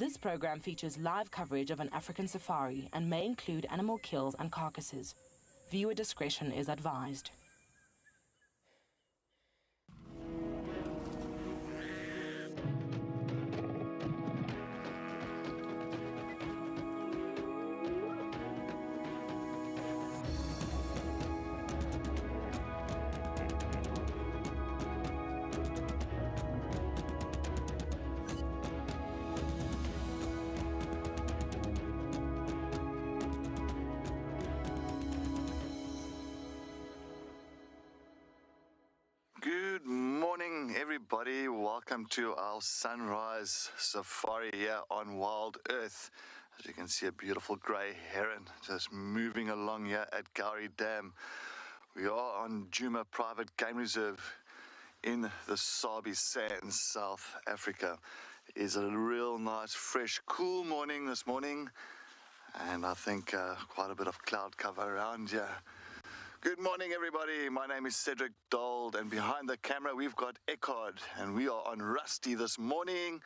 This program features live coverage of an African safari and may include animal kills and carcasses. Viewer discretion is advised. Good morning, everybody. Welcome to our sunrise safari here on WildEarth. As you can see, a beautiful grey heron just moving along here at Hyena Den. We are on Djuma Private Game Reserve in the Sabi Sands, South Africa. It is a real nice, fresh, cool morning this morning, and I think quite a bit of cloud cover around here. Good morning, everybody. My name is Cedric Dold, and behind the camera we've got Eckhard, and we are on Rusty this morning,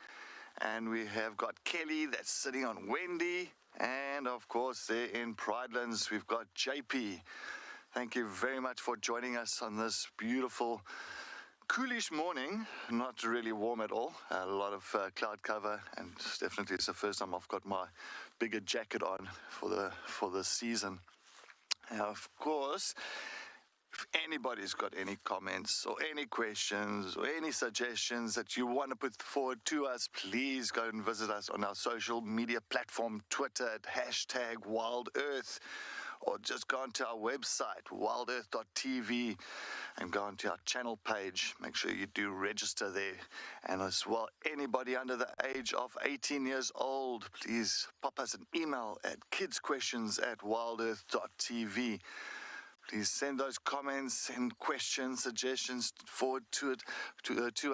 and we have got Kelly that's sitting on Wendy, and of course there in Pridelands we've got JP. Thank you very much for joining us on this beautiful coolish morning. Not really warm at all, a lot of cloud cover, and definitely it's the first time I've got my bigger jacket on for the season. Now, of course, if anybody's got any comments or any questions or any suggestions that you want to put forward to us, please go and visit us on our social media platform, Twitter at #WildEarth, or just go onto our website, wildearth.tv, and go onto our channel page. Make sure you do register there. And as well, anybody under the age of 18 years old, please pop us an email at kidsquestions@wildearth.tv. Please send those comments and questions, suggestions forward to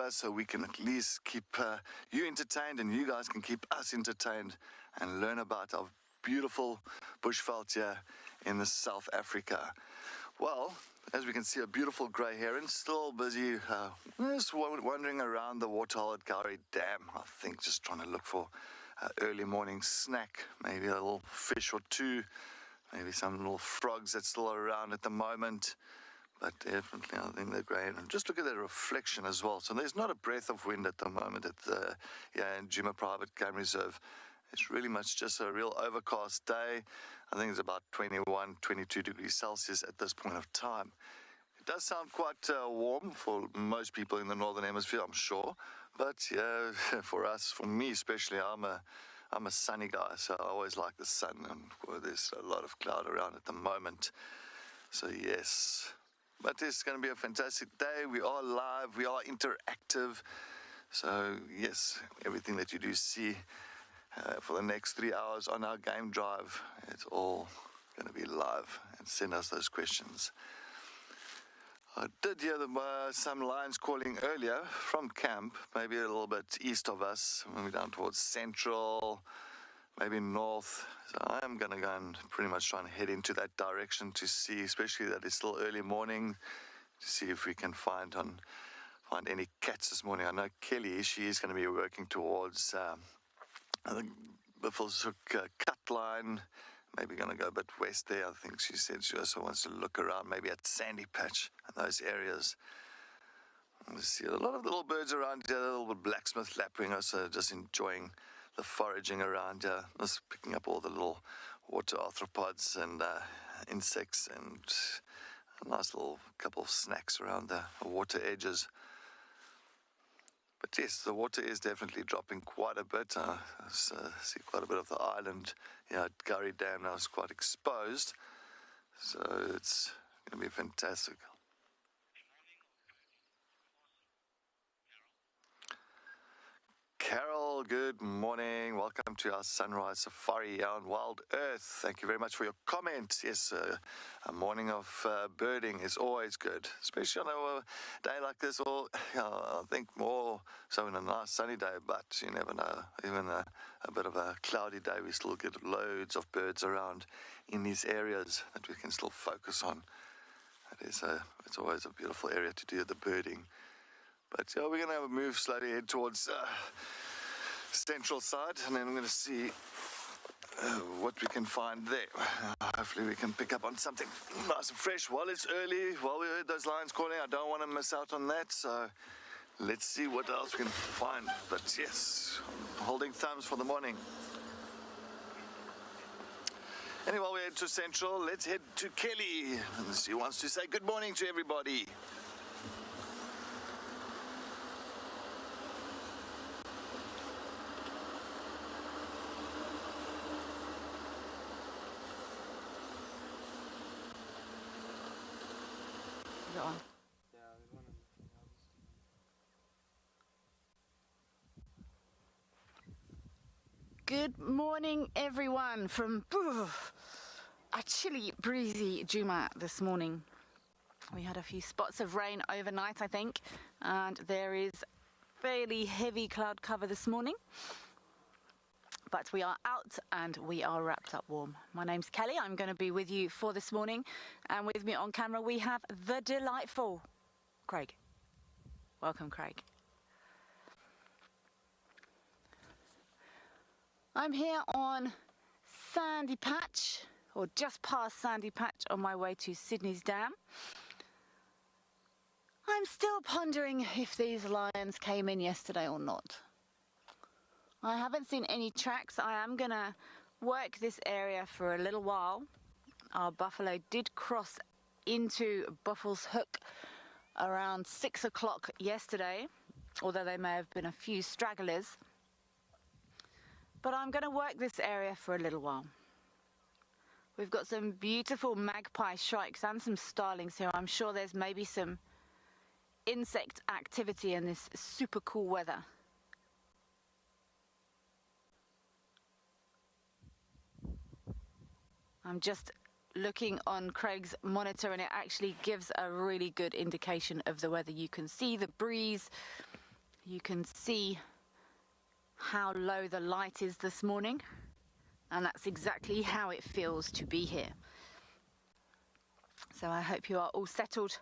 us, so we can at least keep you entertained, and you guys can keep us entertained and learn about our beautiful bushveld here in the South Africa. Well, as we can see, a beautiful grey heron, still busy just wandering around the waterhole at Hyena Den. I think just trying to look for an early morning snack, maybe a little fish or two, maybe some little frogs that's still around at the moment. But definitely, I think they're great. And just look at the reflection as well. So there's not a breath of wind at the moment at the in Djuma Private Game Reserve. It's really much just a real overcast day. I think it's about 21, 22 degrees Celsius at this point of time. It does sound quite warm for most people in the Northern Hemisphere, I'm sure. But yeah, for us, for me especially, I'm a sunny guy, so I always like the sun. And there's a lot of cloud around at the moment. So yes, but it's going to be a fantastic day. We are live, we are interactive. So yes, everything that you do see for the next 3 hours on our game drive, it's all going to be live, and send us those questions. I did hear some lions calling earlier from camp, maybe a little bit east of us, maybe down towards central, maybe north. So I am going to go and pretty much try and head into that direction to see, especially that it's still early morning, to see if we can find any cats this morning. I know Kelly, she is going to be working towards I think Buffelshoek cut line, maybe going to go a bit west there. I think she said she also wants to look around, maybe at Sandy Patch and those areas. We see a lot of little birds around here, a little bit blacksmith lapwing, also just enjoying the foraging around here, just picking up all the little water arthropods and insects, and a nice little couple of snacks around the water edges. But yes, the water is definitely dropping quite a bit. I see quite a bit of the island at Hyena Den now is quite exposed. So it's going to be fantastic. Carol, good morning. Welcome to our sunrise safari here on WildEarth. Thank you very much for your comments. Yes, a morning of birding is always good, especially on a day like this, or I think more so in a nice sunny day, but you never know. Even a bit of a cloudy day, we still get loads of birds around in these areas that we can still focus on. It's always a beautiful area to do the birding. But yeah, we're going to move slowly head towards central side, and then I'm going to see what we can find there. Hopefully we can pick up on something nice and fresh while it's early, while we heard those lions calling. I don't want to miss out on that, so let's see what else we can find. But yes, holding thumbs for the morning. Anyway, we head to Central. Let's head to Kelly. And she wants to say good morning to everybody. Is it on? Good morning, everyone, from a chilly, breezy Juma this morning. We had a few spots of rain overnight, I think, and there is fairly heavy cloud cover this morning. But we are out and we are wrapped up warm. My name's Kelly. I'm going to be with you for this morning. And with me on camera, we have the delightful Craig. Welcome, Craig. I'm here on Sandy Patch, or just past Sandy Patch, on my way to Sydney's Dam. I'm still pondering if these lions came in yesterday or not. I haven't seen any tracks. I am going to work this area for a little while. Our buffalo did cross into Buffalo's Hook around 6 o'clock yesterday, although there may have been a few stragglers. But I'm going to work this area for a little while. We've got some beautiful magpie shrikes and some starlings here. I'm sure there's maybe some insect activity in this super cool weather. I'm just looking on Craig's monitor and it actually gives a really good indication of the weather. You can see the breeze, you can see how low the light is this morning, and that's exactly how it feels to be here. So I hope you are all settled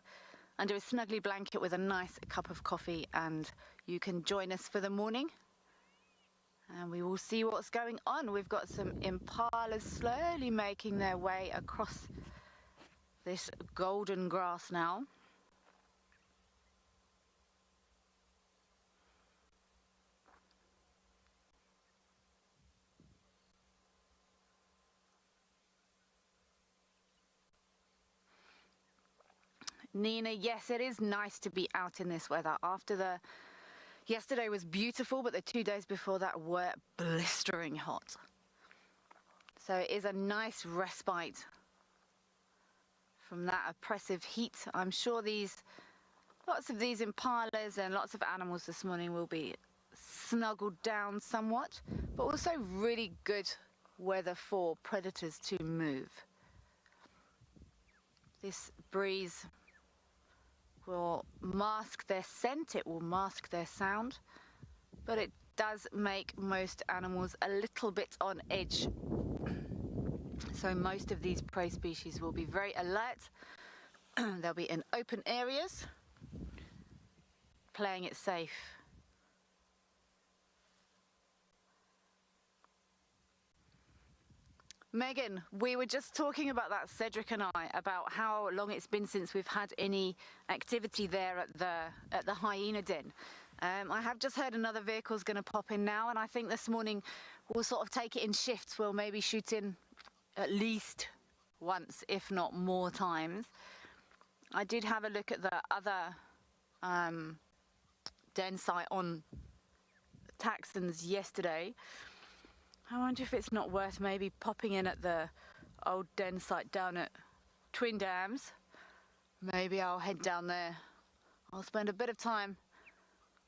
under a snuggly blanket with a nice cup of coffee and you can join us for the morning. And we will see what's going on. We've got some impalas slowly making their way across this golden grass now. Nina, yes, it is nice to be out in this weather. Yesterday was beautiful, but the 2 days before that were blistering hot. So it is a nice respite from that oppressive heat. I'm sure lots of these impalas and lots of animals this morning will be snuggled down somewhat, but also really good weather for predators to move. This breeze will mask their scent, it will mask their sound, but it does make most animals a little bit on edge. So most of these prey species will be very alert. They'll be in open areas, playing it safe. Megan, we were just talking about that, Cedric and I, about how long it's been since we've had any activity there at the Hyena Den. I have just heard another vehicle's going to pop in now, and I think this morning we'll sort of take it in shifts. We'll maybe shoot in at least once, if not more times. I did have a look at the other den site on Taxons yesterday. I wonder if it's not worth maybe popping in at the old den site down at Twin Dams. Maybe I'll head down there. I'll spend a bit of time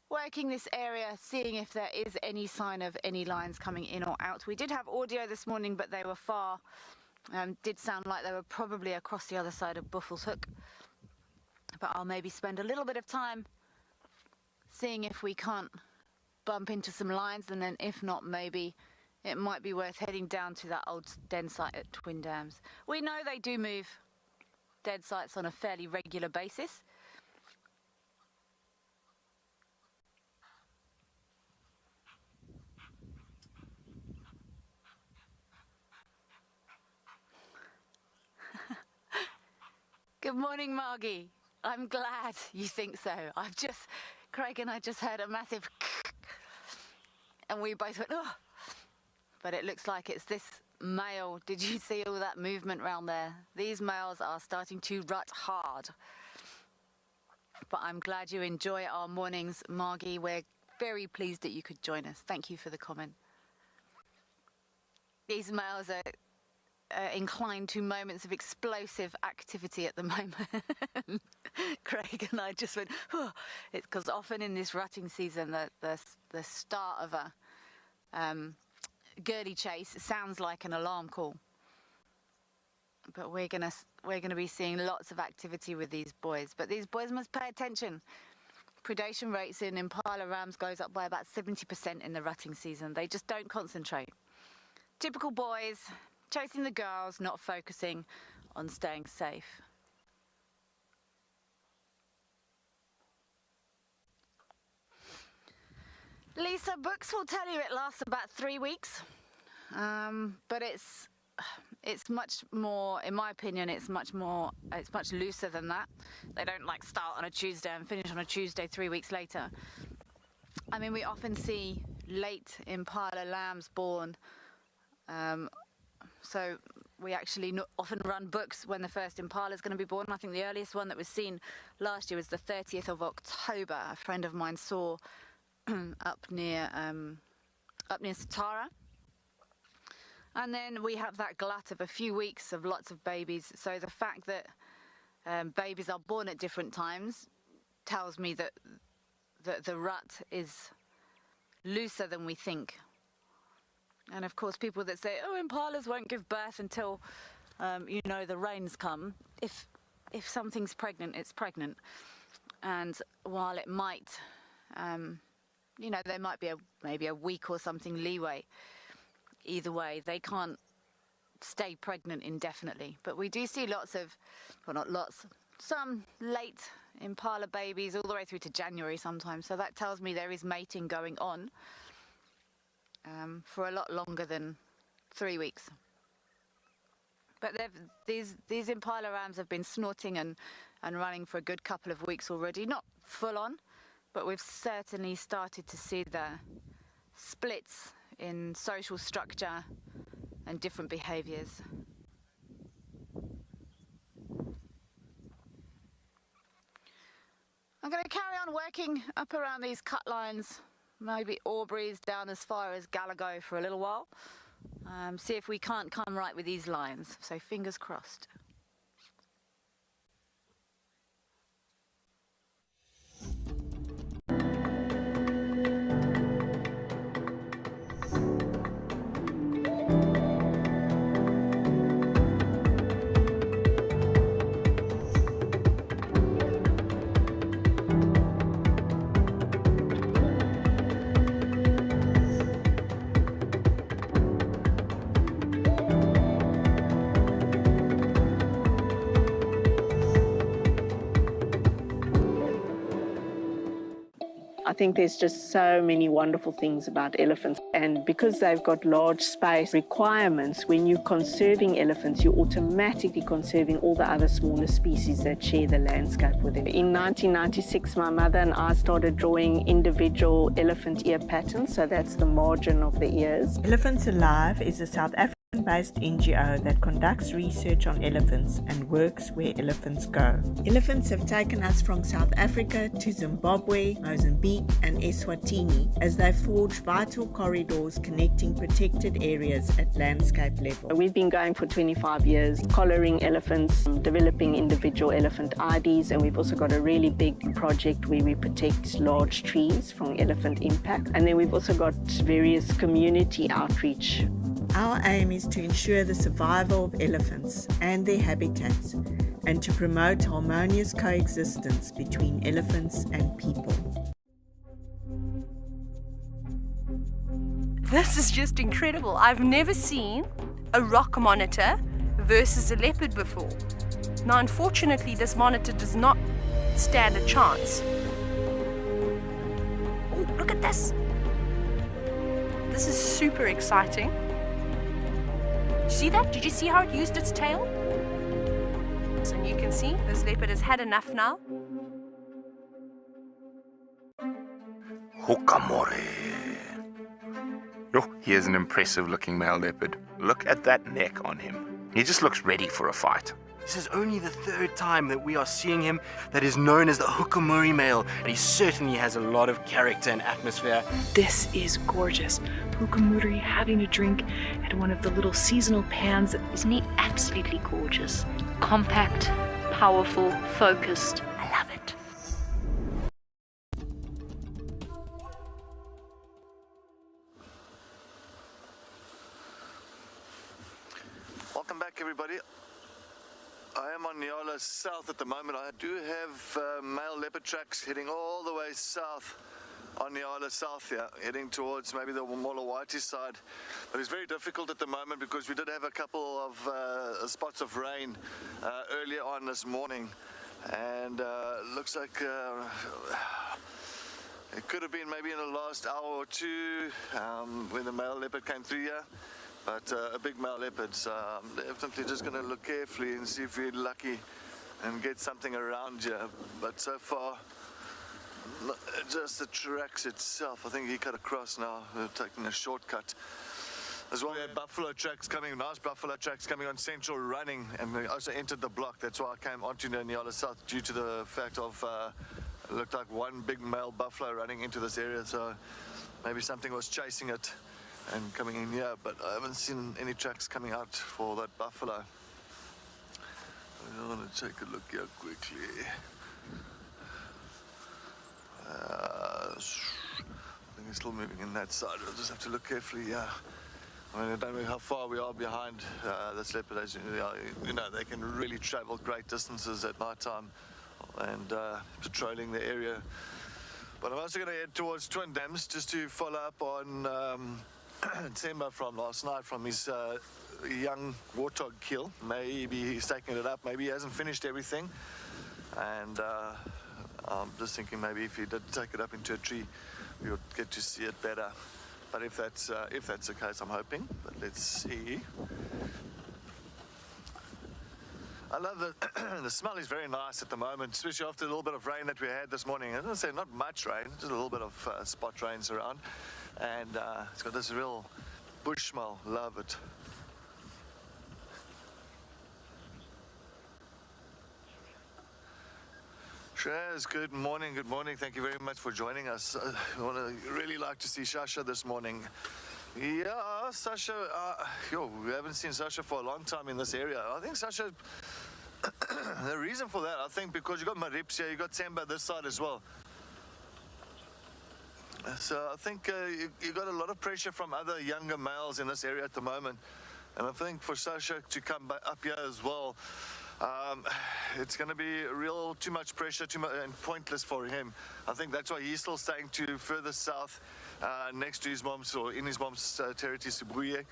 working this area, seeing if there is any sign of any lions coming in or out. We did have audio this morning, but they were far. Did sound like they were probably across the other side of Buffalo's Hook. But I'll maybe spend a little bit of time seeing if we can't bump into some lions, and then if not, maybe it might be worth heading down to that old den site at Twin Dams. We know they do move den sites on a fairly regular basis. Good morning, Margie. I'm glad you think so. Craig and I just heard a massive and we both went, oh. But it looks like it's this male. Did you see all that movement around there? These males are starting to rut hard. But I'm glad you enjoy our mornings, Margie. We're very pleased that you could join us. Thank you for the comment. These males are inclined to moments of explosive activity at the moment. Craig and I just went, oh. It's because often in this rutting season, the start of a girly chase sounds like an alarm call. But we're gonna be seeing lots of activity with these boys. But these boys must pay attention. Predation rates in impala rams goes up by about 70% in the rutting season. They just don't concentrate. Typical boys chasing the girls, not focusing on staying safe. Lisa, books will tell you it lasts about 3 weeks, but it's much more, in my opinion, it's much looser than that. They don't like start on a Tuesday and finish on a Tuesday 3 weeks later. I mean, we often see late impala lambs born, so we actually often run books when the first impala is going to be born. I think the earliest one that was seen last year was the 30th of October. A friend of mine saw up near Satara. And then we have that glut of a few weeks of lots of babies. So the fact that babies are born at different times tells me that the rut is looser than we think. And of course, people that say, oh, impalas won't give birth until, the rains come. If something's pregnant, it's pregnant. And while it might, there might be maybe a week or something leeway. Either way, they can't stay pregnant indefinitely. But we do see some late impala babies all the way through to January sometimes. So that tells me there is mating going on for a lot longer than 3 weeks. But these impala rams have been snorting and running for a good couple of weeks already. Not full on, but we've certainly started to see the splits in social structure and different behaviors. I'm going to carry on working up around these cut lines, maybe Aubrey's down as far as Gallagher for a little while. See if we can't come right with these lines, so fingers crossed. I think there's just so many wonderful things about elephants, and because they've got large space requirements, when you're conserving elephants, you're automatically conserving all the other smaller species that share the landscape with them. In 1996, my mother and I started drawing individual elephant ear patterns, so that's the margin of the ears. Elephants Alive is a South African-based NGO that conducts research on elephants and works where elephants go. Elephants have taken us from South Africa to Zimbabwe, Mozambique and Eswatini as they forge vital corridors connecting protected areas at landscape level. We've been going for 25 years, collaring elephants, developing individual elephant IDs, and we've also got a really big project where we protect large trees from elephant impact. And then we've also got various community outreach. Our aim is to ensure the survival of elephants and their habitats and to promote harmonious coexistence between elephants and people. This is just incredible. I've never seen a rock monitor versus a leopard before. Now, unfortunately, this monitor does not stand a chance. Oh, look at this. This is super exciting. Did you see that? Did you see how it used its tail? And you can see this leopard has had enough now. Hukamore. Oh, he is an impressive looking male leopard. Look at that neck on him. He just looks ready for a fight. This is only the third time that we are seeing him that is known as the Hukamori male, and he certainly has a lot of character and atmosphere. This is gorgeous. Hukamuri having a drink at one of the little seasonal pans. Isn't he absolutely gorgeous? Compact, powerful, focused. I love it. Welcome back, everybody. I am on Nyala South at the moment. I do have male leopard tracks heading all the way south on Nyala South here, heading towards maybe the Malawi side. But it's very difficult at the moment because we did have a couple of spots of rain earlier on this morning. And looks like it could have been maybe in the last hour or two when the male leopard came through here. But a big male leopard, so I'm definitely just going to look carefully and see if we're lucky and get something around here. But so far, just the tracks itself. I think he cut across now. We're taking a shortcut. As well, we had buffalo tracks coming, nice buffalo tracks coming on Central running, and we also entered the block. That's why I came onto Nyala South, due to the fact of it looked like one big male buffalo running into this area. So maybe something was chasing it and coming in here, but I haven't seen any tracks coming out for that buffalo. I want to take a look here quickly. I think it's still moving in that side. We'll just have to look carefully. Yeah, I mean, I don't know how far we are behind this leopard. As you know, they can really travel great distances at night time and patrolling the area. But I'm also going to head towards Twin Dams just to follow up on Tsemba from last night, from his young warthog kill. Maybe he's taking it up, maybe he hasn't finished everything, and I'm just thinking maybe if he did take it up into a tree, we would get to see it better. But if that's the case, I'm hoping. But let's see. I love the smell is very nice at the moment, especially after a little bit of rain that we had this morning. I don't say not much rain, just a little bit of spot rains around. And it's got this real bush smell. Love it. Shaz, good morning, good morning. Thank you very much for joining us. I want to really like to see Sasha this morning. Yeah, Sasha, we haven't seen Sasha for a long time in this area. I think Sasha, the reason for that, I think because you got Marips here, you got Tsemba this side as well. So I think you got a lot of pressure from other younger males in this area at the moment. And I think for Sasha to come back up here as well, it's going to be too much pressure, and pointless for him. I think that's why he's still staying to further south, next to his mom's, or in his mom's territory, Sibuye,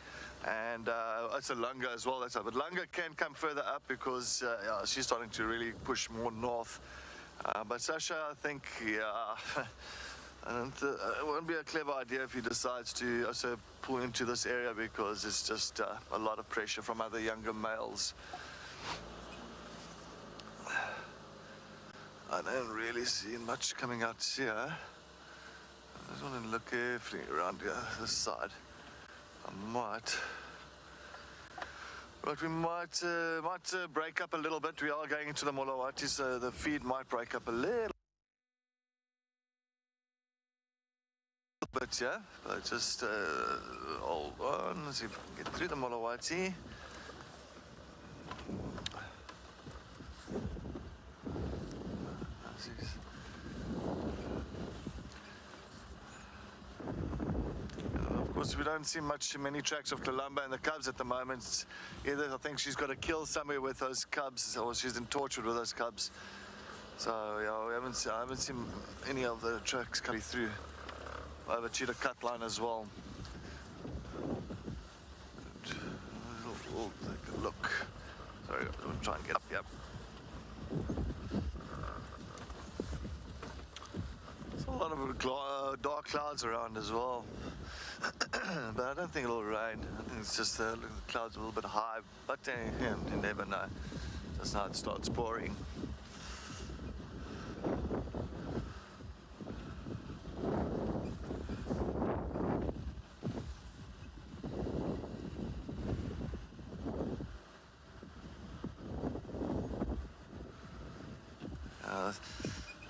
and it's a Lunga as well. But Lunga can come further up because she's starting to really push more north. But Sasha, I think, and it won't be a clever idea if he decides to also pull into this area, because it's just a lot of pressure from other younger males. I don't really see much coming out here. I just want to look carefully around here, this side. But we might break up a little bit. We are going into the Molawati, so the feed might break up a little bit, yeah? But just hold on, let's see if we can get through the Molawati. Of course, we don't see many tracks of Kalamba and the cubs at the moment. Either I think she's got a kill somewhere with those cubs, or she's in tortured with those cubs. So yeah, I haven't seen any of the tracks coming through. Over Cheetah Cut line as well. We'll take a look. Sorry, we'll try and get up here. There's a lot of dark clouds around as well. But I don't think it'll rain. I think it's just the clouds are a little bit high, but you never know. That's how it starts pouring.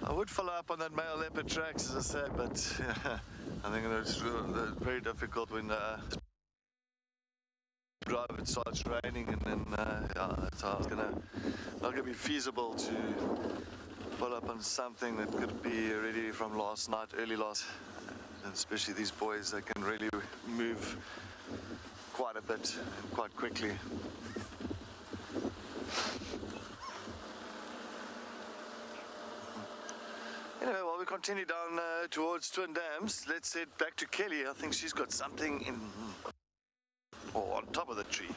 I would follow up on that male leopard tracks, as I said, but I think it's very difficult when it starts raining, and then it's not gonna be feasible to follow up on something that could be already from last night, early last, and especially these boys, they can really move quite a bit and quite quickly. Anyway, while we continue down towards Twin Dams, let's head back to Kelly. I think she's got something in, or on top of the tree.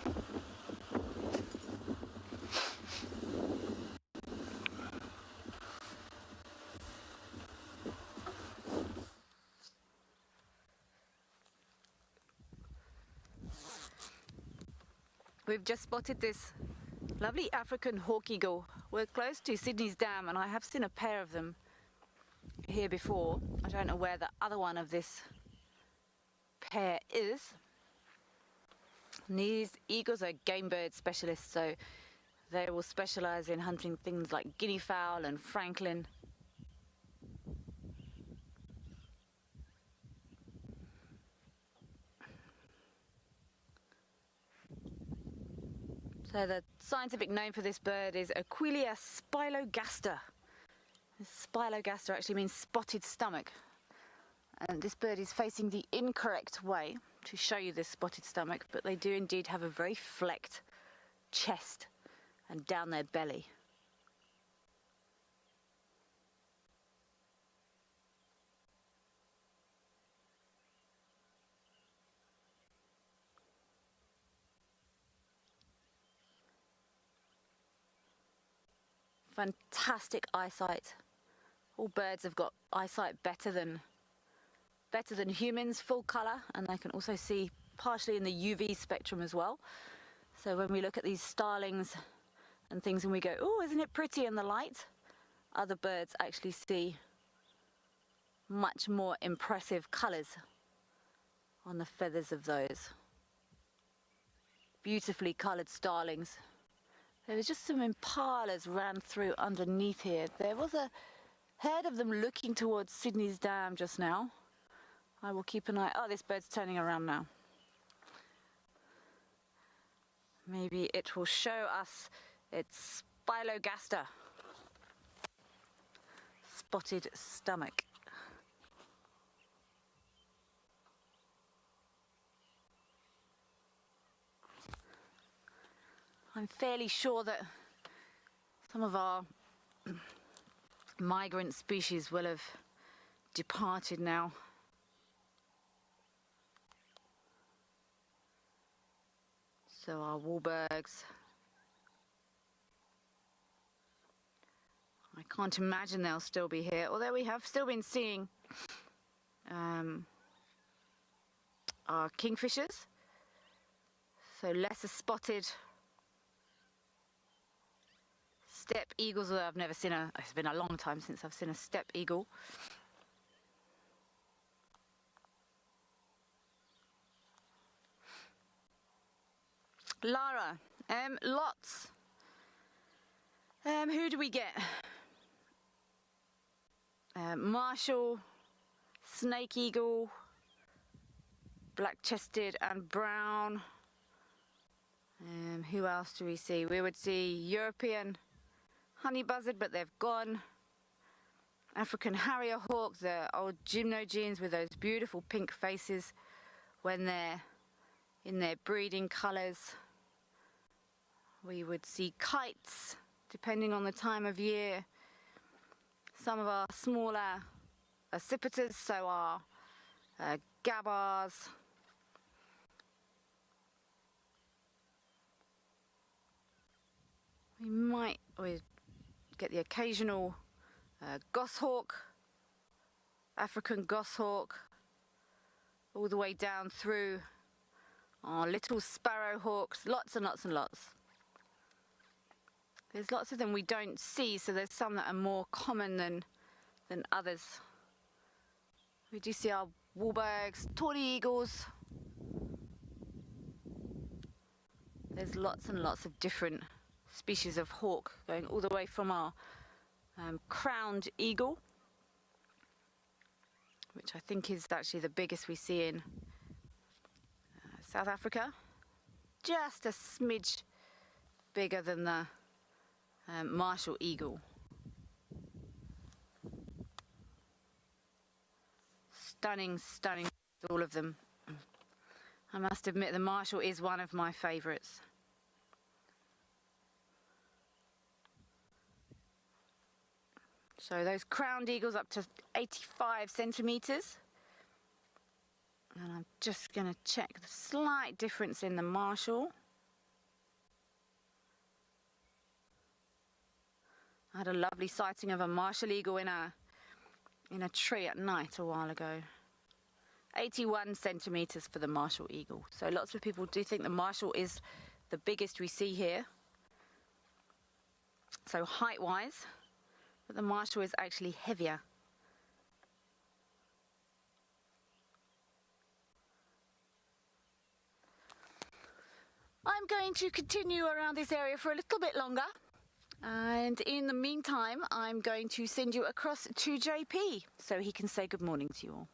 We've just spotted this lovely African hawk eagle. We're close to Sydney's Dam, and I have seen a pair of them here before. I don't know where the other one of this pair is. And these eagles are game bird specialists, so they will specialize in hunting things like guinea fowl and francolin. So the scientific name for this bird is Aquilia spilogaster. Spilogaster actually means spotted stomach. And this bird is facing the incorrect way to show you this spotted stomach, but they do indeed have a very flecked chest and down their belly. Fantastic eyesight. All birds have got eyesight better than humans, full colour, and they can also see partially in the UV spectrum as well. So when we look at these starlings and things and we go, oh, isn't it pretty in the light? Other birds actually see much more impressive colours on the feathers of those. Beautifully coloured starlings. There was just some impalas ran through underneath here. There was a herd of them looking towards Sydney's Dam just now. I will keep an eye. Oh, this bird's turning around now. Maybe it will show us its spilogaster. Spotted stomach. I'm fairly sure that some of our migrant species will have departed now. So our warburgs. I can't imagine they'll still be here, although we have still been seeing our kingfishers. So lesser spotted steppe eagles, although I've never seen it's been a long time since I've seen a steppe eagle. Lara, lots. Who do we get? Marshall, snake eagle, black-chested and brown. Who else do we see? We would see European honey buzzard, but they've gone. African harrier hawk, the old gymnogenes with those beautiful pink faces when they're in their breeding colours. We would see kites, depending on the time of year. Some of our smaller accipiters, so our gabbars. We might get the occasional goshawk, African goshawk, all the way down through our little sparrow hawks, lots and lots and lots. There's lots of them we don't see, so there's some that are more common than others. We do see our warburgs, tawny eagles. There's lots and lots of different species of hawk, going all the way from our crowned eagle, which I think is actually the biggest we see in South Africa. Just a smidge bigger than the Marshall eagle. Stunning, stunning, all of them. I must admit the Marshall is one of my favourites. So those crowned eagles up to 85 centimetres. And I'm just going to check the slight difference in the Marshall. I had a lovely sighting of a Marshall eagle in a tree at night a while ago. 81 centimetres for the Marshall eagle. So lots of people do think the Marshall is the biggest we see here. So height-wise, but the Marshall is actually heavier. I'm going to continue around this area for a little bit longer. And in the meantime, I'm going to send you across to JP so he can say good morning to you all.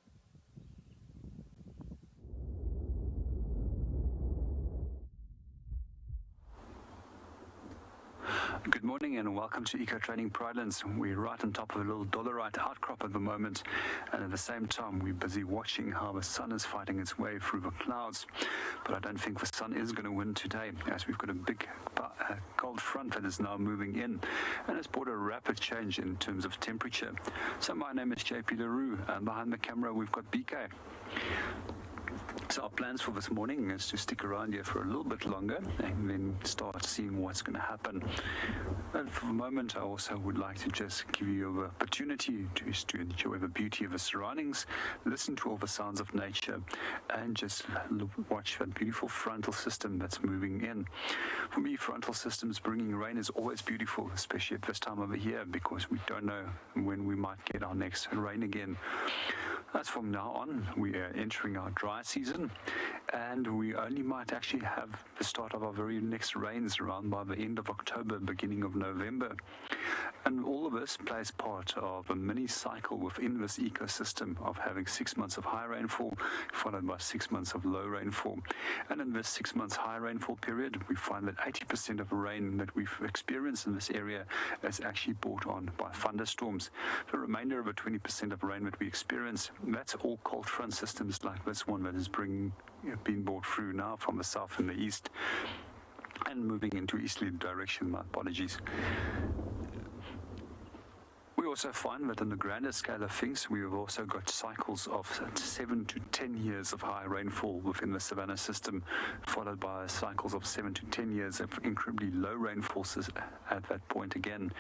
Good morning and welcome to EcoTraining Pridelands. We're right on top of a little dolerite outcrop at the moment, and at the same time we're busy watching how the sun is fighting its way through the clouds. But I don't think the sun is going to win today, as we've got a big cold front that is now moving in, and it's brought a rapid change in terms of temperature. So my name is JP LaRue, and behind the camera we've got BK. So our plans for this morning is to stick around here for a little bit longer and then start seeing what's going to happen. And for the moment, I also would like to just give you the opportunity to enjoy the beauty of the surroundings, listen to all the sounds of nature, and just watch that beautiful frontal system that's moving in. For me, frontal systems bringing rain is always beautiful, especially at this time of the year, because we don't know when we might get our next rain again. As from now on, we are entering our dry season, and we only might actually have the start of our very next rains around by the end of October, beginning of November. And all of this plays part of a mini cycle within this ecosystem of having 6 months of high rainfall, followed by 6 months of low rainfall. And in this 6 months high rainfall period, we find that 80% of the rain that we've experienced in this area is actually brought on by thunderstorms. The remainder of the 20% of rain that we experience, that's all cold front systems like this one that is being brought through now from the south and the east and moving into easterly direction. My apologies. We also find that on the grander scale of things, we have also got cycles of 7 to 10 years of high rainfall within the savanna system, followed by cycles of 7 to 10 years of incredibly low rainfalls at that point again.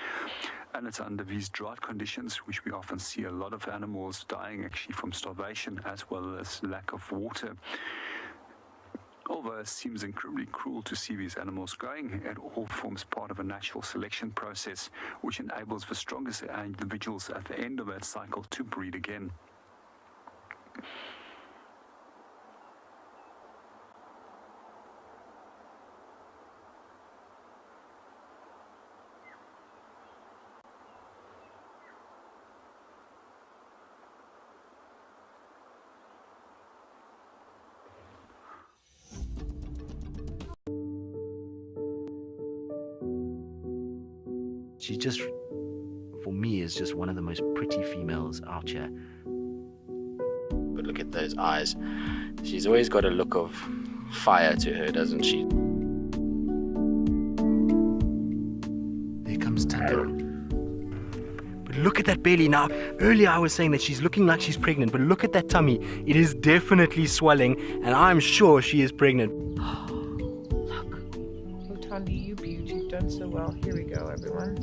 And it's under these drought conditions which we often see a lot of animals dying actually from starvation as well as lack of water. Although it seems incredibly cruel to see these animals going, it all forms part of a natural selection process which enables the strongest individuals at the end of that cycle to breed again. She just, for me, is just one of the most pretty females out here. But look at those eyes. She's always got a look of fire to her, doesn't she? There comes Tando. But look at that belly now. Earlier I was saying that she's looking like she's pregnant, but look at that tummy. It is definitely swelling, and I'm sure she is pregnant. Tandi, you beauty, you've done so well. Here we go, everyone.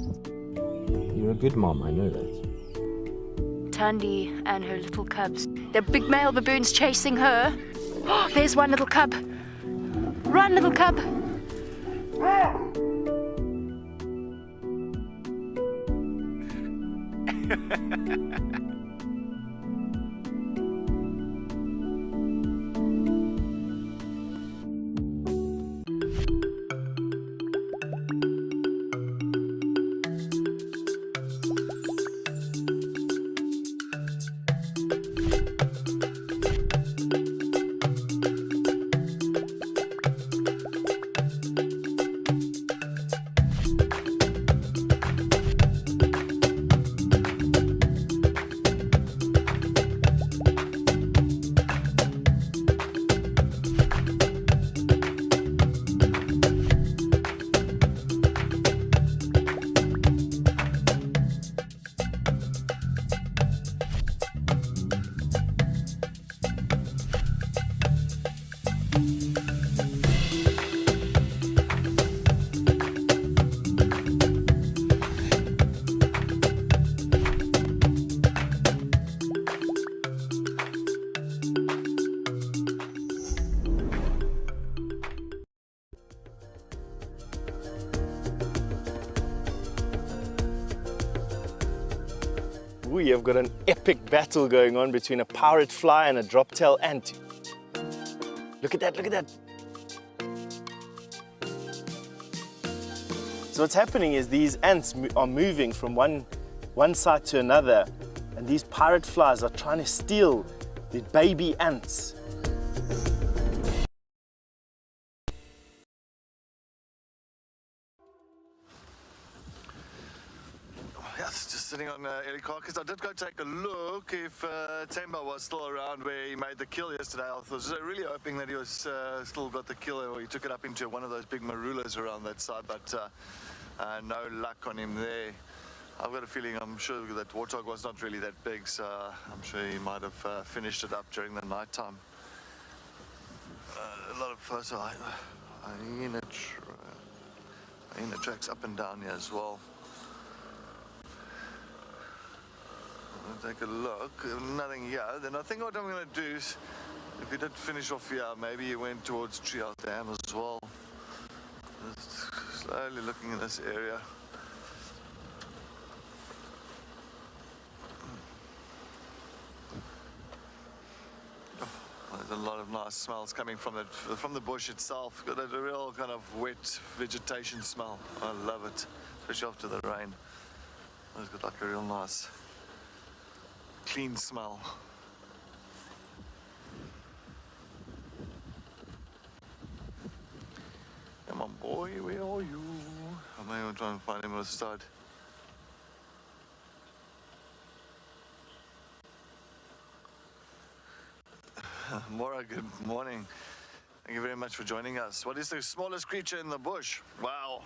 You're a good mom, I know that. Tandi and her little cubs. The big male baboon's chasing her. Oh, there's one little cub. Run, little cub. We have got an epic battle going on between a pirate fly and a drop-tail ant. Look at that, look at that. So what's happening is these ants are moving from one side to another, and these pirate flies are trying to steal the baby ants. Sitting on Ellie carcass. I did go take a look if Temba was still around where he made the kill yesterday. I was really hoping that he was still got the kill, or he took it up into one of those big marulas around that side, but no luck on him there. I've got a feeling, I'm sure that warthog was not really that big, so I'm sure he might have finished it up during the night time. A lot of hyena tracks up and down here as well. I'll take a look, nothing here. Then I think what I'm going to do is, if he did finish off here, maybe he went towards Treehouse Dam as well. Just slowly looking in this area. Oh, there's a lot of nice smells coming from the bush itself. Got a real kind of wet vegetation smell. I love it, especially after the rain. It's got like a real nice clean smell. Come on, boy, where are you? I may try and find him on the side. Mora, good morning. Thank you very much for joining us. What is the smallest creature in the bush? Wow.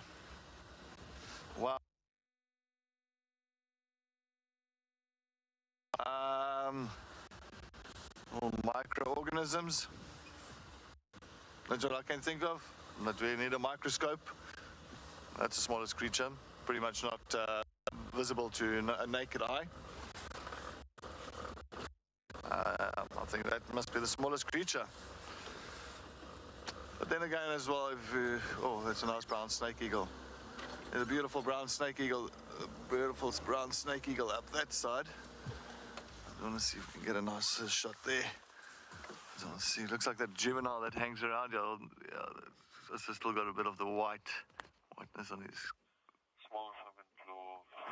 Wow. Microorganisms. That's what I can think of. But we need a microscope. That's the smallest creature. Pretty much not visible to a naked eye. I think that must be the smallest creature. But then again as well, oh, that's a nice brown snake eagle. There's a beautiful brown snake eagle, up that side. I want to see if we can get a nice shot there. I want to see, looks like that juvenile that hangs around here. Yeah, it's still got a bit of the whiteness on his.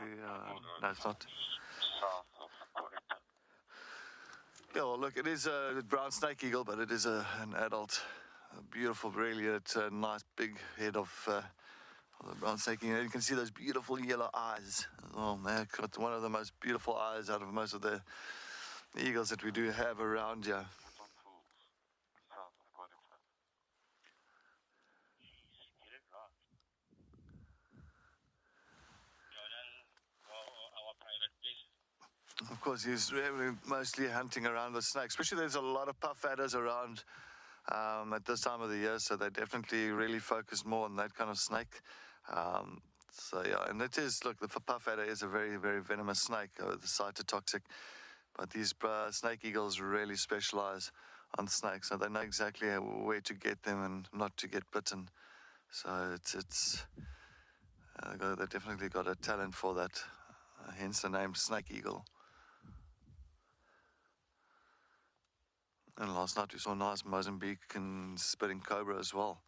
Yeah, no, it's not. Yeah, well, look, it is a brown snake eagle, but it is an adult, beautiful, really, it's a nice big head of the brown snake eagle. You can see those beautiful yellow eyes. Oh man, got one of the most beautiful eyes out of most of the eagles that we do have around here. Of course, he's really mostly hunting around the snakes, especially there's a lot of puff adders around at this time of the year, so they definitely really focus more on that kind of snake. So yeah, and it is, look, the puff adder is a very, very venomous snake, the cytotoxic, but these snake eagles really specialize on snakes, so they know exactly where to get them and not to get bitten. So they've definitely got a talent for that. hence the name snake eagle. And last night we saw a nice Mozambique and spitting cobra as well.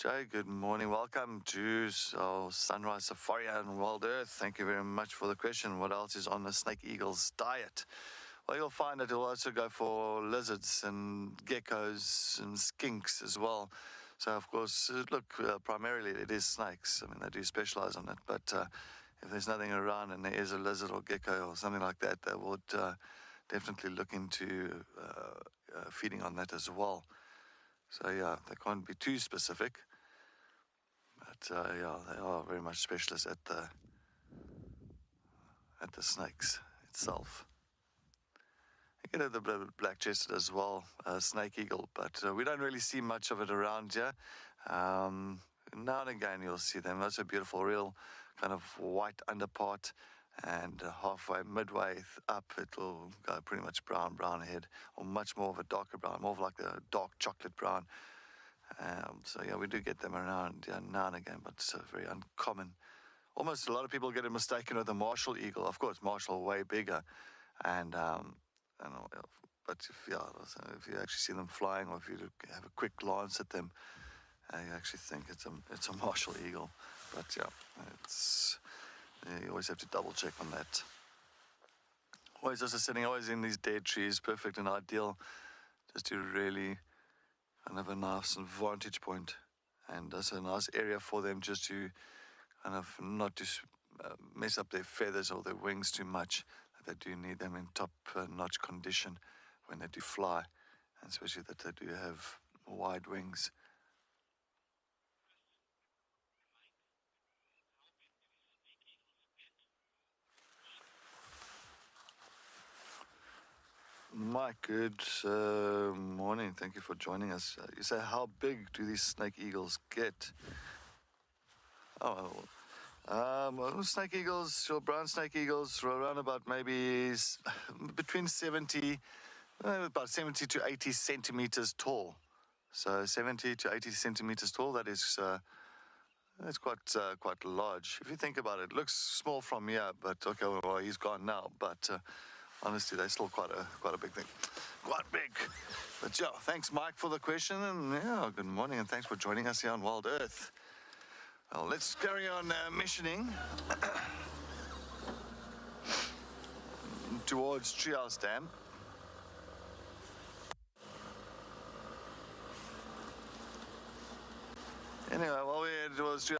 Jay, good morning. Welcome to our Sunrise Safari on WildEarth. Thank you very much for the question. What else is on the snake eagle's diet? Well, you'll find that it'll also go for lizards and geckos and skinks as well. So, of course, look, primarily it is snakes. I mean, they do specialize on it. But if there's nothing around and there is a lizard or gecko or something like that, they would definitely look into feeding on that as well. So, yeah, they can't be too specific. But, yeah, they are very much specialists at the snakes itself. You get the black-chested as well, snake eagle, but we don't really see much of it around here. Now and again you'll see them. That's a beautiful, real kind of white underpart, and halfway, midway up, it will go pretty much brown head, or much more of a darker brown, more of like a dark chocolate brown. So yeah, we do get them around now and again, but it's very uncommon. Almost a lot of people get it mistaken with a martial eagle. Of course, martial way bigger, and but if you actually see them flying, or if you have a quick glance at them, you actually think it's a martial eagle. But yeah, you always have to double check on that. Always also sitting always in these dead trees, perfect and ideal, just to really kind of a nice vantage point, and that's a nice area for them just to kind of not to mess up their feathers or their wings too much. They do need them in top-notch condition when they do fly, and especially that they do have wide wings. Mike, good morning. Thank you for joining us. You say, how big do these snake eagles get? Well, snake eagles, or brown snake eagles, are around about maybe between 70 to 80 centimeters tall. So 70 to 80 centimeters tall. That's quite large. If you think about it, it looks small from here, but okay, well, he's gone now. But honestly, they're still quite a big thing, quite big. But yeah, thanks, Mike, for the question, and yeah, good morning, and thanks for joining us here on WildEarth. Well, let's carry on missioning towards Treehouse Dam. Anyway, while we're towards Treehouse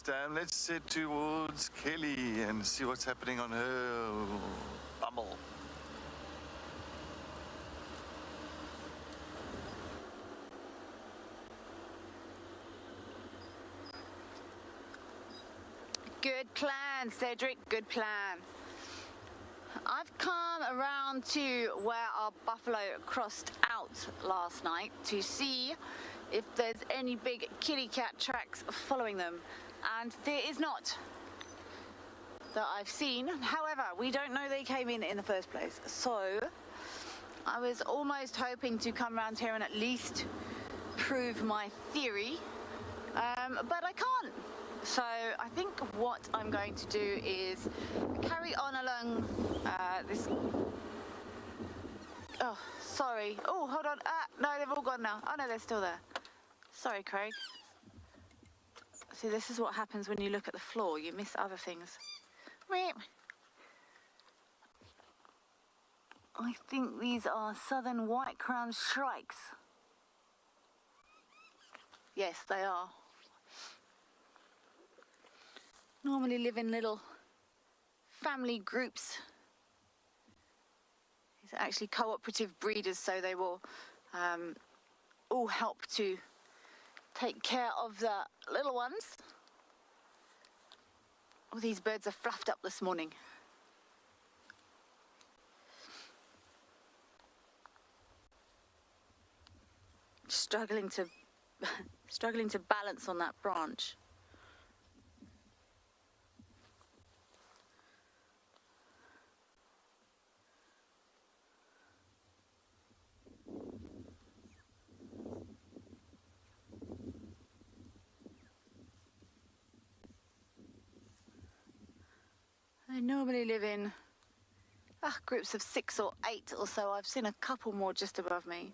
Dam, let's head towards Kelly and see what's happening on her bumble. Good plan, Cedric, good plan. I've come around to where our buffalo crossed out last night to see if there's any big kitty cat tracks following them, and there is not that I've seen. However, we don't know they came in the first place, so I was almost hoping to come around here and at least prove my theory, but I can't. So I think what I'm going to do is carry on along this... Oh, sorry. Oh, hold on. No, they've all gone now. Oh, no, they're still there. Sorry, Craig. See, this is what happens when you look at the floor. You miss other things. I think these are southern white-crowned shrikes. Yes, they are. Normally live in little family groups. It's actually cooperative breeders, so they will all help to take care of the little ones. All these birds are fluffed up this morning. Struggling to balance on that branch. normally live in groups of 6 or 8 or so. I've seen a couple more just above me.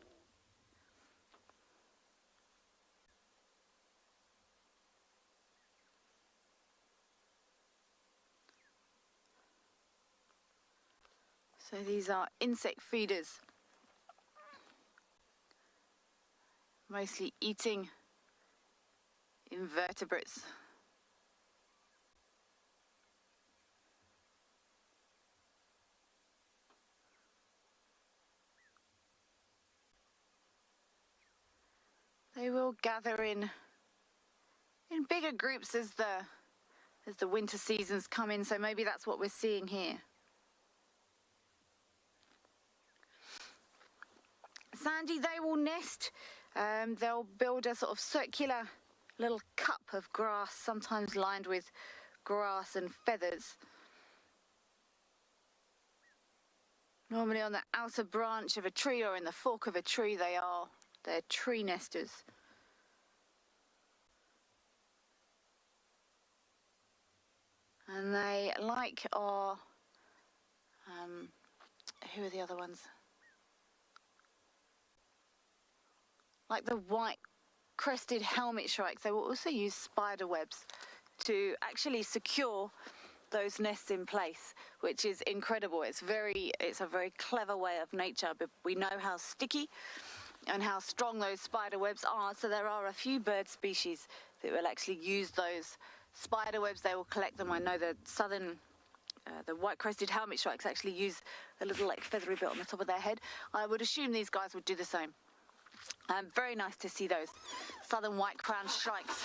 So these are insect feeders, mostly eating invertebrates. They will gather in bigger groups as the winter seasons come in, so maybe that's what we're seeing here. Sandy, they will nest. They'll build a sort of circular little cup of grass, sometimes lined with grass and feathers. Normally on the outer branch of a tree or in the fork of a tree they're tree nesters. And they like our, who are the other ones? Like the white crested helmet shrikes, they will also use spider webs to actually secure those nests in place, which is incredible. It's a very clever way of nature, but we know how sticky and how strong those spider webs are, so there are a few bird species that will actually use those spider webs. They will collect them. I know the the white-crested helmet shrikes actually use a little like feathery bit on the top of their head. I would assume these guys would do the same. Very nice to see those southern white-crowned shrikes.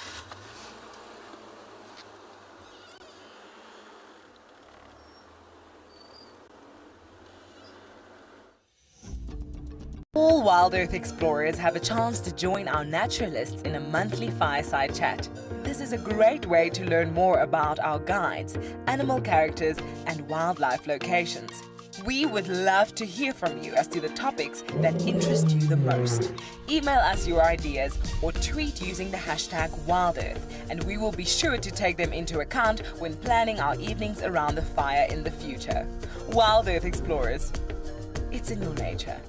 All WildEarth explorers have a chance to join our naturalists in a monthly fireside chat. This is a great way to learn more about our guides, animal characters, and wildlife locations. We would love to hear from you as to the topics that interest you the most. Email us your ideas or tweet using the hashtag WildEarth, and we will be sure to take them into account when planning our evenings around the fire in the future. WildEarth explorers, it's in your nature.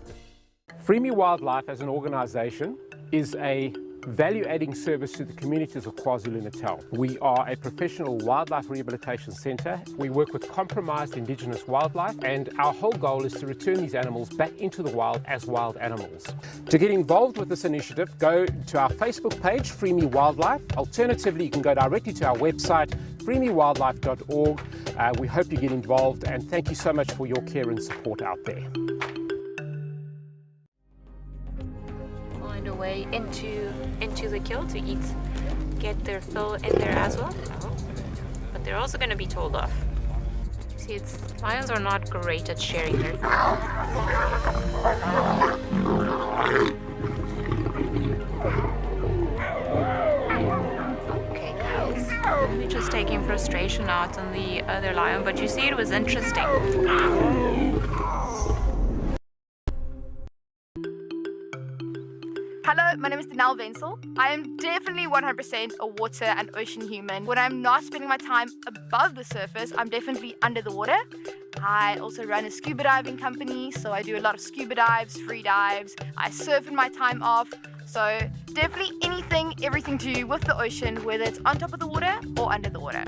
Freemi WildLIVE as an organisation is a value-adding service to the communities of KwaZulu-Natal. We are a professional wildlife rehabilitation centre. We work with compromised Indigenous wildlife, and our whole goal is to return these animals back into the wild as wild animals. To get involved with this initiative, go to our Facebook page, Freemi WildLIVE. Alternatively, you can go directly to our website, freemiwildlife.org. We hope you get involved, and thank you so much for your care and support out there. Find a way into the kill to eat, get their fill in there as well. But they're also going to be told off. See, lions are not great at sharing their food. Okay, guys. We're just taking frustration out on the other lion, but you see, it was interesting. Hello, my name is Natal Red. I am definitely 100% a water and ocean human. When I'm not spending my time above the surface, I'm definitely under the water. I also run a scuba diving company, so I do a lot of scuba dives, free dives. I surf in my time off. So definitely everything to do with the ocean, whether it's on top of the water or under the water.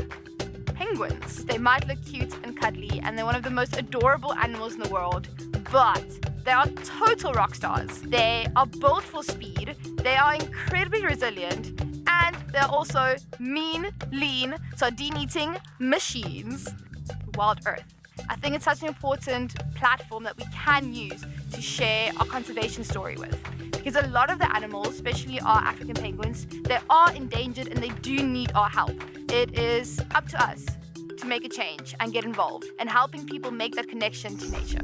Penguins, they might look cute and cuddly, and they're one of the most adorable animals in the world, but they are total rock stars. They are built for speed, they are incredibly resilient, and they're also mean, lean, sardine-eating machines. WildEarth. I think it's such an important platform that we can use to share our conservation story with. Because a lot of the animals, especially our African penguins, they are endangered and they do need our help. It is up to us to make a change and get involved and helping people make that connection to nature.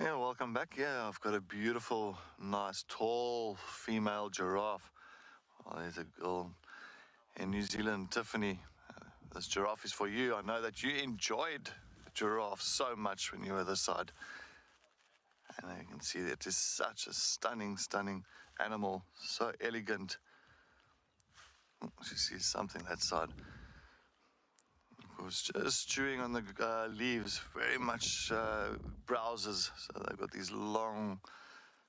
Yeah, welcome back. Yeah, I've got a beautiful, nice, tall female giraffe. Oh, there's a girl in New Zealand, Tiffany. This giraffe is for you. I know that you enjoyed giraffes so much when you were this side. And you can see that it is such a stunning animal, so elegant. She sees something that side. Of course, just chewing on the leaves, very much browsers. So they've got these long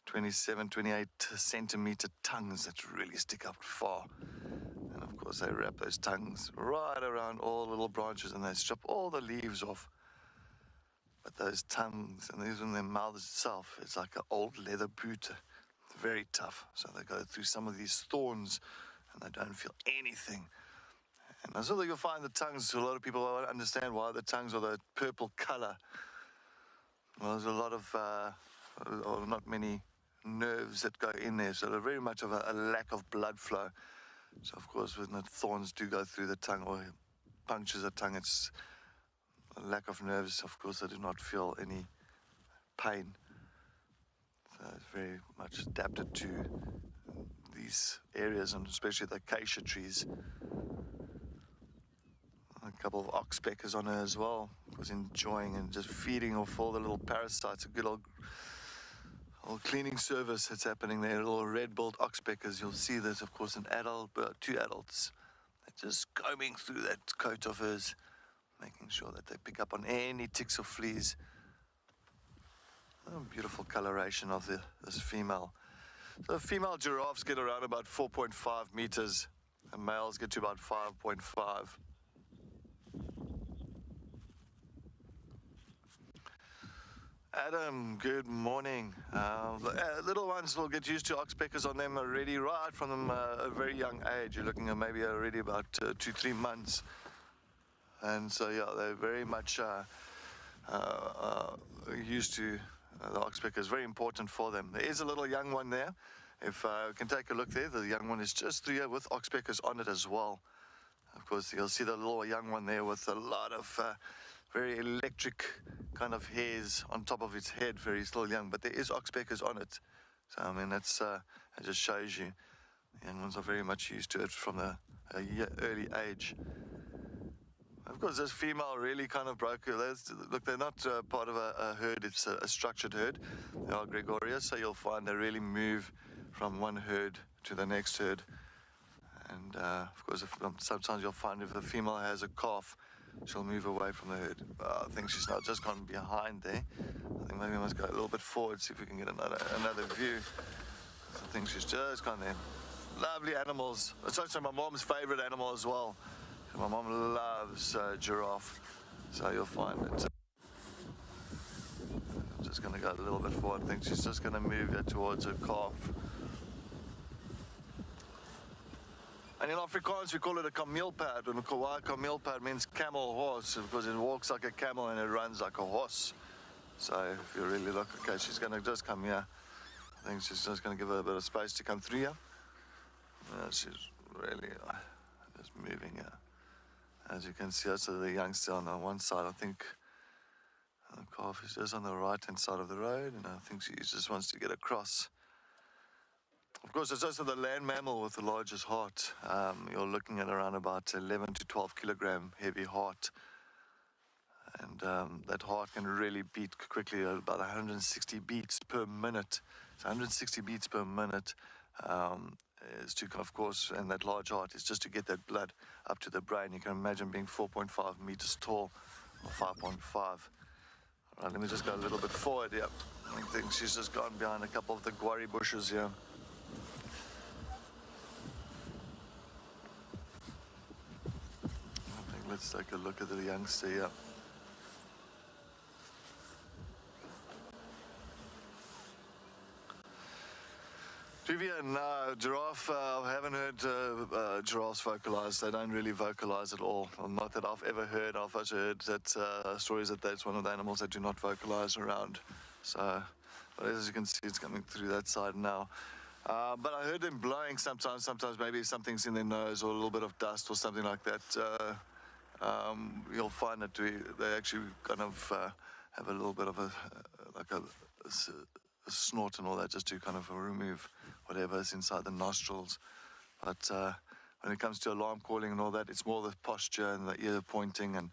27, 28 centimeter tongues that really stick up far. And of course, they wrap those tongues right around all little branches and they strip all the leaves off. But those tongues, and even their mouth itself, it's like an old leather boot, very tough. So they go through some of these thorns and they don't feel anything. And I saw that you'll find the tongues, a lot of people won't understand why the tongues are the purple color. Well, there's a lot of, or not many nerves that go in there, so there's very much of a lack of blood flow. So of course, when the thorns do go through the tongue or punctures the tongue, it's a lack of nerves. Of course, they do not feel any pain. So it's very much adapted to these areas, and especially the acacia trees. A couple of oxpeckers on her as well. Was enjoying and just feeding off all the little parasites. A good old cleaning service that's happening there. Little red-billed oxpeckers. You'll see there's of course an adult, two adults. They're just combing through that coat of hers, making sure that they pick up on any ticks or fleas. Oh, beautiful coloration of this female. So female giraffes get around about 4.5 meters, and males get to about 5.5. Adam, good morning. Little ones will get used to oxpeckers on them already right from a very young age. You're looking at maybe already about 2-3 months. And so, yeah, they're very much used to the oxpeckers. Very important for them. There is a little young one there. If you can take a look there, the young one is just 3 with oxpeckers on it as well. Of course, you'll see the little young one there with a lot of very electric kind of hairs on top of its head, very still young, but there is oxpeckers on it. So, I mean, that's, it just shows you. The young ones are very much used to it from a early age. Of course, this female really kind of broke. Look, they're not part of a herd, it's a structured herd. They are gregarious, so you'll find they really move from one herd to the next herd. And of course, sometimes you'll find if the female has a calf, she'll move away from the herd. I think she's not just gone behind there. I think maybe we must go a little bit forward, see if we can get another view. I think she's just gone there. Lovely animals. It's also my mom's favorite animal as well. My mom loves giraffe, so you'll find it. I'm just going to go a little bit forward. I think she's just going to move towards her calf. And in Afrikaans, we call it a kameelpad. And why kameelpad means camel horse, because it walks like a camel and it runs like a horse. So if you really look, okay, she's going to just come here. I think she's just going to give her a bit of space to come through here. She's really just moving here. As you can see, also the youngster on the one side, I think the calf is just on the right-hand side of the road, and I think she just wants to get across. Of course, it's also the land mammal with the largest heart. You're looking at around about 11 to 12 kilogram heavy heart. And that heart can really beat quickly, about 160 beats per minute. So 160 beats per minute is to, of course, and that large heart is just to get that blood up to the brain. You can imagine being 4.5 meters tall, or 5.5. All right, let me just go a little bit forward here. I think she's just gone behind a couple of the guarri bushes here. Let's take a look at the youngster here. Vivian, giraffe, I haven't heard giraffes vocalize. They don't really vocalize at all. Well, not that I've ever heard. I've also heard that stories that that's one of the animals that do not vocalize around. So, but as you can see, it's coming through that side now. But I heard them blowing sometimes. Sometimes maybe something's in their nose or a little bit of dust or something like that. You'll find that they actually kind of have a little bit of a snort and all that, just to kind of remove whatever is inside the nostrils. But when it comes to alarm calling and all that, it's more the posture and the ear pointing and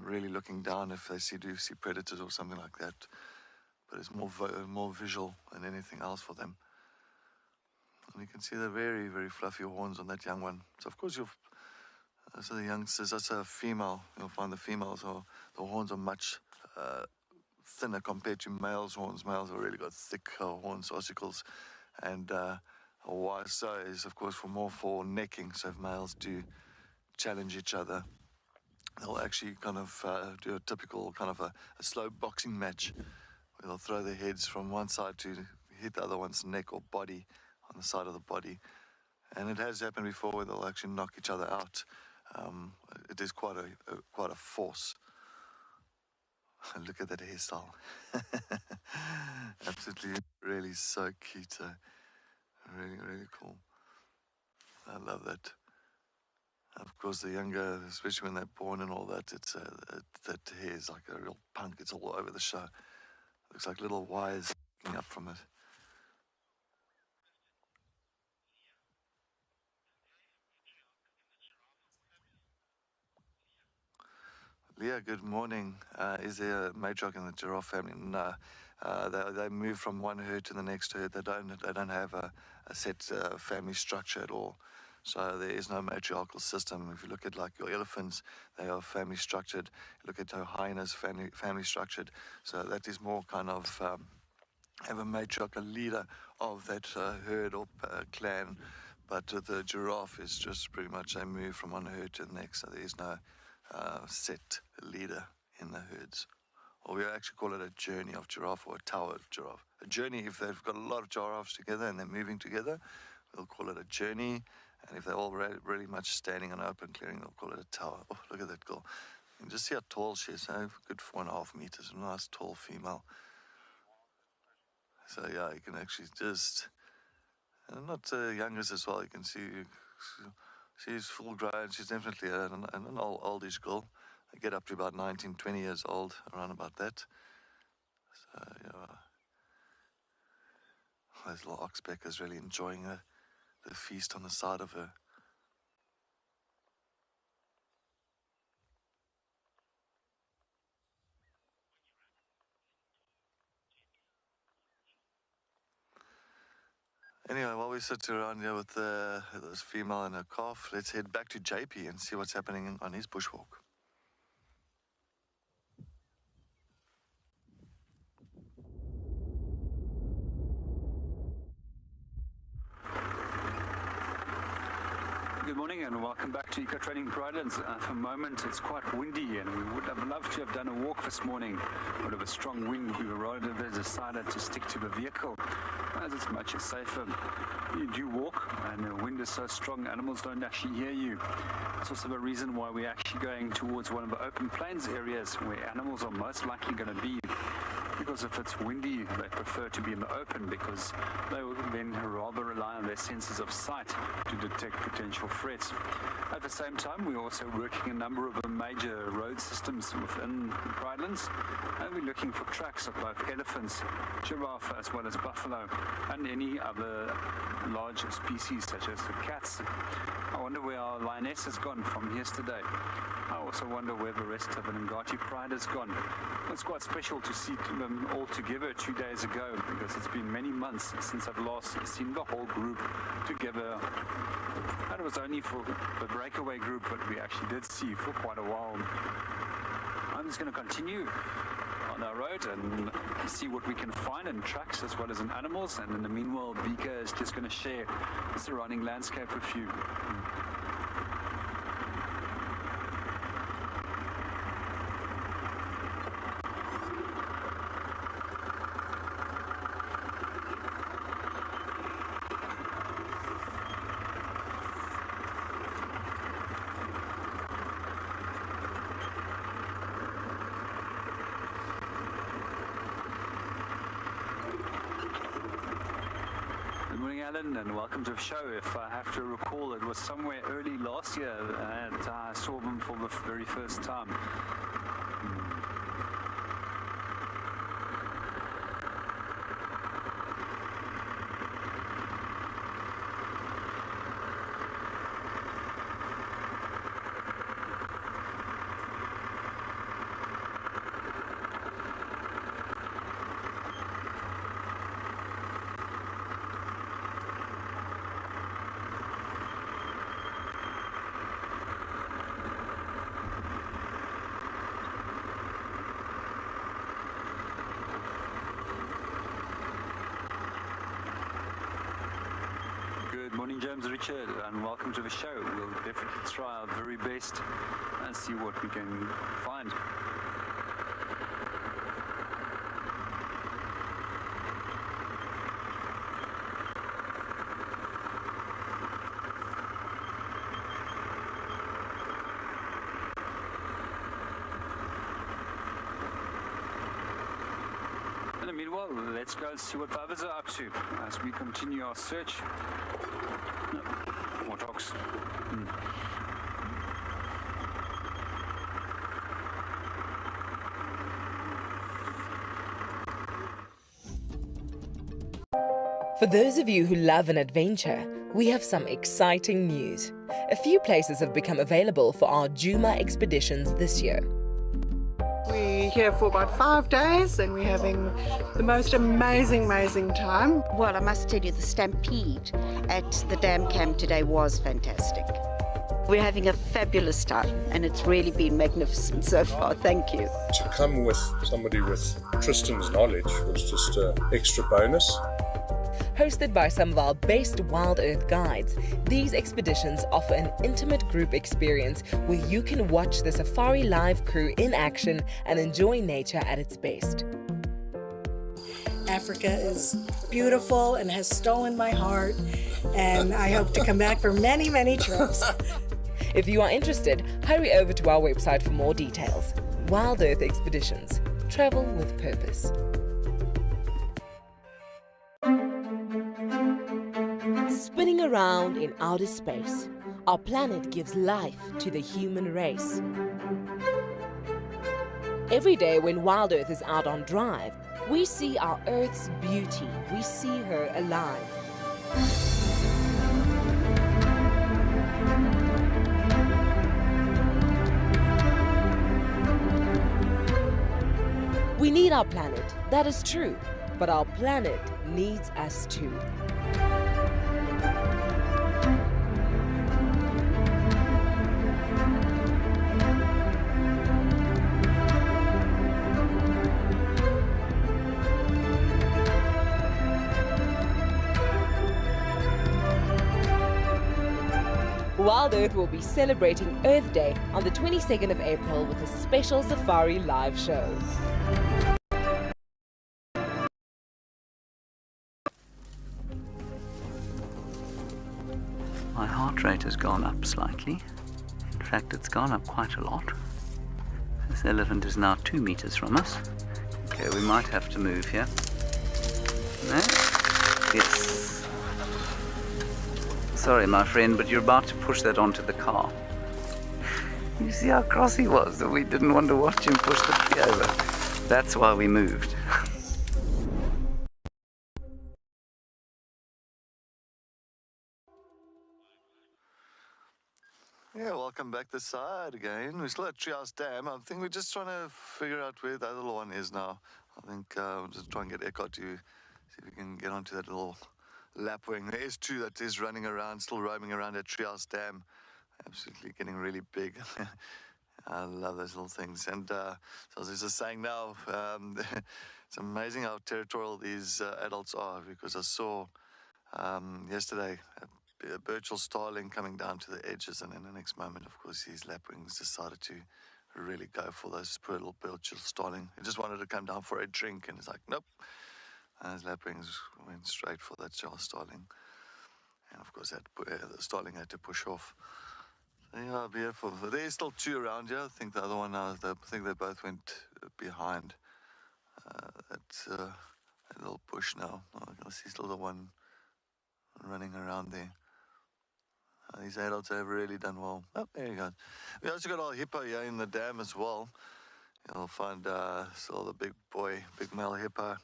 really looking down if they do see predators or something like that. but it's more visual than anything else for them. And you can see the very, very fluffy horns on that young one. So of course so the youngsters, that's a female. You'll find the females the horns are much thinner compared to males' horns. Males have really got thick horns, ossicles, and why so is of course for necking. So if males do challenge each other, they'll actually kind of do a typical kind of a slow boxing match where they'll throw their heads from one side to hit the other one's neck or body on the side of the body. And it has happened before where they'll actually knock each other out. It is quite a force. Look at that hairstyle. Absolutely, really so cute. Really, really cool. I love that. Of course, the younger, especially when they're born and all that, it's that hair is like a real punk. It's all over the show. Looks like little wires sticking up from it. Leah, good morning. Is there a matriarch in the giraffe family? No. They move from one herd to the next herd. They don't have a set family structure at all. So there is no matriarchal system. If you look at like your elephants, they are family structured. You look at your hyenas, family structured. So that is more kind of have a matriarch, a leader of that herd or clan. But the giraffe is just pretty much they move from one herd to the next. So there is no set leader in the herds. Or we actually call it a journey of giraffe or a tower of giraffe. A journey, if they've got a lot of giraffes together and they're moving together, we'll call it a journey. And if they're all really much standing in open clearing, they'll call it a tower. Oh, look at that girl. You can just see how tall she is. A good 4.5 meters. A nice, tall female. So, yeah, you can actually just... And not youngest as well. You can see she's full grown. She's definitely an oldish girl. They get up to about 19, 20 years old, around about that. So, yeah. Those little oxpeckers really enjoying the feast on the side of her. Anyway, while we sit around here with this female and her calf, let's head back to JP and see what's happening on his bushwalk. Good morning and welcome back to EcoTraining Providence. For a moment it's quite windy and we would have loved to have done a walk this morning. But of a strong wind we rather decided to stick to the vehicle as it's much safer. You do walk and the wind is so strong animals don't actually hear you. It's also the reason why we're actually going towards one of the open plains areas where animals are most likely going to be. Because if it's windy, they prefer to be in the open because they will then rather rely on their senses of sight to detect potential threats. At the same time, we're also working a number of the major road systems within the Pridelands, and we're looking for tracks of both elephants, giraffe, as well as buffalo, and any other large species such as the cats. I wonder where our lioness has gone from yesterday. I also wonder where the rest of the Ngati pride has gone. It's quite special to see them all together 2 days ago because it's been many months since I've last seen the whole group together. And it was only for the breakaway group that we actually did see for quite a while. I'm just going to continue on our road and see what we can find in tracks as well as in animals. And in the meanwhile, Bika is just going to share the surrounding landscape with you. And welcome to the show. If I have to recall, it was somewhere early last year that I saw them for the very first time. name's Richard and welcome to the show. We'll definitely try our very best and see what we can find. Meanwhile, let's go and see what the others are up to as we continue our search. No, more dogs. For those of you who love an adventure, we have some exciting news. A few places have become available for our Juma expeditions this year. We're here for about 5 days and we're having the most amazing time. Well, I must tell you, the stampede at the dam camp today was fantastic. We're having a fabulous time and it's really been magnificent so far. Thank you. To come with somebody with Tristan's knowledge was just an extra bonus. Hosted by some of our best WildEarth guides, these expeditions offer an intimate group experience where you can watch the Safari Live crew in action and enjoy nature at its best. Africa is beautiful and has stolen my heart, and I hope to come back for many trips. If you are interested, hurry over to our website for more details. WildEarth Expeditions. Travel with purpose. Spinning around in outer space, our planet gives life to the human race. Every day when WildEarth is out on drive, we see our Earth's beauty. We see her alive. We need our planet, that is true, but our planet needs us too. WildEarth will be celebrating Earth Day on the 22nd of April with a special Safari Live show. My heart rate has gone up slightly. In fact, it's gone up quite a lot. This elephant is now 2 meters from us. Okay, we might have to move here. No? Yes. Sorry, my friend, but you're about to push that onto the car. You see how cross he was that we didn't want to watch him push the tree over. That's why we moved. Yeah, welcome back this side again. We're still at Treehouse Dam. I think we're just trying to figure out where the other one is now. I think we'll just try and get Eckhart to see if we can get onto that little lapwing. There is two that is running around, still roaming around at Treehouse Dam. Absolutely getting really big. I love those little things. And so I was just saying now, it's amazing how territorial these adults are, because I saw yesterday a Birchall starling coming down to the edges, and in the next moment, of course, these lapwings decided to really go for those poor little Birchall starling. He just wanted to come down for a drink, and he's like, nope. And his lapwings went straight for that starling. And of course, the starling had to push off. So, yeah, beautiful. There's still two around here. I think the other one now, I think they both went behind that little bush now. I see still the one running around there. These adults have really done well. Oh, there you go. We also got our hippo here in the dam as well. You'll find still the big male hippo.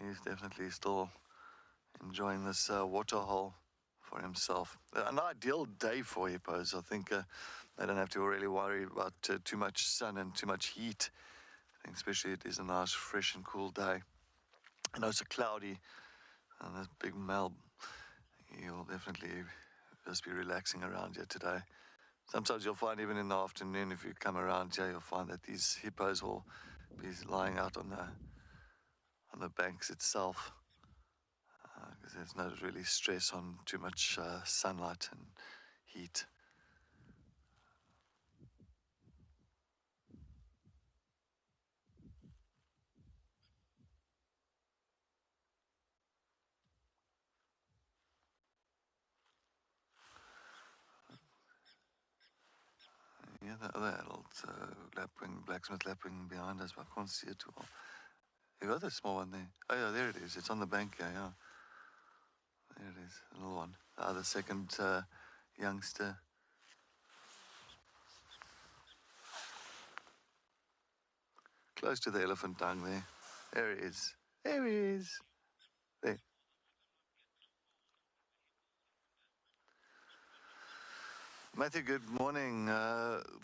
He's definitely still enjoying this water hole for himself. An ideal day for hippos. I think they don't have to really worry about too much sun and too much heat. I think especially it is a nice, fresh and cool day. I know it's cloudy, and this big male, he'll definitely just be relaxing around here today. Sometimes you'll find even in the afternoon, if you come around here, you'll find that these hippos will be lying out on the banks itself. because there's no really stress on too much sunlight and heat. Yeah, the other adult lapwing, blacksmith lapwing behind us, but I can't see it too well. You got the small one there. Oh yeah, there it is. It's on the bank here, yeah. There it is, a little one. The other second youngster. Close to the elephant tongue there. There he is. There he is. There. Matthew, good morning.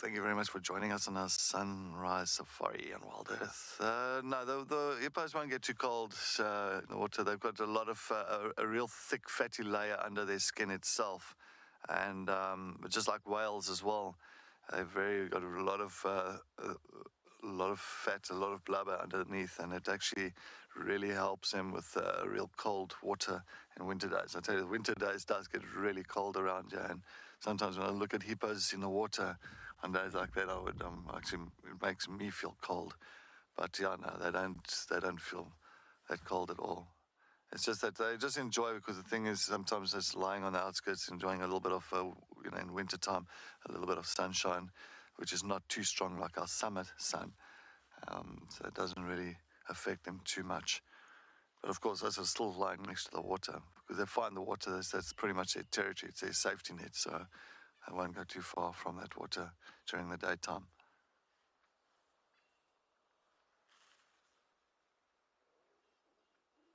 Thank you very much for joining us on our sunrise safari on WildEarth. No, the hippos won't get too cold in the water. They've got a lot of, a real thick fatty layer under their skin itself. And just like whales as well, they've got a lot of fat, a lot of blubber underneath, and it actually really helps them with real cold water in winter days. I tell you, the winter days does get really cold around here, and sometimes when I look at hippos in the water on days like that, actually it makes me feel cold. But yeah, no, they don't feel that cold at all. It's just that they just enjoy, because the thing is, sometimes just lying on the outskirts, enjoying a little bit of, in winter time, a little bit of sunshine, which is not too strong like our summer sun. So it doesn't really affect them too much. But of course, those are still lying next to the water, because they find the water, that's pretty much their territory, it's their safety net, so they won't go too far from that water during the daytime.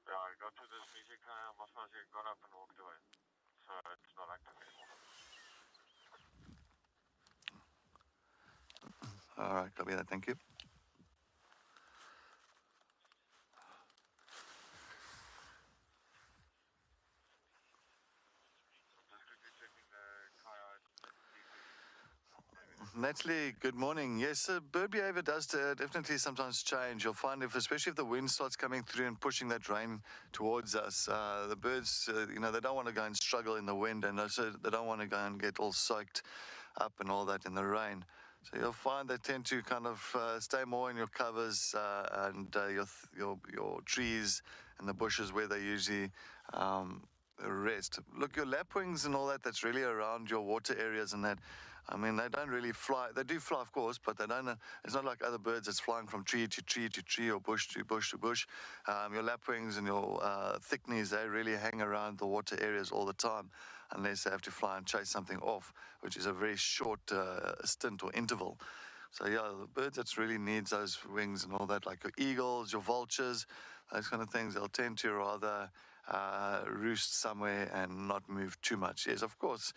Yeah, I got to this music, Masmasi got up and walked away, so it's not active anymore. All right, copy that, thank you. Natalie, good morning. Yes, bird behavior does definitely sometimes change. You'll find especially if the wind starts coming through and pushing that rain towards us, the birds, they don't want to go and struggle in the wind, and also they don't want to go and get all soaked up and all that in the rain. So you'll find they tend to kind of stay more in your covers and your trees and the bushes where they usually rest. Look, your lapwings and all that, that's really around your water areas and that. I mean, they don't really fly. They do fly, of course, but they don't. It's not like other birds that's flying from tree to tree to tree or bush to bush to bush. Your lapwings and your thickneys, they really hang around the water areas all the time, unless they have to fly and chase something off, which is a very short stint or interval. So yeah, the birds that really needs those wings and all that, like your eagles, your vultures, those kind of things, they'll tend to rather roost somewhere and not move too much. Yes, of course,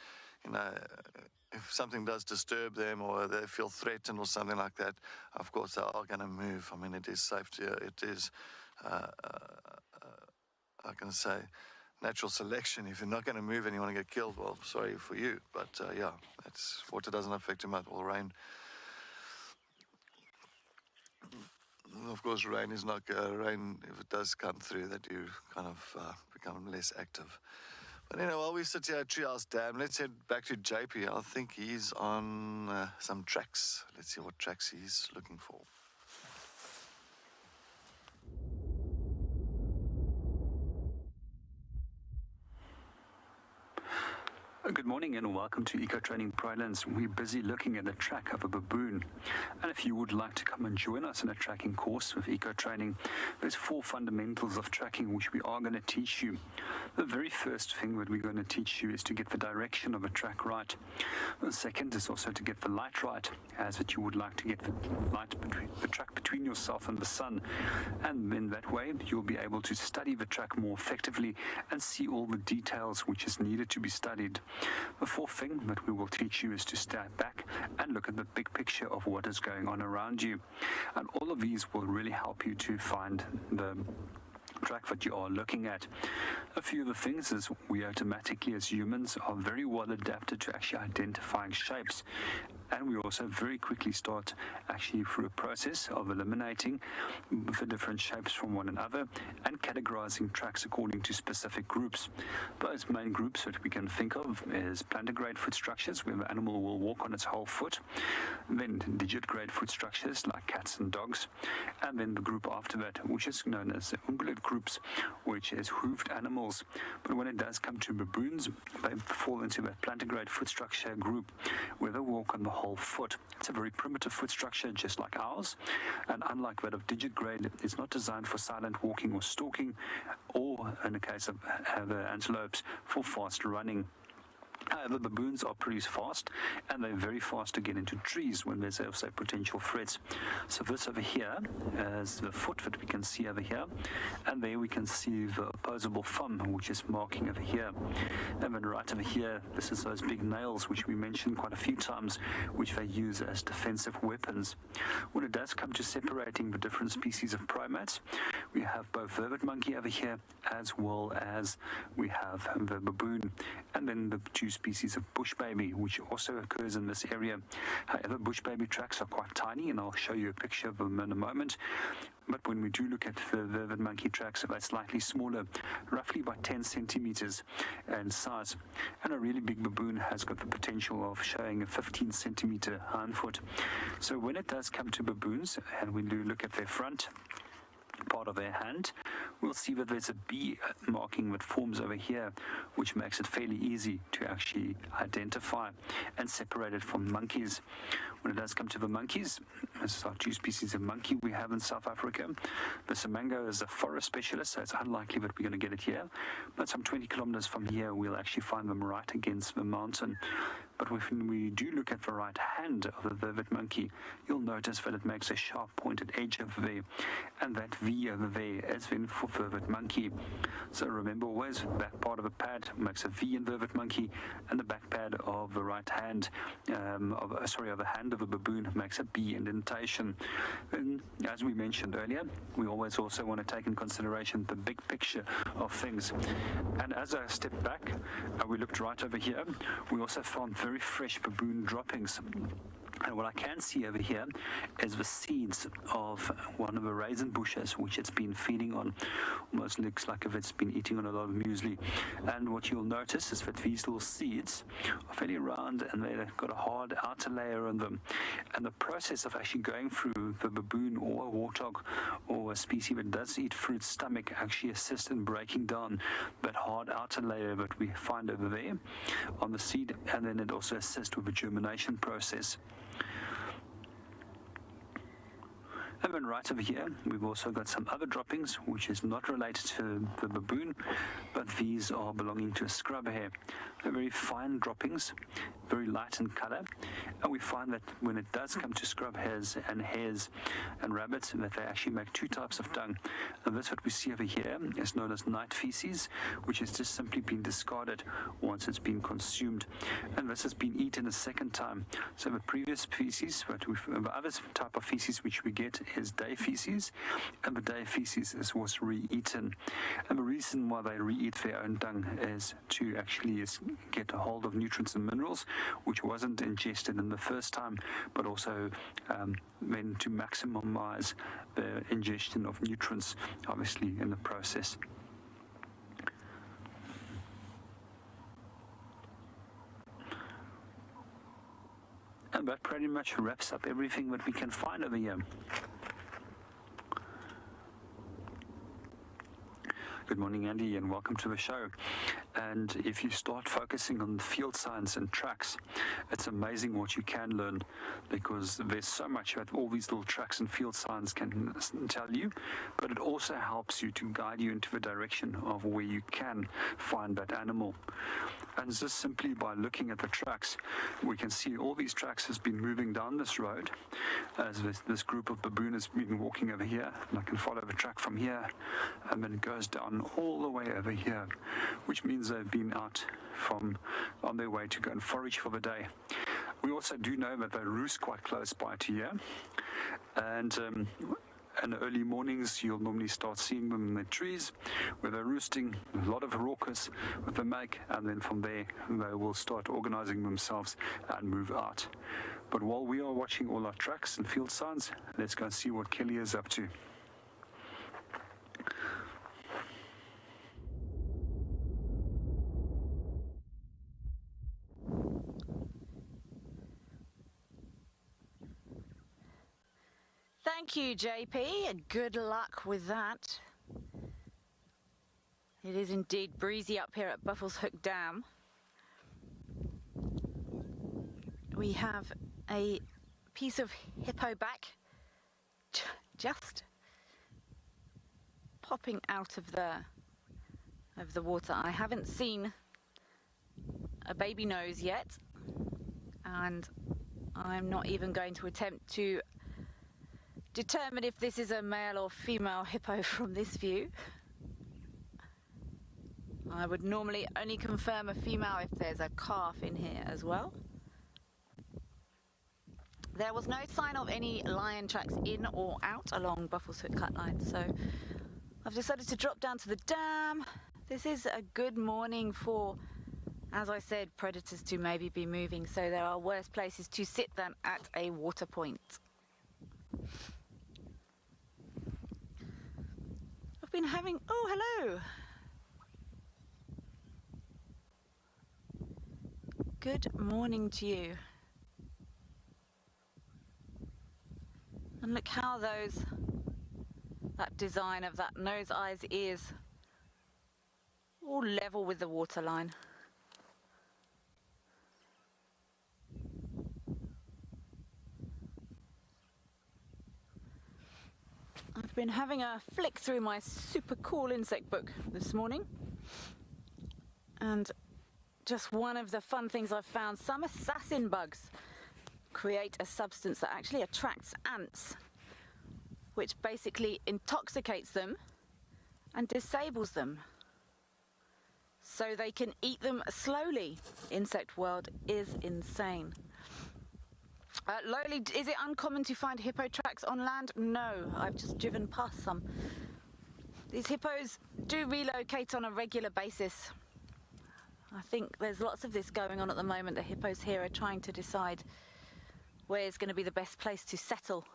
if something does disturb them or they feel threatened or something like that, of course they are going to move. I mean, it is safe to, it is, I can say, natural selection. If you're not going to move and you want to get killed, well, sorry for you. But yeah, water doesn't affect you much. Well, rain, of course, rain is not rain. If it does come through, that you kind of become less active. But anyway, while we sit here at Treehouse Dam, let's head back to JP. I think he's on some tracks. Let's see what tracks he's looking for. Good morning and welcome to EcoTraining Pridelands. We're busy looking at the track of a baboon. And if you would like to come and join us in a tracking course with EcoTraining, there's 4 fundamentals of tracking which we are going to teach you. The very first thing that we're going to teach you is to get the direction of a track right. The second is also to get the light right, as that you would like to get the track between yourself and the sun. And in that way, you'll be able to study the track more effectively and see all the details which is needed to be studied. The fourth thing that we will teach you is to step back and look at the big picture of what is going on around you. And all of these will really help you to find the track that you are looking at. A few of the things is we automatically as humans are very well adapted to actually identifying shapes, and we also very quickly start actually through a process of eliminating the different shapes from one another and categorizing tracks according to specific groups. Those main groups that we can think of is plantigrade foot structures, where the animal will walk on its whole foot, then digitigrade foot structures like cats and dogs, and then the group after that, which is known as ungulate groups, which is hooved animals. But when it does come to baboons, they fall into that plantigrade foot structure group, where they walk on the whole foot. It's a very primitive foot structure, just like ours, and unlike that of digitigrade, it's not designed for silent walking or stalking, or in the case of the antelopes, for fast running. However, baboons are pretty fast, and they're very fast to get into trees when there's also potential threats. So this over here is the foot that we can see over here, and there we can see the opposable thumb, which is marking over here. And then right over here, this is those big nails, which we mentioned quite a few times, which they use as defensive weapons. When it does come to separating the different species of primates, we have both vervet monkey over here, as well as we have the baboon, and then the two species of bush baby, which also occurs in this area. However, bush baby tracks are quite tiny, and I'll show you a picture of them in a moment. But when we do look at the vervet monkey tracks, they're slightly smaller, roughly by 10 centimeters in size. And a really big baboon has got the potential of showing a 15 centimeter hindfoot. So when it does come to baboons, and we do look at their front part of their hand, we'll see that there's a B marking that forms over here, which makes it fairly easy to actually identify and separate it from monkeys. When it does come to the monkeys, this is our two species of monkey we have in South Africa. The Simango is a forest specialist, so it's unlikely that we're going to get it here, but some 20 kilometers from here we'll actually find them right against the mountain. But when we do look at the right hand of the vervet monkey, you'll notice that it makes a sharp pointed edge over there, and that V over there is then for vervet monkey. So remember always, the back part of a pad makes a V in vervet monkey, and the back pad of the right hand, of the hand of a baboon makes a B indentation. And as we mentioned earlier, we always also want to take in consideration the big picture of things. And as I step back, we looked right over here, we also found very fresh baboon droppings. And what I can see over here is the seeds of one of the raisin bushes, which it's been feeding on. Almost looks like if it's been eating on a lot of muesli. And what you'll notice is that these little seeds are fairly round, and they've got a hard outer layer on them. And the process of actually going through the baboon or a warthog or a species that does eat fruit's stomach actually assists in breaking down that hard outer layer that we find over there on the seed, and then it also assists with the germination process. And then right over here, we've also got some other droppings, which is not related to the baboon, but these are belonging to a scrub hare. They're very fine droppings, very light in color, and we find that when it does come to scrub hares and rabbits, that they actually make two types of dung. And this, what we see over here, is known as night feces, which has just simply been discarded once it's been consumed. And this has been eaten a second time. So the previous feces, the other type of feces which we get is day feces, and the day feces was re-eaten. And the reason why they re-eat their own dung is to actually get a hold of nutrients and minerals, which wasn't ingested in the first time, but also then to maximize the ingestion of nutrients, obviously, in the process. And that pretty much wraps up everything that we can find over here. Good morning, Andy, and welcome to the show. And if you start focusing on field science and tracks, it's amazing what you can learn, because there's so much that all these little tracks and field science can tell you, but it also helps you to guide you into the direction of where you can find that animal. And just simply by looking at the tracks, we can see all these tracks has been moving down this road as this group of baboon has been walking over here, and I can follow the track from here, and then it goes down all the way over here, which means they've been out on their way to go and forage for the day. We also do know that they roost quite close by to here, and In the early mornings, you'll normally start seeing them in the trees where they're roosting, a lot of raucous with the make, and then from there they will start organizing themselves and move out. But while we are watching all our tracks and field signs, let's go and see what Kelly is up to. Thank you, JP. Good luck with that. It is indeed breezy up here at Buffels Hook Dam. We have a piece of hippo back just popping out of the water. I haven't seen a baby nose yet, and I'm not even going to attempt to determine if this is a male or female hippo from this view. I would normally only confirm a female if there's a calf in here as well. There was no sign of any lion tracks in or out along Buffels Hook cut line, so I've decided to drop down to the dam. This is a good morning for, as I said, predators to maybe be moving, so there are worse places to sit than at a water point. I've been having, oh hello! Good morning to you. And look how that design of that nose, eyes, ears, all level with the waterline. I've been having a flick through my super cool insect book this morning, and just one of the fun things I've found, some assassin bugs create a substance that actually attracts ants, which basically intoxicates them and disables them so they can eat them slowly. Insect world is insane. Lowly, is it uncommon to find hippo tracks on land? No, I've just driven past some. These hippos do relocate on a regular basis. I think there's lots of this going on at the moment. The hippos here are trying to decide where's going to be the best place to settle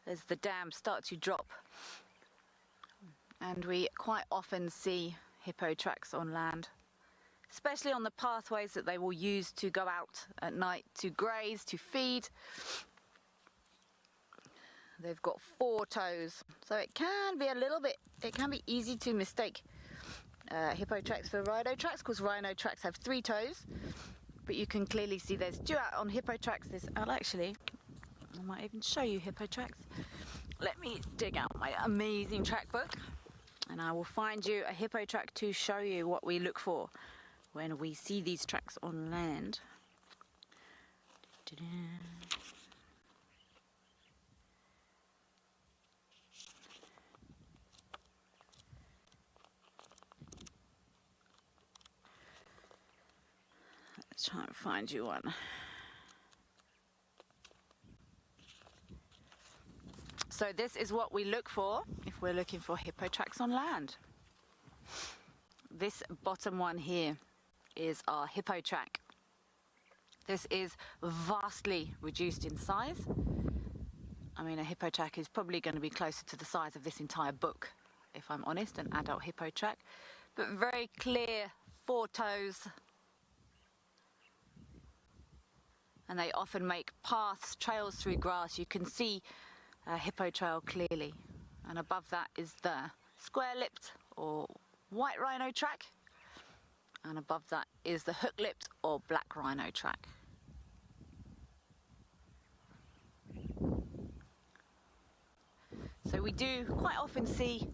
as the dams start to drop. And we quite often see hippo tracks on land, especially on the pathways that they will use to go out at night to graze, to feed. They've got 4 toes, so it can be easy to mistake hippo tracks for rhino tracks, because rhino tracks have 3 toes, but you can clearly see there's 2 out on hippo tracks. I might even show you hippo tracks. Let me dig out my amazing track book and I will find you a hippo track to show you what we look for when we see these tracks on land. Let's try and find you one. So this is what we look for if we're looking for hippo tracks on land. This bottom one here is our hippo track. This is vastly reduced in size. I mean, a hippo track is probably going to be closer to the size of this entire book, if I'm honest, an adult hippo track. But very clear 4 toes. And they often make paths, trails through grass. You can see a hippo trail clearly. And above that is the square-lipped or white rhino track. And above that is the hook-lipped or black rhino track. So we do quite often see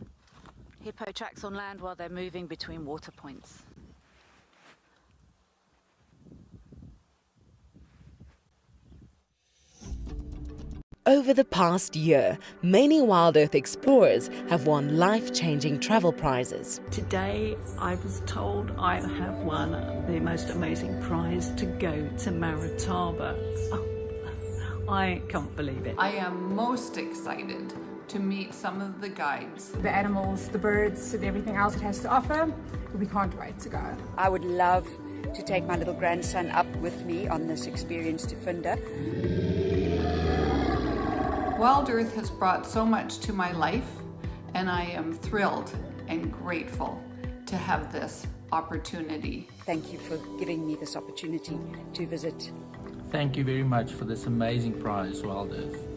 hippo tracks on land while they're moving between water points. Over the past year, many WildEarth explorers have won life-changing travel prizes. Today, I was told I have won the most amazing prize to go to Manitoba. Oh, I can't believe it. I am most excited to meet some of the guides. The animals, the birds, and everything else it has to offer. We can't wait to go. I would love to take my little grandson up with me on this experience to Funda. WildEarth has brought so much to my life, and I am thrilled and grateful to have this opportunity. Thank you for giving me this opportunity to visit. Thank you very much for this amazing prize, WildEarth.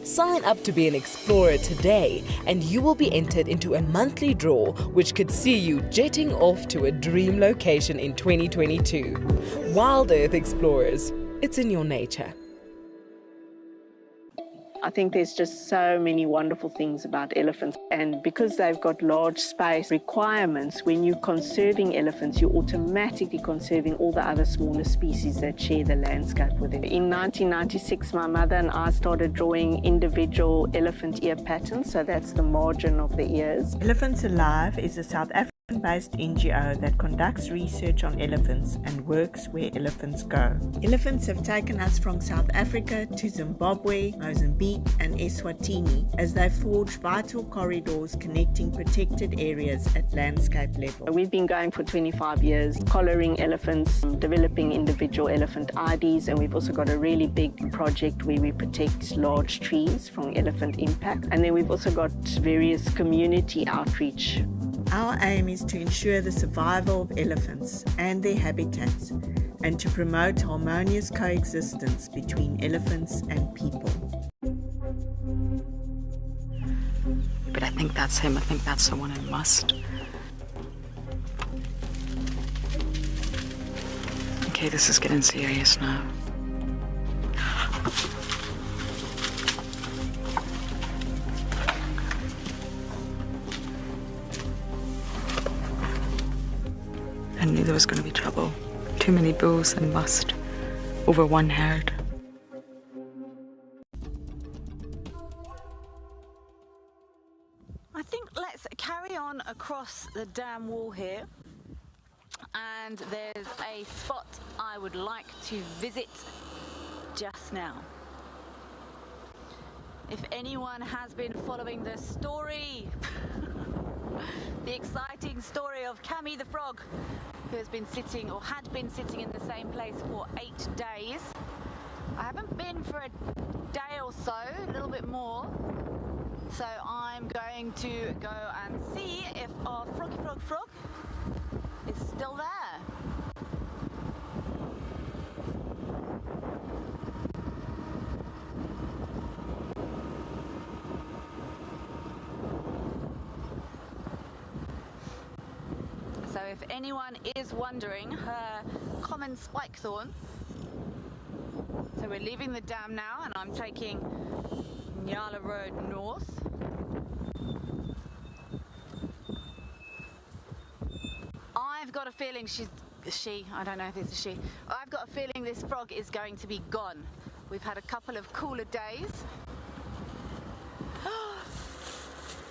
Sign up to be an explorer today and you will be entered into a monthly draw which could see you jetting off to a dream location in 2022. WildEarth Explorers, it's in your nature. I think there's just so many wonderful things about elephants, and because they've got large space requirements, when you're conserving elephants, you're automatically conserving all the other smaller species that share the landscape with them. In 1996, my mother and I started drawing individual elephant ear patterns, so that's the margin of the ears. Elephants Alive is a South African-based NGO that conducts research on elephants and works where elephants go. Elephants have taken us from South Africa to Zimbabwe, Mozambique and Eswatini as they forge vital corridors connecting protected areas at landscape level. We've been going for 25 years, collaring elephants, developing individual elephant IDs, and we've also got a really big project where we protect large trees from elephant impact. And then we've also got various community outreach. Our aim is to ensure the survival of elephants and their habitats and to promote harmonious coexistence between elephants and people. But I think that's him. I think that's the one I must. Okay, this is getting serious now. I knew there was going to be trouble. Too many bulls and must over one herd. I think let's carry on across the dam wall here, and there's a spot I would like to visit just now. If anyone has been following the story, the exciting story of Cami the frog, who has been sitting or had been sitting in the same place for 8 days. I haven't been for a day or so, a little bit more. So I'm going to go and see if our frog is still there. So if anyone is wondering, her common spikethorn. So we're leaving the dam now and I'm taking Natal Red north. I've got a feeling I don't know if it's a she. I've got a feeling this frog is going to be gone. We've had a couple of cooler days.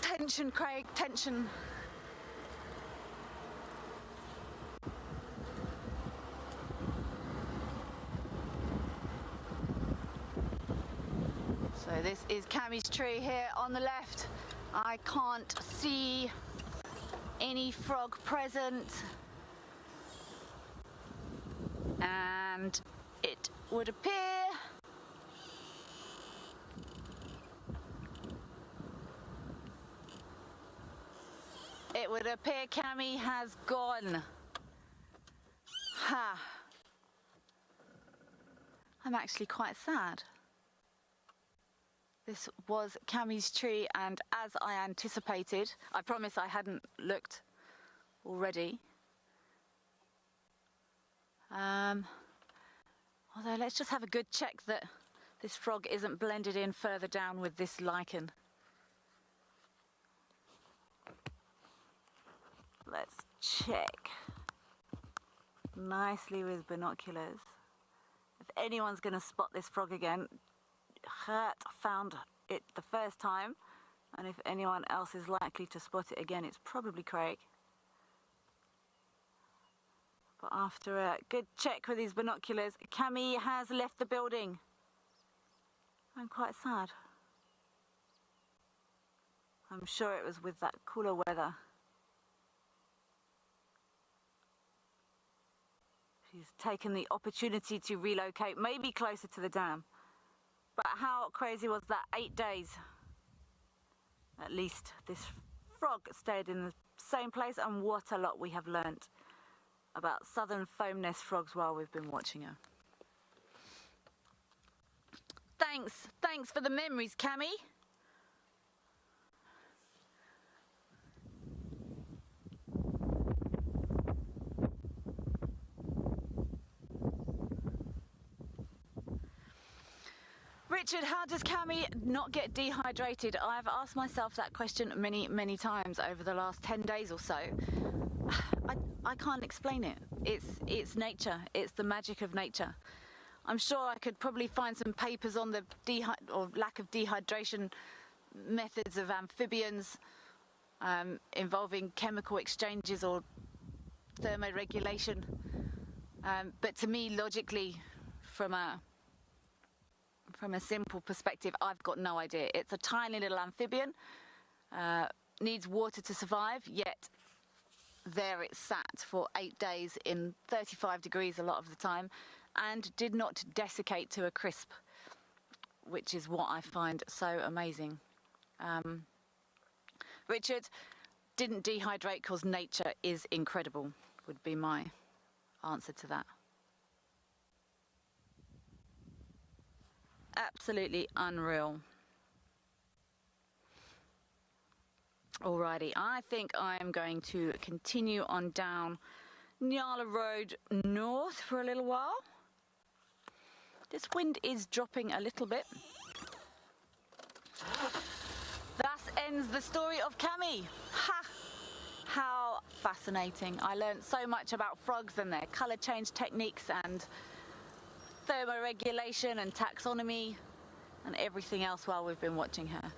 Tension, Craig, tension. So this is Cami's tree here on the left. I can't see any frog present. And it would appear Cami has gone. Ha. I'm actually quite sad. This was Cami's tree, and as I anticipated, I promise I hadn't looked already. Although let's just have a good check that this frog isn't blended in further down with this lichen. Let's check nicely with binoculars. If anyone's going to spot this frog again, Gert found it the first time, and if anyone else is likely to spot it again, it's probably Craig. But after a good check with his binoculars, Cami has left the building. I'm quite sad. I'm sure it was with that cooler weather. She's taken the opportunity to relocate, maybe closer to the dam. But how crazy was that? 8 days. At least this frog stayed in the same place, and what a lot we have learnt about southern foam nest frogs while we've been watching her. Thanks for the memories, Cami. Richard, how does Cami not get dehydrated? I've asked myself that question many times over the last 10 days or so. I can't explain it. It's nature. It's the magic of nature. I'm sure I could probably find some papers on the lack of dehydration methods of amphibians involving chemical exchanges or thermoregulation. But to me, logically, from a simple perspective, I've got no idea. It's a tiny little amphibian, needs water to survive, yet there it sat for 8 days in 35 degrees a lot of the time and did not desiccate to a crisp, which is what I find so amazing. Richard didn't dehydrate because nature is incredible, would be my answer to that. Absolutely unreal. Alrighty, I think I'm going to continue on down Natal Road north for a little while. This wind is dropping a little bit. Thus ends the story of Cami. Ha! How fascinating. I learned so much about frogs and their colour change techniques and thermoregulation and taxonomy and everything else while we've been watching her.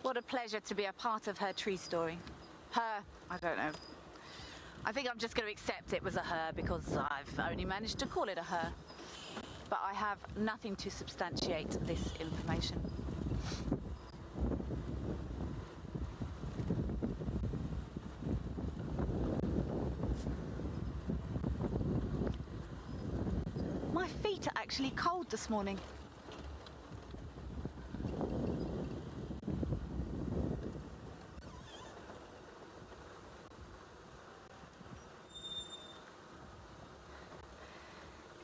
What a pleasure to be a part of her tree story. Her, I don't know. I think I'm just going to accept it was a her because I've only managed to call it a her. But I have nothing to substantiate this information. My feet are actually cold this morning.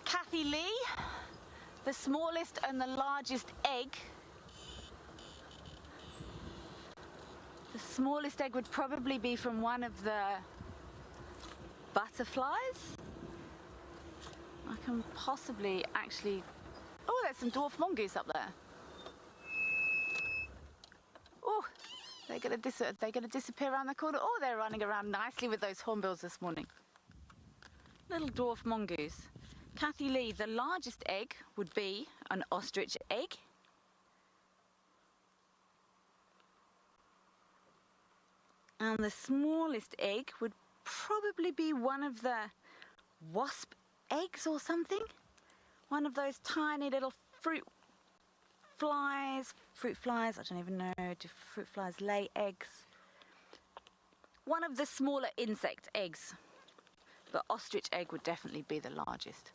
Kathy Lee, the smallest and the largest egg. The smallest egg would probably be from one of the butterflies. I can possibly actually... Oh, there's some dwarf mongoose up there. Oh, they're going to disappear around the corner. Oh, they're running around nicely with those hornbills this morning. Little dwarf mongoose. Kathy Lee, the largest egg would be an ostrich egg. And the smallest egg would probably be one of the wasp eggs or something. One of those tiny little fruit flies, I don't even know, do fruit flies lay eggs? One of the smaller insect eggs. The ostrich egg would definitely be the largest.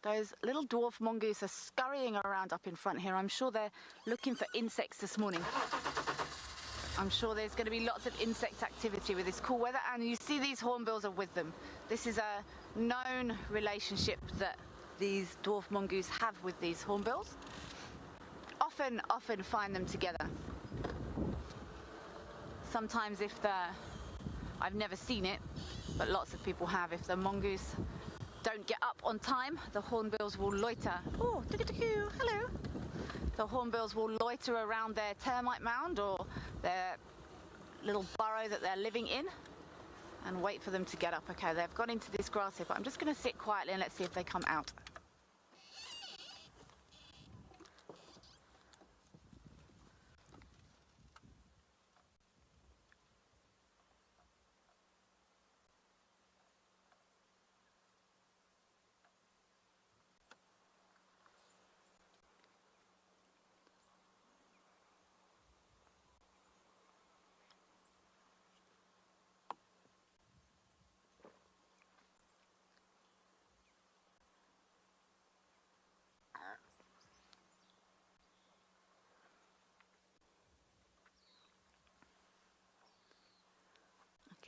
Those little dwarf mongoose are scurrying around up in front here. I'm sure they're looking for insects this morning. I'm sure there's going to be lots of insect activity with this cool weather, and you see these hornbills are with them. This is a known relationship that these dwarf mongoose have with these hornbills. Often find them together. Sometimes I've never seen it, but lots of people have. If the mongoose don't get up on time, the hornbills will loiter. Oh, hello. The hornbills will loiter around their termite mound or their little burrow that they're living in and wait for them to get up. Okay, they've gone into this grass here, but I'm just going to sit quietly and let's see if they come out.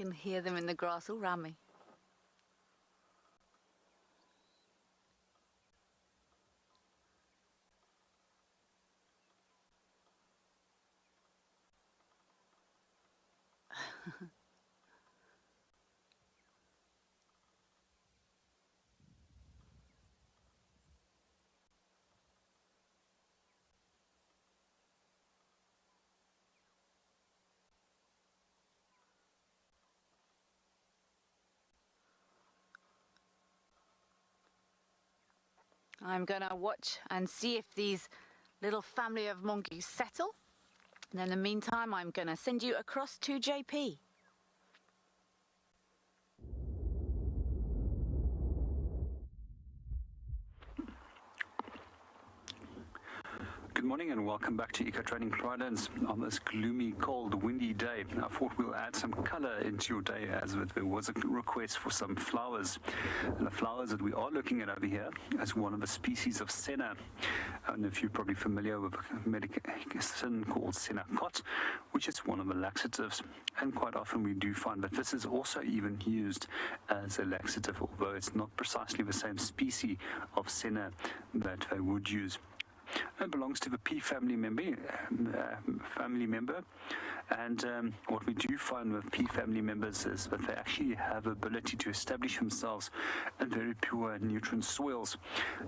can hear them in the grass all around me. I'm going to watch and see if these little family of monkeys settle. And in the meantime, I'm going to send you across to JP. Good morning and welcome back to EcoTraining Pridelands on this gloomy, cold, windy day. I thought we'll add some colour into your day as there was a request for some flowers. And the flowers that we are looking at over here is one of the species of senna. I don't know if you're probably familiar with a medicine called senna-cot, which is one of the laxatives. And quite often we do find that this is also even used as a laxative, although it's not precisely the same species of senna that they would use. It belongs to the pea family member, and what we do find with pea family members is that they actually have the ability to establish themselves in very pure nutrient soils,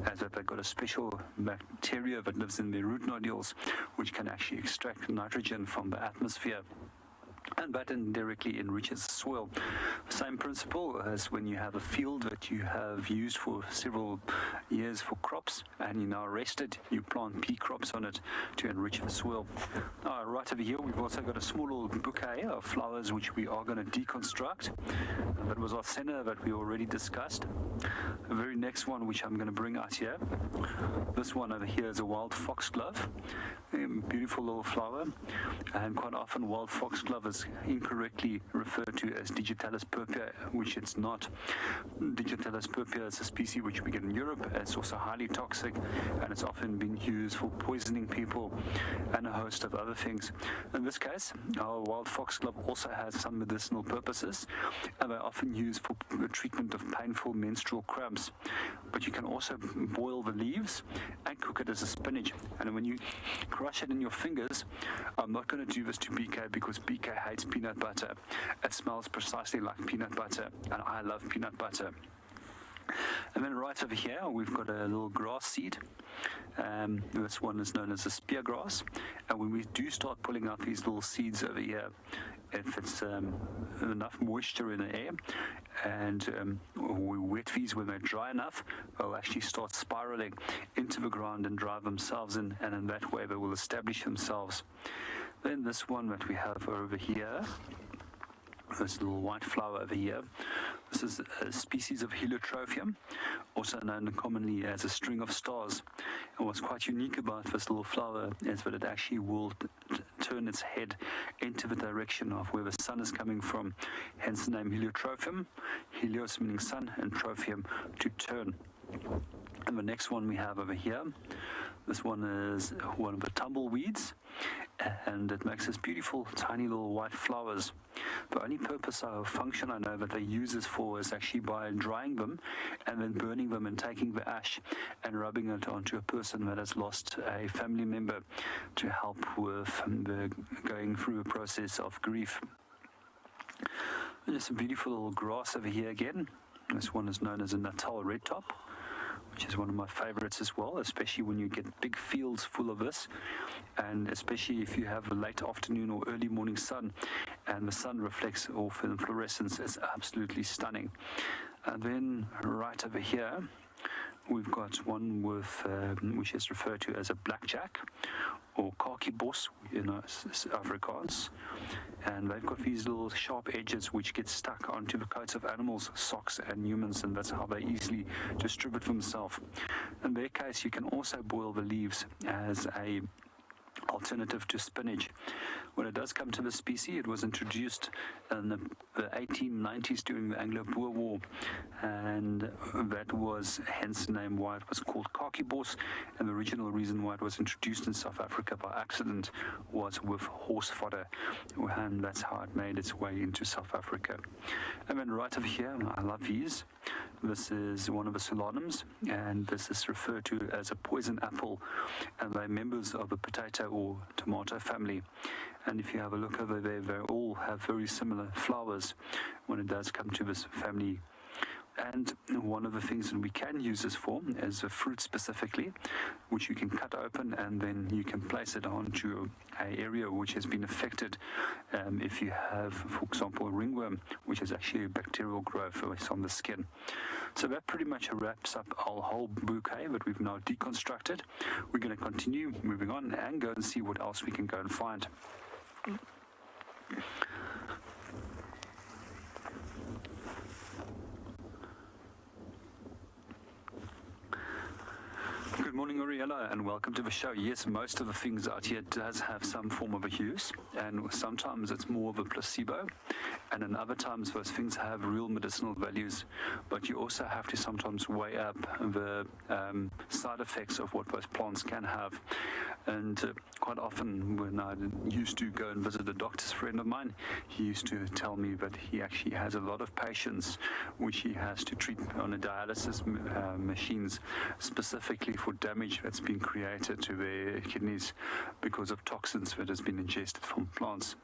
as that they've got a special bacteria that lives in their root nodules, which can actually extract nitrogen from the atmosphere. And that indirectly enriches the soil. Same principle as when you have a field that you have used for several years for crops and you now rest it, you plant pea crops on it to enrich the soil. Right over here we've also got a small little bouquet of flowers which we are going to deconstruct. That was our senna that we already discussed. The very next one which I'm going to bring out here, this one over here is a wild foxglove. Beautiful little flower, and quite often wild foxglove is incorrectly referred to as Digitalis purpura, which it's not. Digitalis purpura is a species which we get in Europe. It's also highly toxic, and it's often been used for poisoning people and a host of other things. In this case, our wild foxglove also has some medicinal purposes, and they're often used for the treatment of painful menstrual cramps. But you can also boil the leaves and cook it as a spinach. And when you crush it in your fingers, I'm not going to do this to BK because BK hates peanut butter. It smells precisely like peanut butter, and I love peanut butter. And then right over here, we've got a little grass seed. This one is known as a spear grass. And when we do start pulling out these little seeds over here, if it's enough moisture in the air and we wet these when they're dry enough, they'll actually start spiraling into the ground and drive themselves in, and in that way they will establish themselves. Then this one that we have over here, this little white flower over here, this is a species of Heliotrophium, also known commonly as a string of stars. And what's quite unique about this little flower is that it actually will turn its head into the direction of where the sun is coming from, hence the name Heliotrophium. Helios meaning sun and trophium to turn. And the next one we have over here, this one is one of the tumbleweeds, and it makes this beautiful tiny little white flowers. The only purpose or function I know that they use this for is actually by drying them and then burning them and taking the ash and rubbing it onto a person that has lost a family member to help with the going through a process of grief. And there's some beautiful little grass over here again. This one is known as a Natal Red top, which is one of my favorites as well, especially when you get big fields full of this, and especially if you have a late afternoon or early morning sun and the sun reflects off in fluorescence. It's absolutely stunning. And then right over here we've got one with which is referred to as a blackjack or kakibos in Afrikaans, and they've got these little sharp edges which get stuck onto the coats of animals, socks and humans, and that's how they easily distribute themselves. In their case, you can also boil the leaves as a alternative to spinach. When it does come to the species, it was introduced in the 1890s during the Anglo-Boer War, and that was hence the name why it was called kakibos, and the original reason why it was introduced in South Africa by accident was with horse fodder, and that's how it made its way into South Africa. And then right over here, I love these. This is one of the solanums, and this is referred to as a poison apple, and they're members of the potato or tomato family. And if you have a look over there, they all have very similar flowers when it does come to this family. And one of the things that we can use this for is a fruit specifically, which you can cut open and then you can place it onto an area which has been affected. If you have, for example, a ringworm, which is actually a bacterial growth on the skin. So that pretty much wraps up our whole bouquet that we've now deconstructed. We're going to continue moving on and go and see what else we can go and find. Good morning, Oriella, and welcome to the show. Yes, most of the things out here does have some form of a use, and sometimes it's more of a placebo, and in other times those things have real medicinal values, but you also have to sometimes weigh up the side effects of what those plants can have. And quite often when I used to go and visit a doctor's friend of mine, he used to tell me that he actually has a lot of patients which he has to treat on a dialysis machines specifically for damage that's been created to their kidneys because of toxins that has been ingested from plants.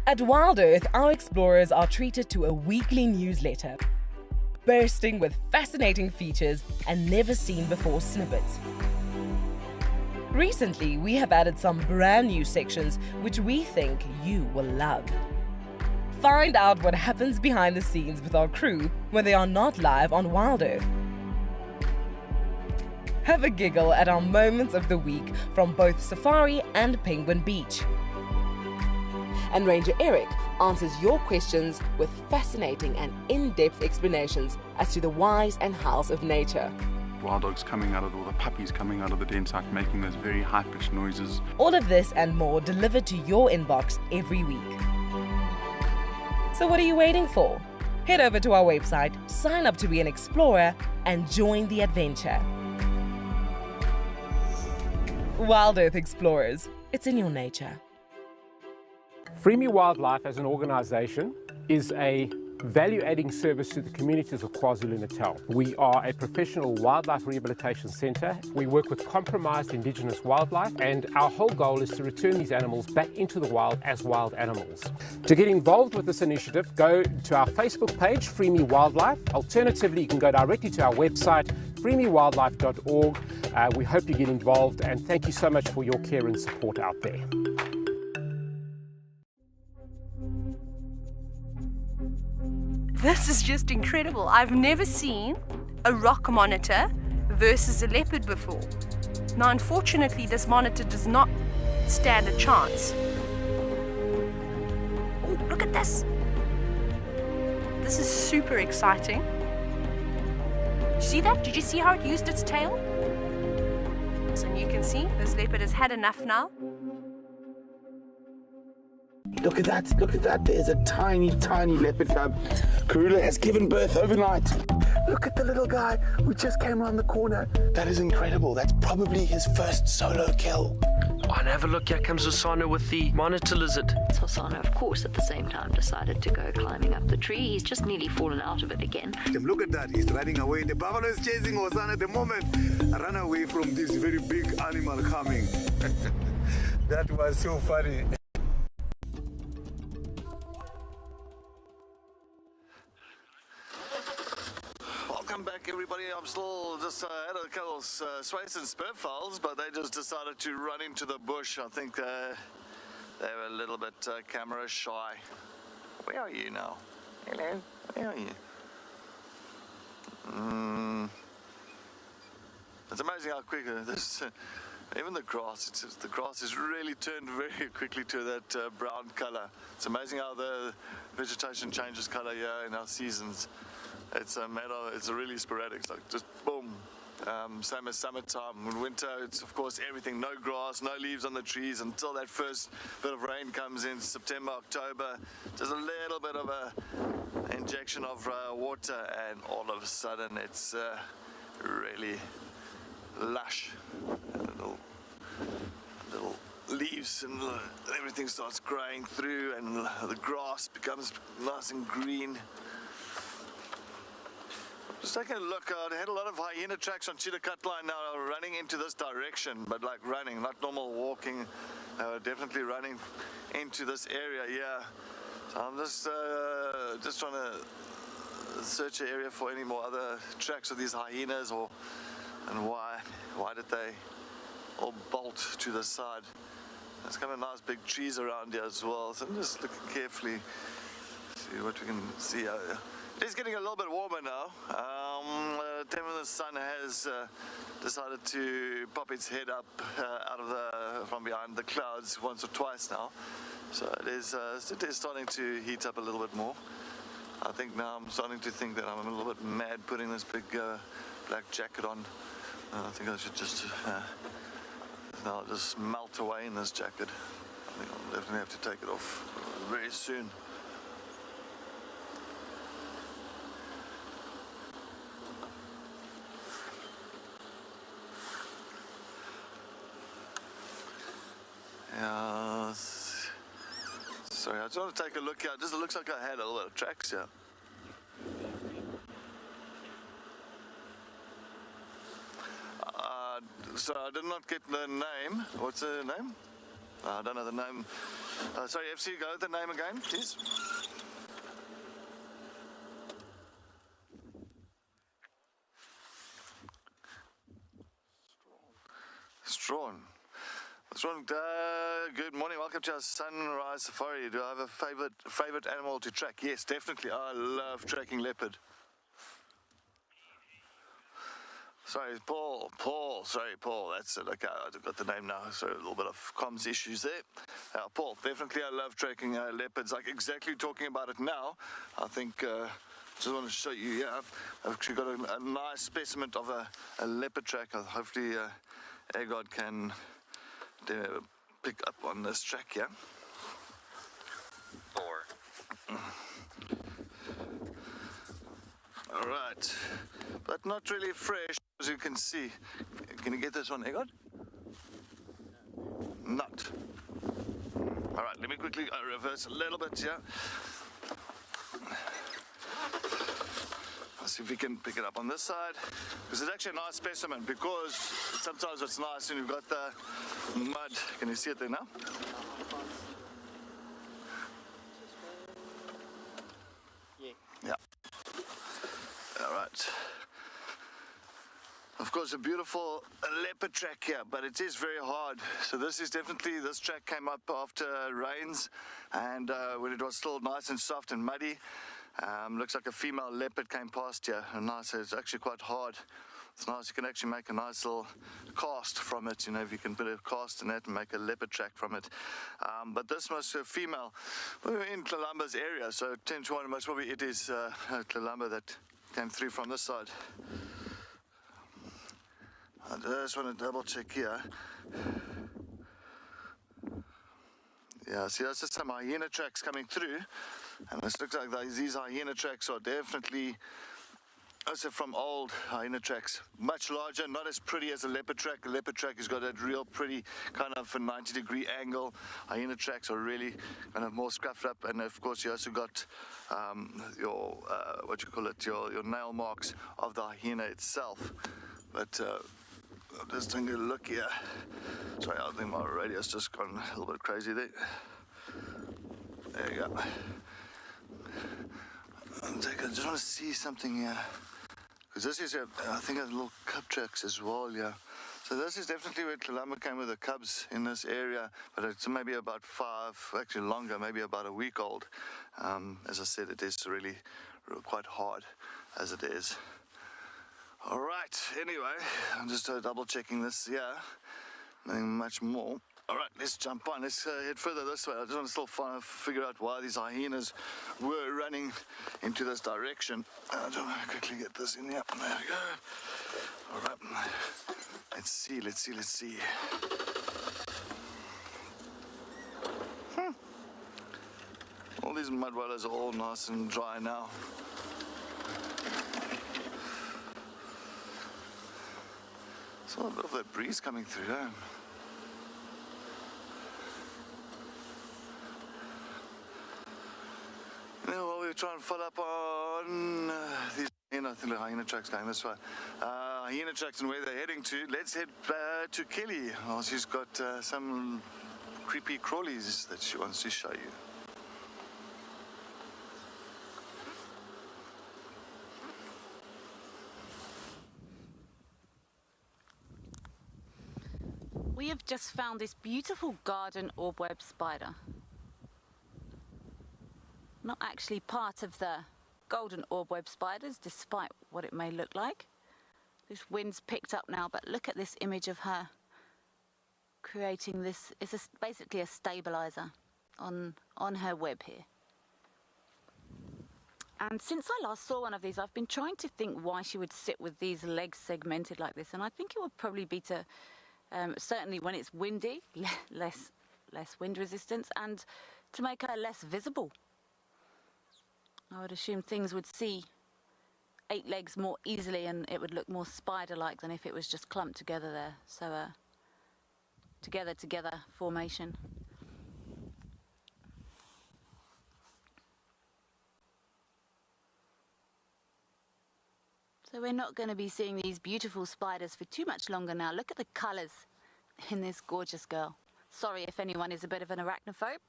At WildEarth, our explorers are treated to a weekly newsletter, bursting with fascinating features and never-seen-before snippets. Recently, we have added some brand new sections which we think you will love. Find out what happens behind the scenes with our crew when they are not live on WildEarth. Have a giggle at our moments of the week from both Safari and Penguin Beach. And Ranger Eric answers your questions with fascinating and in-depth explanations as to the whys and hows of nature. Wild dogs coming out of, or the puppies coming out of the den site making those very high-pitched noises. All of this and more delivered to your inbox every week. So what are you waiting for? Head over to our website, sign up to be an explorer, and join the adventure. WildEarth Explorers, it's in your nature. Freemi Wildlife as an organisation is a value-adding service to the communities of KwaZulu-Natal. We are a professional wildlife rehabilitation centre. We work with compromised indigenous wildlife, and our whole goal is to return these animals back into the wild as wild animals. To get involved with this initiative, go to our Facebook page, Freemi Wildlife. Alternatively, you can go directly to our website, freemiwildlife.org. We hope you get involved, and thank you so much for your care and support out there. This is just incredible. I've never seen a rock monitor versus a leopard before. Now, unfortunately, this monitor does not stand a chance. Oh, look at this. This is super exciting. See that? Did you see how it used its tail? So you can see this leopard has had enough now. Look at that, there's a tiny, tiny leopard cub. Karula has given birth overnight. Look at the little guy who just came around the corner. That is incredible, that's probably his first solo kill. Oh, and have a look, here comes Osana with the monitor lizard. Osana, of course, at the same time decided to go climbing up the tree. He's just nearly fallen out of it again. Look at that, he's running away. The buffalo is chasing Osana at the moment. Run away from this very big animal coming. That was so funny. Welcome back, everybody. I'm still just had a couple of sways and spurfowls, but they just decided to run into the bush. I think they were a little bit camera shy. Where are you now? Hello, where are you? It's amazing how quick this Even the grass, the grass is really turned very quickly to that brown color. It's amazing how the vegetation changes color here in our seasons. It's a matter, it's really sporadic. It's like just boom. Same as summertime. In winter, it's of course everything, no grass, no leaves on the trees until that first bit of rain comes in September, October. Just a little bit of a injection of water, and all of a sudden it's really lush. Little leaves and everything starts growing through, and the grass becomes nice and green. Just taking a look, I had a lot of hyena tracks on Cheetah Cut Line now running into this direction, but like running, not normal walking. Definitely running into this area here. So I'm just trying to search the area for any more other tracks of these hyenas, and why did they all bolt to the side? There's kind of nice big trees around here as well, so I'm just looking carefully, see what we can see out here. It is getting a little bit warmer now. The sun has decided to pop its head up from behind the clouds once or twice now. So it is starting to heat up a little bit more. I think now I'm starting to think that I'm a little bit mad putting this big black jacket on. I think I should just now just melt away in this jacket. I think I'll definitely have to take it off very soon. Sorry, I just want to take a look here. It looks like I had a little bit of tracks here. So I did not get the name. What's the name? I don't know the name. Sorry, FC, go with the name again, please. Strawn. Good morning. Welcome to our sunrise safari. Do I have a favorite animal to track? Yes, definitely. I love tracking leopard. Sorry, Paul. Sorry, Paul. That's it. Okay, I've got the name now. So a little bit of comms issues there. Paul, definitely I love tracking leopards. Like exactly talking about it now. I think just want to show you. Yeah, I've actually got a nice specimen of a leopard track. Hopefully, Agard can pick up on this track here. All right, but not really fresh, as you can see. Can you get this one, Agard? Not. All right, let me quickly reverse a little bit here. Let's see if we can pick it up on this side, because it's actually a nice specimen, because sometimes it's nice when you've got the mud. Can you see it there now? Yeah. All right. Of course, a beautiful leopard track here, but it is very hard. So this track came up after rains, and when it was still nice and soft and muddy. Looks like a female leopard came past here. Nice. It's actually quite hard. It's nice. You can actually make a nice little cast from it. You know, if you can put a cast in it and make a leopard track from it. But this was a female. We were in Tlalamba's area, so 10 to 1 most probably it is Tlalamba that came through from this side. I just want to double check here. Yeah, see, that's just some hyena tracks coming through. And this looks like these hyena tracks are definitely also from old hyena tracks. Much larger, not as pretty as a leopard track. The leopard track has got that real pretty kind of a 90-degree angle. Hyena tracks are really kind of more scruffed up. And of course, you also got your, your nail marks of the hyena itself. But I'm just taking a look here. Sorry, I think my radio's just gone a little bit crazy there. There you go. I just want to see something here, because this is, I think, a little cub tracks as well. Yeah, so this is definitely where Tlalamba came with the cubs in this area, but it's maybe about 5, actually longer, maybe about a week old. As I said, it is really quite hard as it is. All right. Anyway, I'm just double checking this. Yeah. Nothing much more. All right, let's jump on. Let's head further this way. I just want to still figure out why these hyenas were running into this direction. I just want to quickly get this in here. There we go. All right. Let's see. All these mud wallows are all nice and dry now. Saw a bit of that breeze coming through, eh? Well, we're trying to follow up on these hyena tracks going this way. Hyena tracks and where they're heading to. Let's head to Kelly. Oh, she's got some creepy crawlies that she wants to show you. We have just found this beautiful garden Orbweb spider. Not actually part of the golden Orbweb spiders, despite what it may look like. This wind's picked up now, but look at this image of her creating this. It's basically a stabilizer on her web here. And since I last saw one of these, I've been trying to think why she would sit with these legs segmented like this, and I think it would probably be to certainly when it's windy, less wind resistance, and to make her less visible. I would assume things would see 8 legs more easily and it would look more spider-like than if it was just clumped together there. So together formation. So we're not going to be seeing these beautiful spiders for too much longer now. Look at the colours in this gorgeous girl. Sorry if anyone is a bit of an arachnophobe,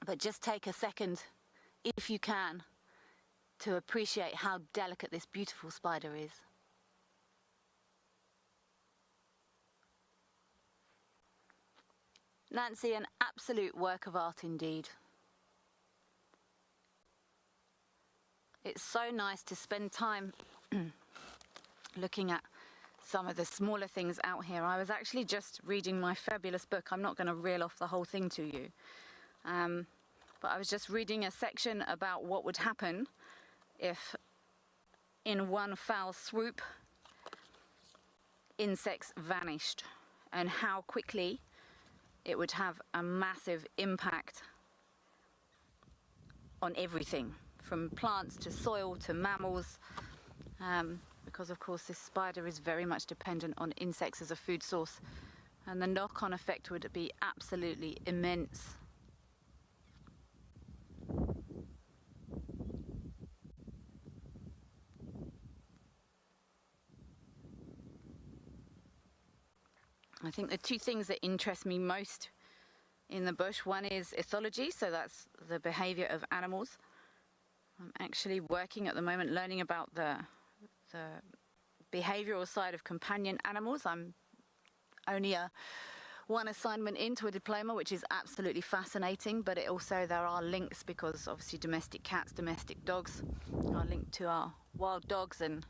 but just take a second, if you can, to appreciate how delicate this beautiful spider is. Nancy, an absolute work of art indeed. It's so nice to spend time looking at some of the smaller things out here. I was actually just reading my fabulous book. I'm not going to reel off the whole thing to you. But I was just reading a section about what would happen if in one foul swoop insects vanished, and how quickly it would have a massive impact on everything, from plants to soil to mammals, because of course this spider is very much dependent on insects as a food source, and the knock-on effect would be absolutely immense. I think the two things that interest me most in the bush, one is ethology, so that's the behavior of animals. I'm actually working at the moment learning about the behavioral side of companion animals. I'm only one assignment into a diploma, which is absolutely fascinating, but there are links, because obviously domestic cats, domestic dogs are linked to our wild dogs and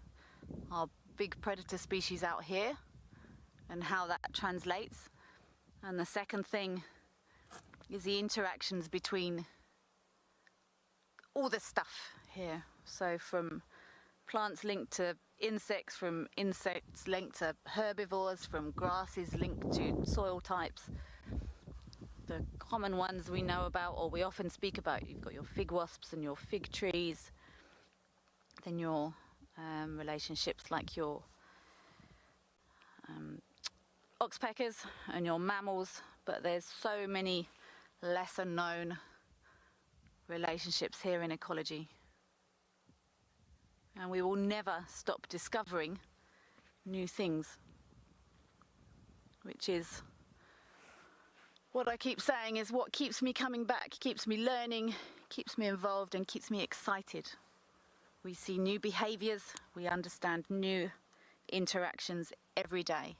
our big predator species out here, and how that translates. And the second thing is the interactions between all the stuff here. So from plants linked to insects, from insects linked to herbivores, from grasses linked to soil types. The common ones we know about, or we often speak about, you've got your fig wasps and your fig trees, then your relationships like your oxpeckers and your mammals, but there's so many lesser known relationships here in ecology, and we will never stop discovering new things, which is what I keep saying is what keeps me coming back, keeps me learning, keeps me involved, and keeps me excited. We see new behaviors, we understand new interactions every day.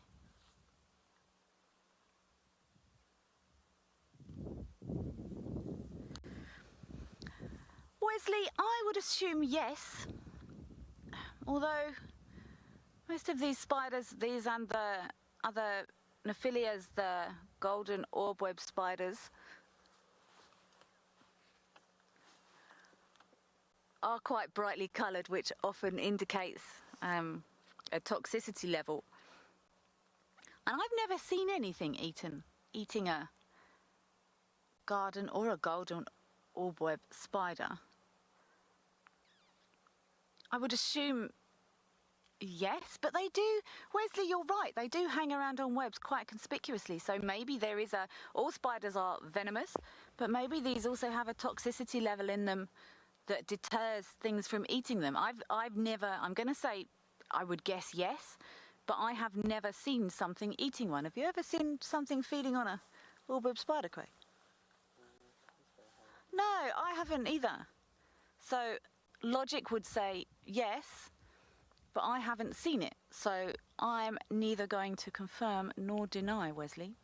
Wesley, I would assume yes, although most of these spiders, these and the other Nephilias, the golden Orbweb spiders, are quite brightly coloured, which often indicates a toxicity level. And I've never seen anything eating a garden or a golden Orbweb spider. I would assume yes, but they do, Wesley, you're right, they do hang around on webs quite conspicuously. So maybe there is all spiders are venomous, but maybe these also have a toxicity level in them that deters things from eating them. I've never, I'm going to say, I would guess yes, but I have never seen something eating one. Have you ever seen something feeding on a Orbweb spider, Craig? No, I haven't either. So logic would say yes, but I haven't seen it. So I'm neither going to confirm nor deny, Wesley.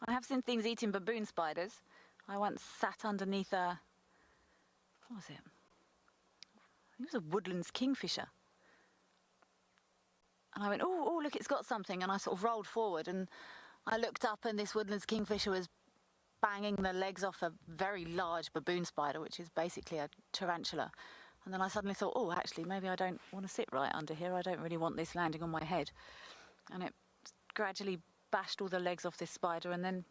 I have seen things eating baboon spiders. I once sat underneath what was it? It was a woodlands kingfisher. And I went, oh, look, it's got something. And I sort of rolled forward and I looked up and this woodlands kingfisher was banging the legs off a very large baboon spider, which is basically a tarantula. And then I suddenly thought, oh, actually, maybe I don't want to sit right under here. I don't really want this landing on my head. And it gradually bashed all the legs off this spider. And then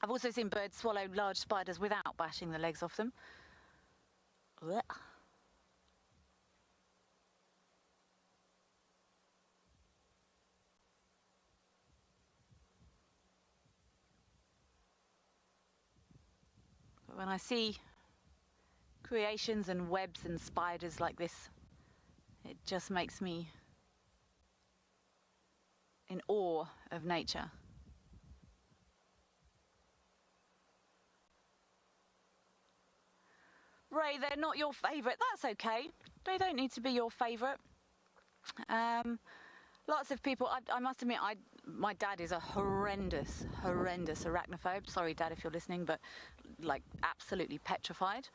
I've also seen birds swallow large spiders without bashing the legs off them. Blech. But when I see creations and webs and spiders like this, it just makes me in awe of nature. Ray, they're not your favourite. That's okay. They don't need to be your favourite. Lots of people, I must admit, my dad is a horrendous arachnophobe. Sorry, Dad, if you're listening, but like absolutely petrified.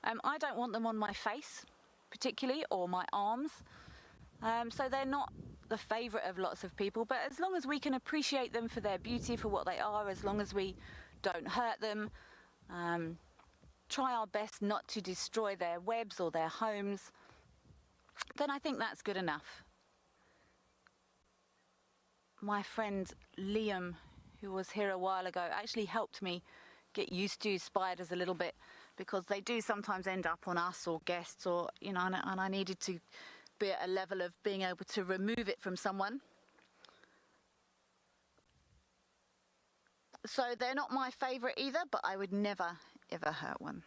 I don't want them on my face, particularly, or my arms. So they're not the favourite of lots of people, but as long as we can appreciate them for their beauty, for what they are, as long as we don't hurt them, try our best not to destroy their webs or their homes, then I think that's good enough. My friend Liam, who was here a while ago, actually helped me get used to spiders a little bit, because they do sometimes end up on us or guests, or, you know, and I needed to be at a level of being able to remove it from someone. So they're not my favourite either, but I would never, ever hurt one.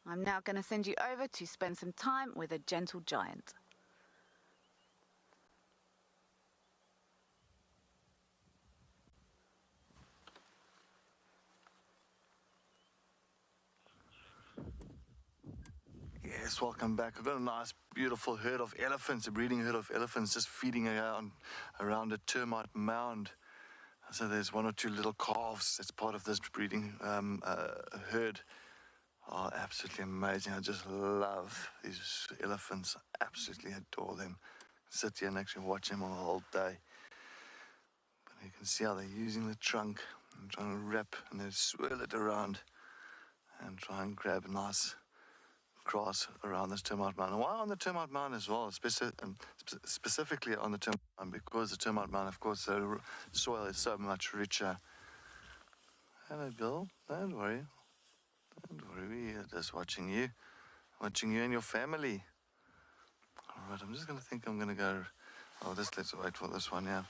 I'm now going to send you over to spend some time with a gentle giant. Yes, welcome back. I've got a nice, beautiful herd of elephants, a breeding herd of elephants just feeding around a termite mound. So there's one or two little calves that's part of this breeding herd. Oh, absolutely amazing. I just love these elephants. Absolutely adore them. Sit here and actually watch them all the whole day. But you can see how they're using the trunk and trying to wrap and then swirl it around and try and grab a nice grass around this termite mound. And why on the termite mound as well? Specifically on the termite mound, because the termite mound, of course, the soil is so much richer. Hello, Bill. Don't worry. Don't worry, we're just watching you and your family. All right, I'm just going to go, let's wait for this one, yeah.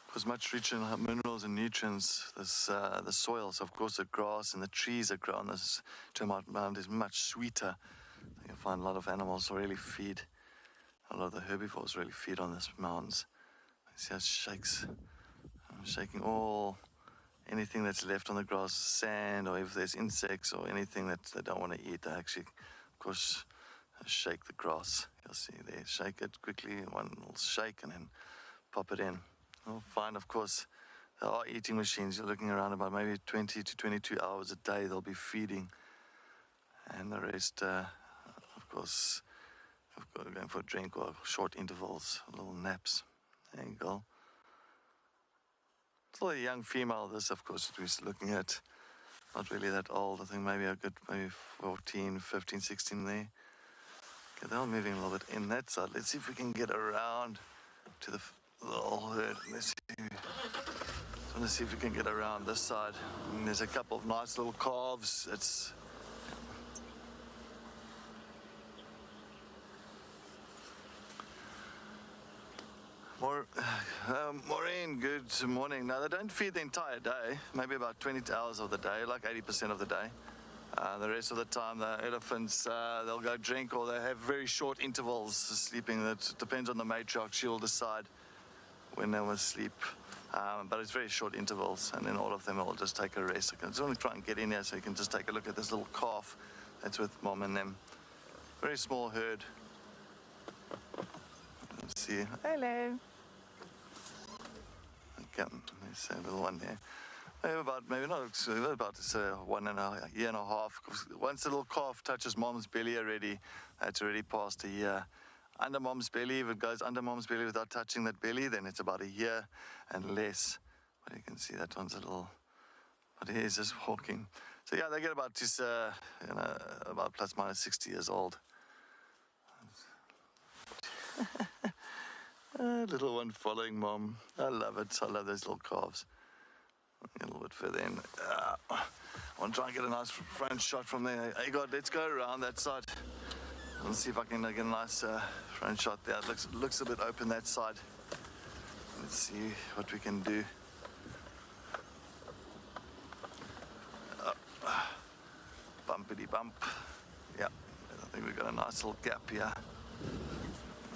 Because much richer in minerals and nutrients, the soils, of course, the grass and the trees that grow on this termite mound is much sweeter. You'll find a lot of animals really feed, a lot of the herbivores really feed on these mounds. You see how it shakes. I'm shaking anything that's left on the grass, sand, or if there's insects or anything that they don't want to eat, they actually, of course, shake the grass. You'll see there, shake it quickly, one will shake and then pop it in. You'll find, of course, there are eating machines. You're looking around about maybe 20 to 22 hours a day they'll be feeding. And the rest, of course, I've got to go for a drink or short intervals, little naps. There you go. Still a young female, this, of course, we're looking at. Not really that old. I think maybe a good, maybe 14, 15, 16 there. Okay, they're all moving a little bit in that side. Let's see if we can get around to the little herd. Let's see. I want to see if we can get around this side. And there's a couple of nice little calves. It's Maureen, good morning. Now, they don't feed the entire day, maybe about 20 hours of the day, like 80% of the day. The rest of the time, the elephants, they'll go drink or they have very short intervals sleeping. That depends on the matriarch. She'll decide when they will sleep. But it's very short intervals, and then all of them will just take a rest. I just want to try and get in here so you can just take a look at this little calf that's with mom and them. Very small herd. Let's see. Hello. Okay, there's a little one there. Maybe not about 1 and a year and a half. Once the little calf touches mom's belly already, that's already past a year. Under mom's belly, if it goes under mom's belly without touching that belly, then it's about a year and less. But you can see that one's a little, but he is just walking. So yeah, they get about this, about plus minus 60 years old. Little one following mom. I love it. I love those little calves. A little bit further in. I want to try and get a nice front shot from there. Hey God, let's go around that side. Let's see if I can get a nice front shot there. It looks a bit open that side. Let's see what we can do. Bumpity bump. Yeah, I think we've got a nice little gap here.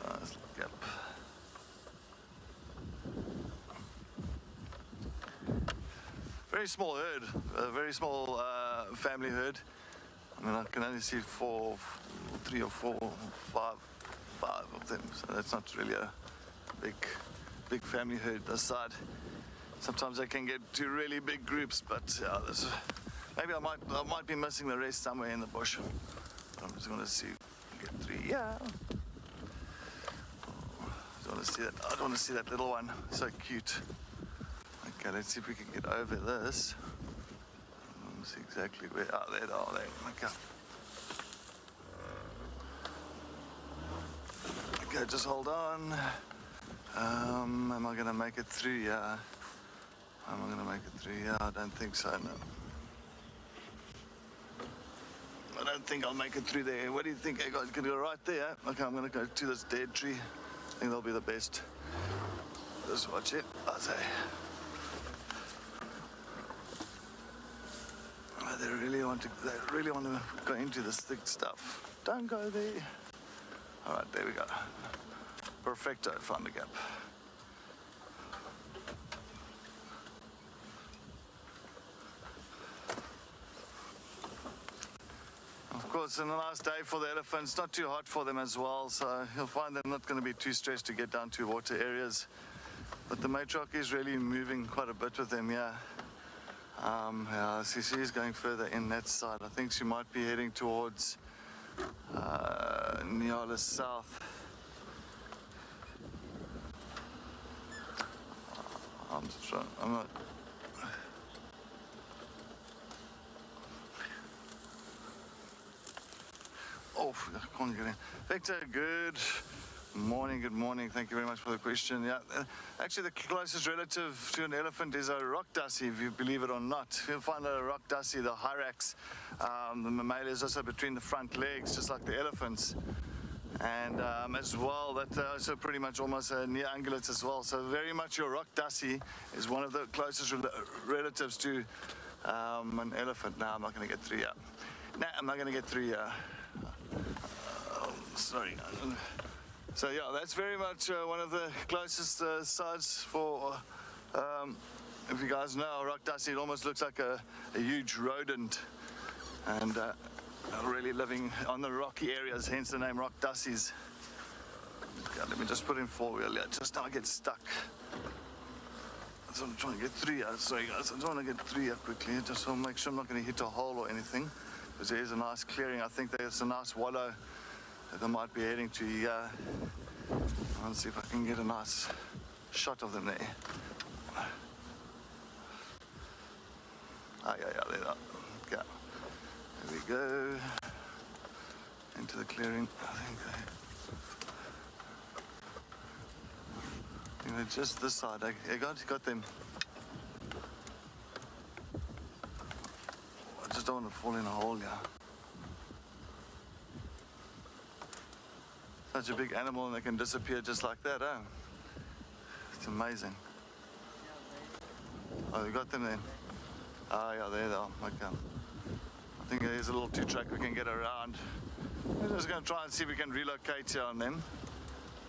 Nice little gap. Very small herd, a very small family herd. I mean, I can only see 3 or 4, 5 of them. So that's not really a big family herd this side. Sometimes they can get to really big groups, but maybe I might be missing the rest somewhere in the bush. I'm just going to see, get 3. Yeah. I don't want to see that. I don't want to see that little one. So cute. Okay, let's see if we can get over this. Let's see exactly where. Oh, there. Okay. Okay, just hold on. Am I going to make it through? Yeah. Am I going to make it through? Yeah, I don't think so, no. I don't think I'll make it through there. What do you think? I can go right there. Okay, I'm going to go to this dead tree. I think that'll be the best. Just watch it. I'll say. They really want to go into this thick stuff. Don't go there. All right, there we go. Perfecto, found the gap. Of course, it's a nice day for the elephants. Not too hot for them as well, so you'll find they're not going to be too stressed to get down to water areas. But the matriarch is really moving quite a bit with them, yeah. Yeah, see, she's going further in that side. I think she might be heading towards Nyala South. I'm not. Oh, I can't get in. Victor, good morning. Thank you very much for the question. Yeah, actually the closest relative to an elephant is a rock dussie, if you believe it or not. You'll find a rock dussie, the hyrax. The mammal is also between the front legs, just like the elephants. And as well, that also pretty much almost near ungulates as well. So very much your rock dussie is one of the closest relatives to an elephant. No, I'm not going to get through here. No, I'm not going to get through here. Sorry. So yeah, that's very much one of the closest sites for, if you guys know, a rock dussie, it almost looks like a huge rodent. And really living on the rocky areas, hence the name Rock Dussies. Okay, let me just put in 4-wheel here. Just now I get stuck. So I'm trying to get through here. Sorry guys, I don't want to get through here quickly. Just want to make sure I'm not going to hit a hole or anything. Because there is a nice clearing. I think there's a nice wallow that I might be heading to here. I want to see if I can get a nice shot of them there. Ah, yeah, there they are. Okay. There we go. Into the clearing. I think they're just this side. I got them. I just don't want to fall in a hole here. Such a big animal and they can disappear just like that, huh? It's amazing. Oh, you got them then? Ah, yeah, there they are. Okay. I think there's a little 2-track we can get around. We're just going to try and see if we can relocate here on them.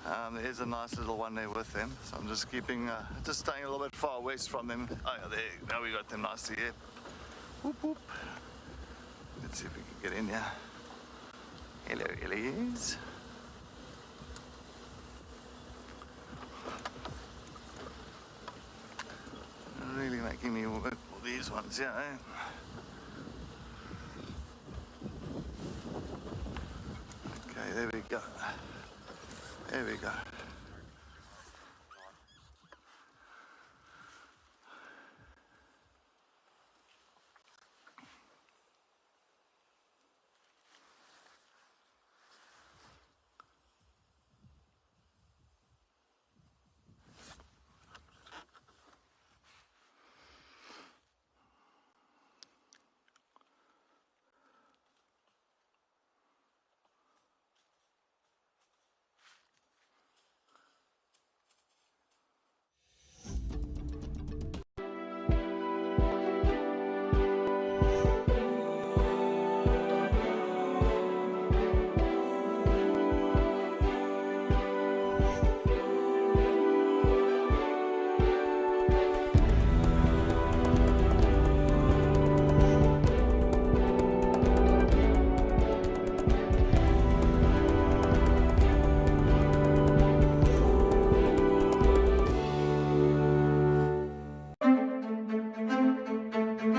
There is a nice little one there with them, so I'm just keeping, just staying a little bit far west from them. Oh yeah, there, now we got them nicely here. Whoop, whoop. Let's see if we can get in here. Hello, Elias. Really making me work for these ones, yeah. Okay, there we go. There we go.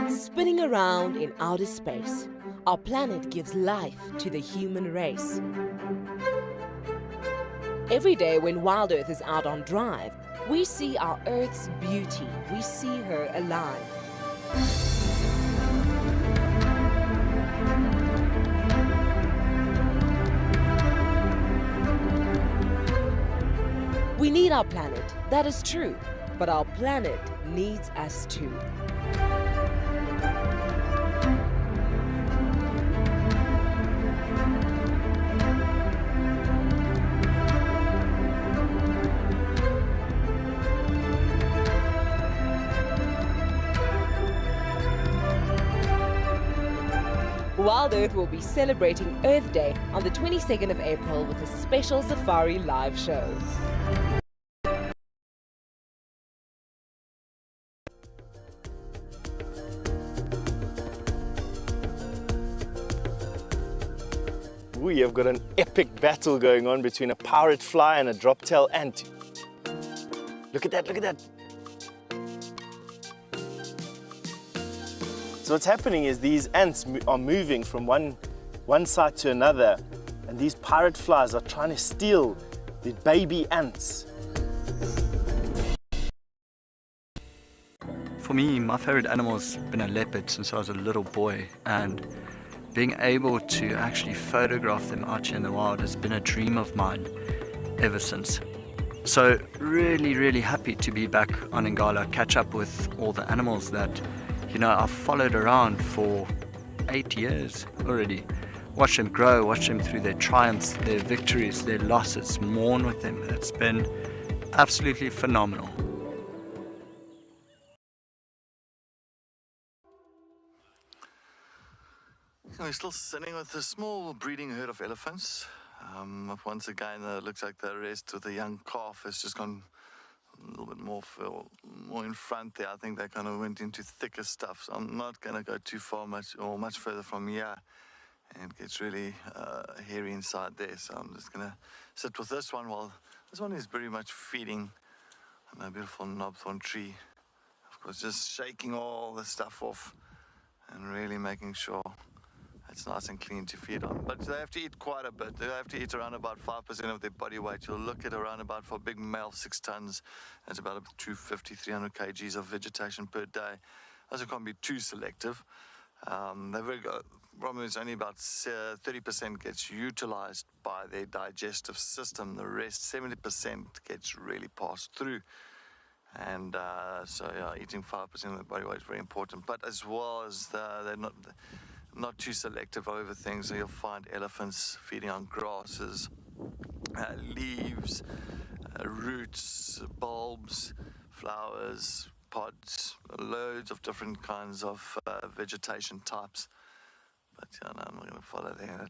Spinning around in outer space, our planet gives life to the human race. Every day when WildEarth is out on drive, we see our Earth's beauty. We see her alive. We need our planet, that is true, but our planet needs us too. WildEarth will be celebrating Earth Day on the 22nd of April with a special safari live show. We have got an epic battle going on between a pirate fly and a drop-tail ant. Look at that, look at that. So what's happening is these ants are moving from one side to another, and these pirate flies are trying to steal the baby ants. For me, my favorite animal has been a leopard since I was a little boy, and being able to actually photograph them out here in the wild has been a dream of mine ever since. So really happy to be back on Ngala, catch up with all the animals that, you know, I've followed around for 8 years already. Watch them grow, watch them through their triumphs, their victories, their losses, mourn with them. It's been absolutely phenomenal. We're still sitting with a small breeding herd of elephants. Once again, it looks like the rest of the young calf has just gone a little bit more in front there. I think they kind of went into thicker stuff, so I'm not going to go too far much further from here and it gets really hairy inside there. So I'm just gonna sit with this one while this one is very much feeding on a beautiful knobthorn tree. Of course, just shaking all the stuff off and really making sure it's nice and clean to feed on. But they have to eat quite a bit. They have to eat around about 5% of their body weight. You'll look at around about, for a big male, 6 tons. That's about 250, 300 kgs of vegetation per day. Also can't be too selective. They're very good. Problem is only about 30% gets utilized by their digestive system. The rest, 70%, gets really passed through. And so yeah, eating 5% of the body weight is very important. But as well as they're not too selective over things. So you'll find elephants feeding on grasses, leaves, roots, bulbs, flowers, pods, loads of different kinds of vegetation types. But yeah, no, I'm not going to follow there.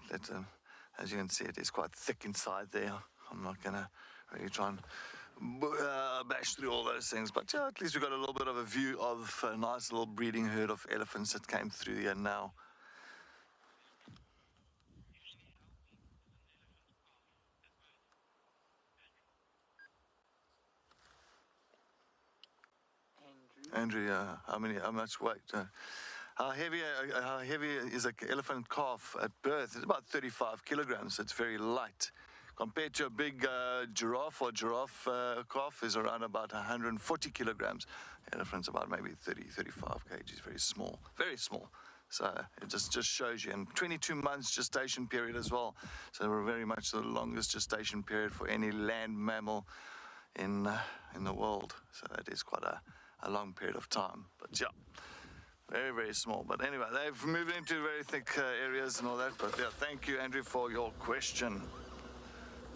As you can see, it is quite thick inside there. I'm not going to really try and bash through all those things. But yeah, at least we've got a little bit of a view of a nice little breeding herd of elephants that came through here now. Andrew, how much weight? How heavy is an elephant calf at birth? It's about 35 kilograms. It's very light. Compared to a big giraffe calf is around about 140 kilograms. Elephant's about maybe 30, 35 kgs. Very small, very small. So it just shows you. And 22 months gestation period as well. So we're very much the longest gestation period for any land mammal in the world. So that is quite a long period of time. But yeah, very, very small. But anyway, they've moved into very thick areas and all that. But yeah, thank you, Andrew, for your question.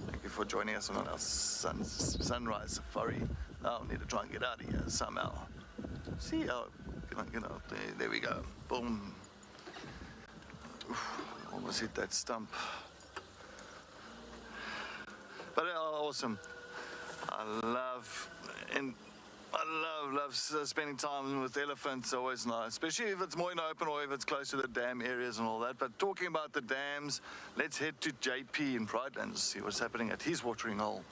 Thank you for joining us on our sunrise safari. Now I need to try and get out of here somehow. See how, there we go. Boom. Almost hit that stump. But awesome. I love spending time with elephants. Always nice, especially if it's more in the open or if it's close to the dam areas and all that. But talking about the dams, let's head to JP in Pridelands, see what's happening at his watering hole.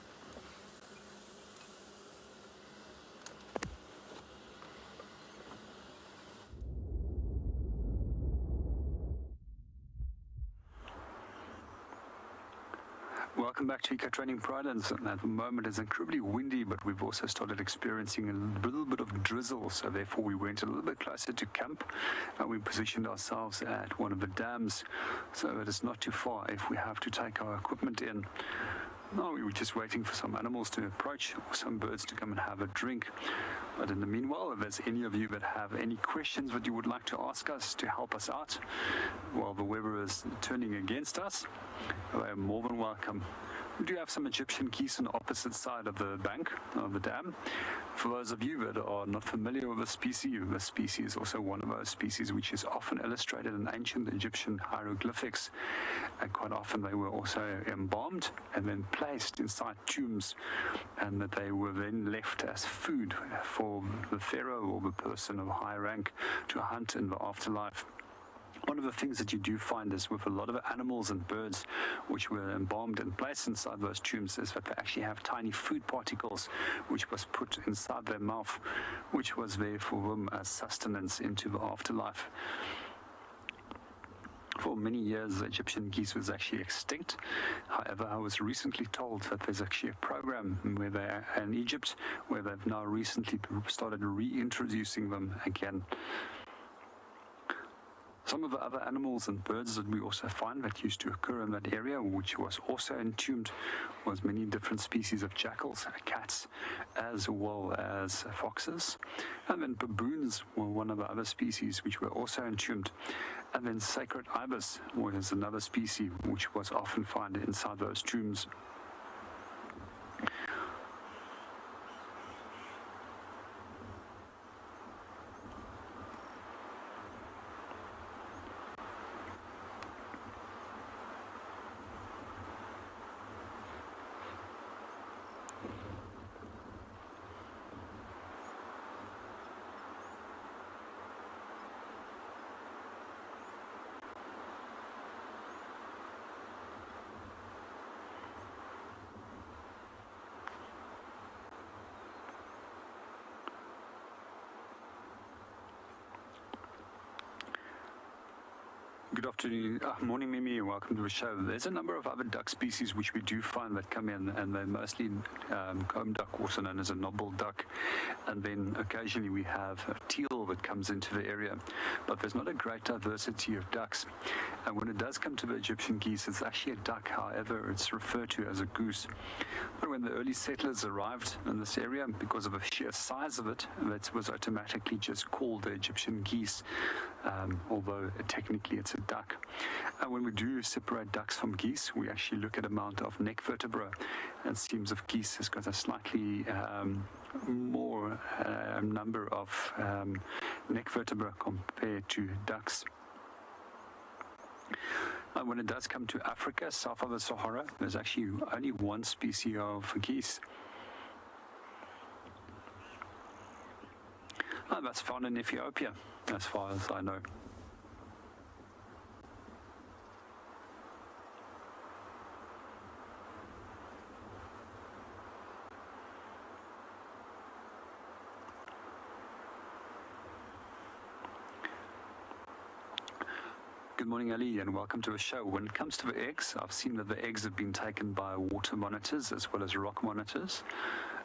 Welcome back to EcoTraining Pridelands. At the moment it's incredibly windy, but we've also started experiencing a little bit of drizzle, so therefore we went a little bit closer to camp and we positioned ourselves at one of the dams, so it is not too far if we have to take our equipment in. Now we were just waiting for some animals to approach or some birds to come and have a drink. But in the meanwhile, if there's any of you that have any questions that you would like to ask us to help us out while the weather is turning against us, they are more than welcome. We do have some Egyptian geese on the opposite side of the bank of the dam. For those of you that are not familiar with the species is also one of those species which is often illustrated in ancient Egyptian hieroglyphics. And quite often they were also embalmed and then placed inside tombs, and that they were then left as food for the pharaoh or the person of high rank to hunt in the afterlife. One of the things that you do find is with a lot of animals and birds which were embalmed and placed inside those tombs is that they actually have tiny food particles which was put inside their mouth, which was there for them as sustenance into the afterlife. For many years, Egyptian geese was actually extinct. However, I was recently told that there's actually a program where they're in Egypt where they've now recently started reintroducing them again. Some of the other animals and birds that we also find that used to occur in that area, which was also entombed, was many different species of jackals, cats, as well as foxes. And then baboons were one of the other species which were also entombed. And then sacred ibis was another species which was often found inside those tombs. Good afternoon, morning Mimi, and welcome to the show. There's a number of other duck species which we do find that come in, and they're mostly comb duck, also known as a knobble duck, and then occasionally we have a teal that comes into the area, but there's not a great diversity of ducks. And when it does come to the Egyptian geese, it's actually a duck, however it's referred to as a goose. But when the early settlers arrived in this area, because of the sheer size of it, it was automatically just called the Egyptian geese, although technically it's a duck. And when we do separate ducks from geese, we actually look at amount of neck vertebra, and it seems of geese has got a slightly more number of neck vertebra compared to ducks. When it does come to Africa, south of the Sahara, there's actually only one species of geese. That's found in Ethiopia, as far as I know. Good morning, Ali, and welcome to the show. When it comes to the eggs, I've seen that the eggs have been taken by water monitors as well as rock monitors.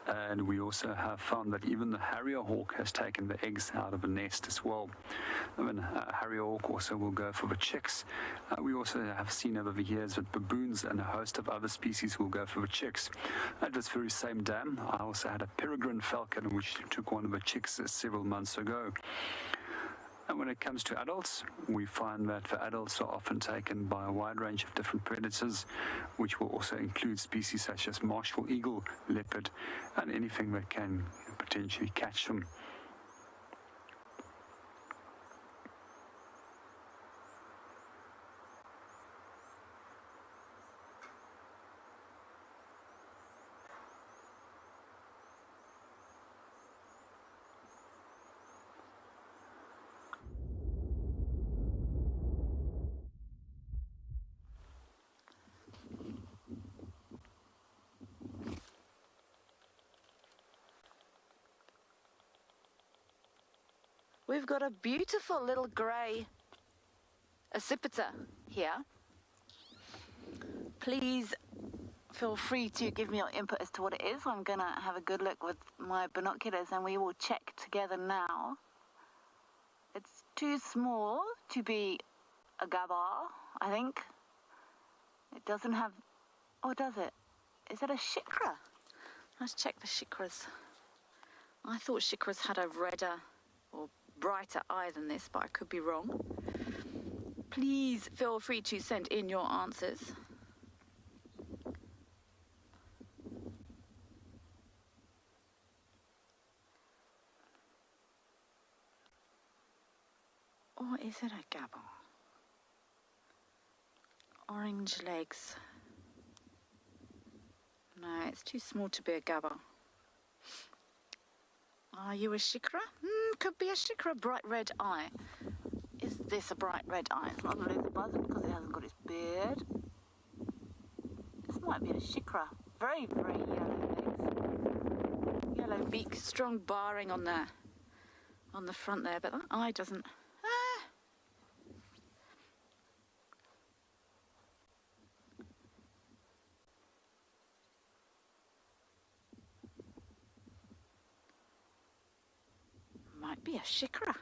And we also have found that even the harrier hawk has taken the eggs out of the nest as well. I mean, harrier hawk also will go for the chicks. We also have seen over the years that baboons and a host of other species will go for the chicks. At this very same dam, I also had a peregrine falcon which took one of the chicks several months ago. And when it comes to adults, we find that the adults are often taken by a wide range of different predators, which will also include species such as martial eagle, leopard, and anything that can potentially catch them. We've got a beautiful little grey accipiter here. Please feel free to give me your input as to what it is. I'm going to have a good look with my binoculars and we will check together now. It's too small to be a gabar, I think. It doesn't have... Oh, does it? Is it a shikra? Let's check the shikras. I thought shikras had a redder or brighter eye than this, but I could be wrong. Please feel free to send in your answers. Or is it a gabar? Orange legs. No, it's too small to be a gabar. Are you a shikra? Could be a shikra. Bright red eye. Is this a bright red eye? It's not a laser buzzard because it hasn't got its beard. This might be a shikra. Very, very yellow legs. Yellow beak. Strong barring on the front there, but that eye doesn't. Might be a shikra.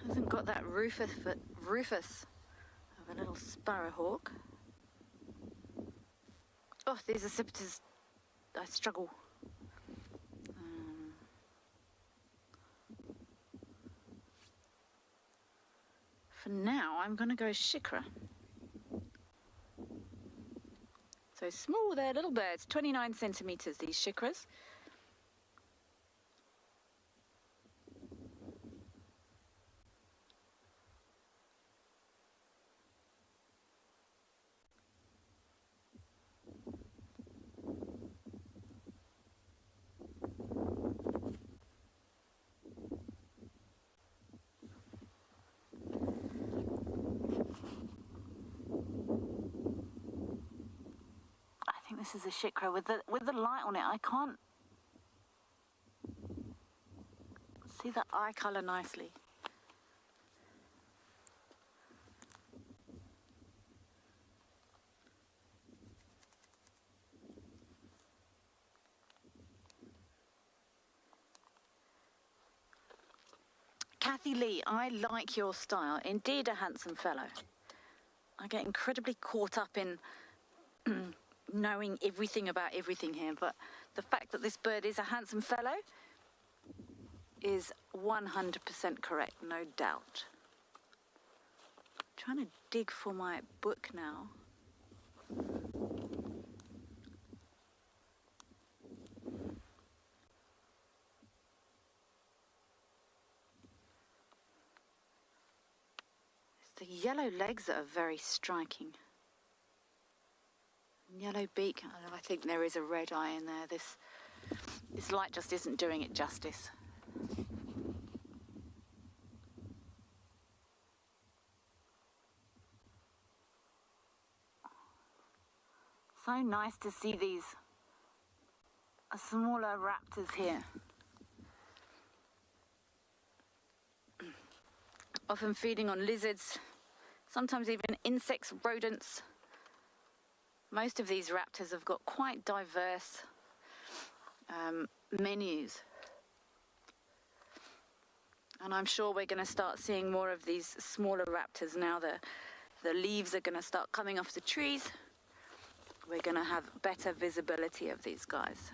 Hasn't got that rufus of a little sparrowhawk. Oh, these accipiters. I struggle. For now, I'm going to go shikra. So small, they're little birds, 29 centimeters, these shikras. this is a shit crow. With the light on it, I can't see the eye colour nicely. Kathy Lee, I like your style. Indeed a handsome fellow. I get incredibly caught up in knowing everything about everything here, but the fact that this bird is a handsome fellow is 100% correct, no doubt. I'm trying to dig for my book now. The yellow legs that are very striking. Yellow beak. I think there is a red eye in there. This light just isn't doing it justice. So nice to see these smaller raptors here. Often feeding on lizards, sometimes even insects, rodents. Most of these raptors have got quite diverse menus. And I'm sure we're going to start seeing more of these smaller raptors now. The leaves are going to start coming off the trees. We're going to have better visibility of these guys.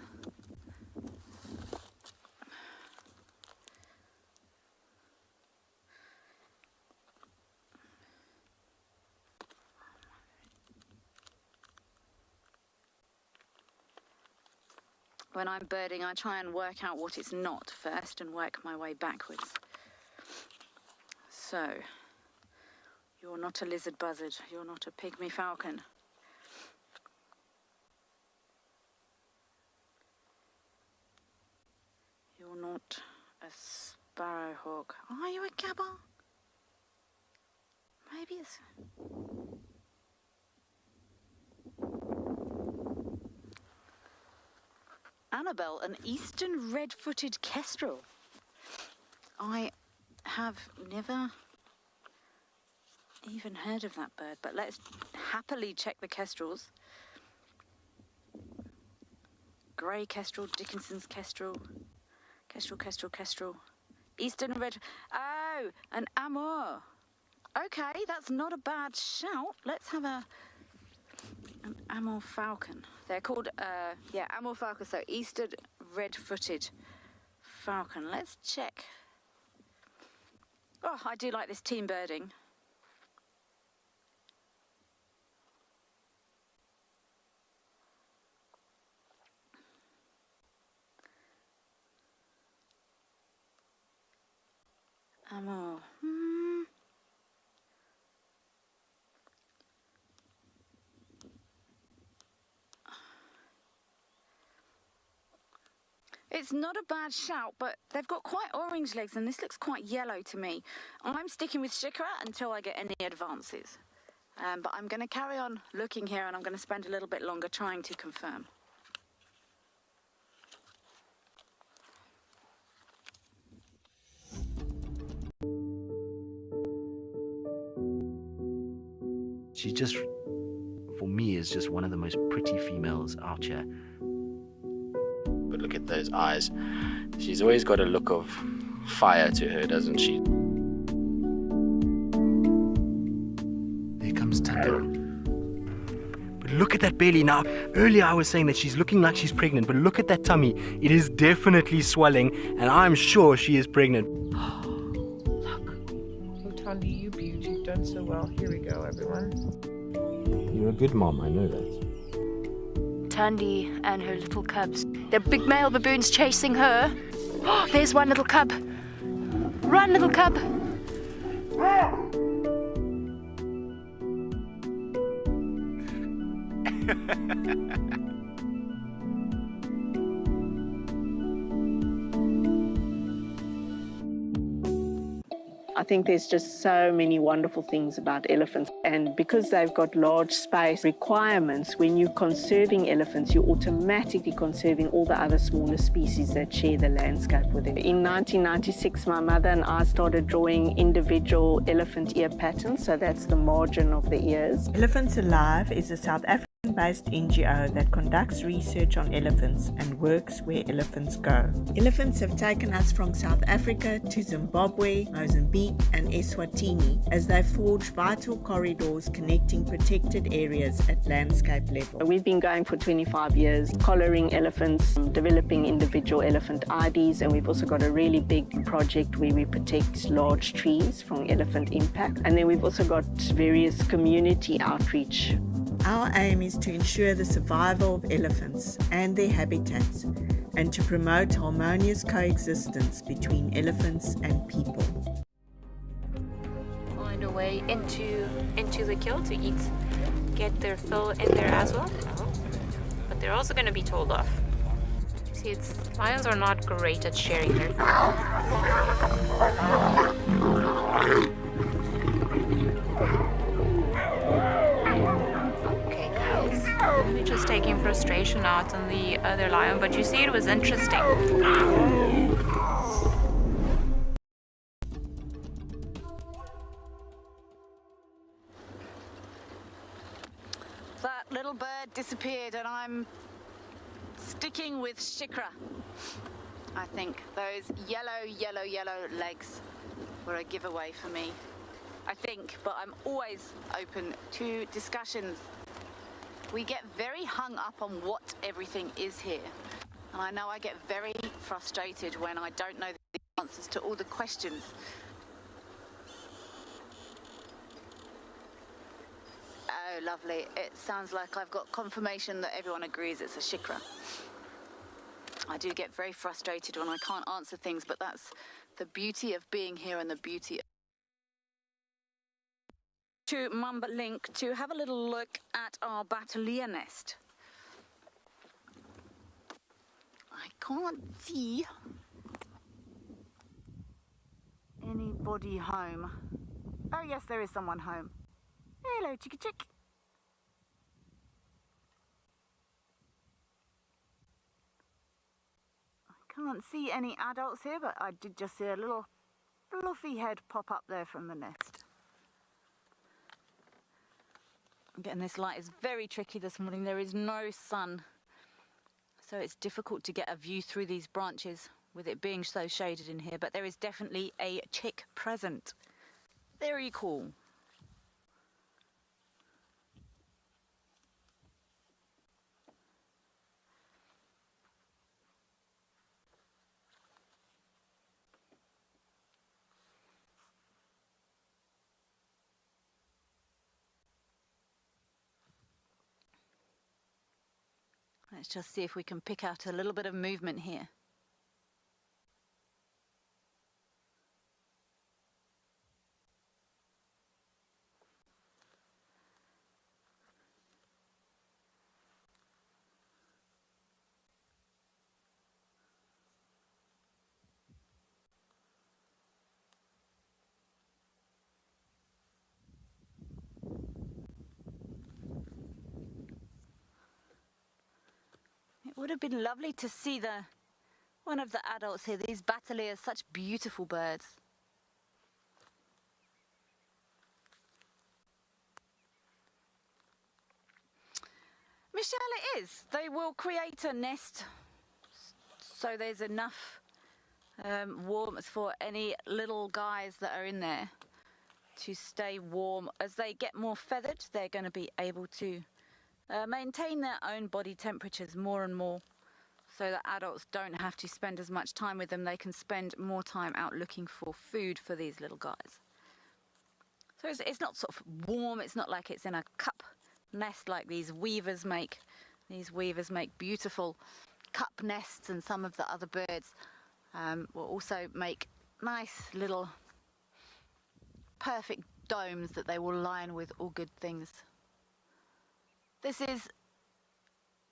When I'm birding, I try and work out what it's not first and work my way backwards. So, you're not a lizard buzzard, you're not a pygmy falcon. You're not a sparrowhawk. Are you a gabber? Maybe it's... Annabelle, an eastern red-footed kestrel. I have never even heard of that bird, but let's happily check the kestrels. Grey kestrel, Dickinson's kestrel, kestrel. Eastern red, oh, an amour. Okay, that's not a bad shout. Let's have an amour falcon. They're called, amour falcon, so eastern red-footed falcon. Let's check. Oh, I do like this team birding. Amour. It's not a bad shout, but they've got quite orange legs and this looks quite yellow to me. I'm sticking with Shikara until I get any advances. But I'm going to carry on looking here and I'm going to spend a little bit longer trying to confirm. She just, for me, is just one of the most pretty females out here. But look at those eyes. She's always got a look of fire to her, doesn't she? There comes Tando. But look at that belly now. Earlier I was saying that she's looking like she's pregnant, but look at that tummy. It is definitely swelling, and I'm sure she is pregnant. Look. Oh, Tandy, you beauty. You've done so well. Here we go, everyone. You're a good mom, I know that. Tandy and her little cubs. The big male baboon's chasing her. Oh, there's one little cub. Run, little cub. I think there's just so many wonderful things about elephants, and because they've got large space requirements, when you're conserving elephants, you're automatically conserving all the other smaller species that share the landscape with them. In 1996, my mother and I started drawing individual elephant ear patterns, so that's the margin of the ears. Elephants Alive is a South African-based NGO that conducts research on elephants and works where elephants go. Elephants have taken us from South Africa to Zimbabwe, Mozambique and Eswatini as they forge vital corridors connecting protected areas at landscape level. We've been going for 25 years, collaring elephants, developing individual elephant IDs, and we've also got a really big project where we protect large trees from elephant impact. And then we've also got various community outreach. Our aim is to ensure the survival of elephants and their habitats and to promote harmonious coexistence between elephants and people. Find a way into the kill to eat, get their fill in there as well. But they're also going to be told off. See, lions are not great at sharing their food. Let me just taking frustration out on the other lion, but you see it was interesting. That little bird disappeared and I'm sticking with Shikra. I think those yellow legs were a giveaway for me. I think, but I'm always open to discussions. We get very hung up on what everything is here. And I know I get very frustrated when I don't know the answers to all the questions. Oh, lovely. It sounds like I've got confirmation that everyone agrees it's a shikra. I do get very frustrated when I can't answer things, but that's the beauty of being here and the beauty of to Mamba Link to have a little look at our Battalier nest. I can't see anybody home. Oh yes, there is someone home. Hello, chicka chick. I can't see any adults here, but I did just see a little fluffy head pop up there from the nest. Getting this light is very tricky this morning. There is no sun, so it's difficult to get a view through these branches with it being so shaded in here, but there is definitely a chick present. Very cool. Let's just see if we can pick out a little bit of movement here. It would have been lovely to see one of the adults here. These Battaliers, such beautiful birds. Michelle, it is. They will create a nest so there's enough warmth for any little guys that are in there to stay warm. As they get more feathered, they're going to be able to maintain their own body temperatures more and more, so that adults don't have to spend as much time with them. They can spend more time out looking for food for these little guys. So it's not sort of warm, it's not like it's in a cup nest like these weavers make. These weavers make beautiful cup nests, and some of the other birds will also make nice little perfect domes that they will line with all good things. This is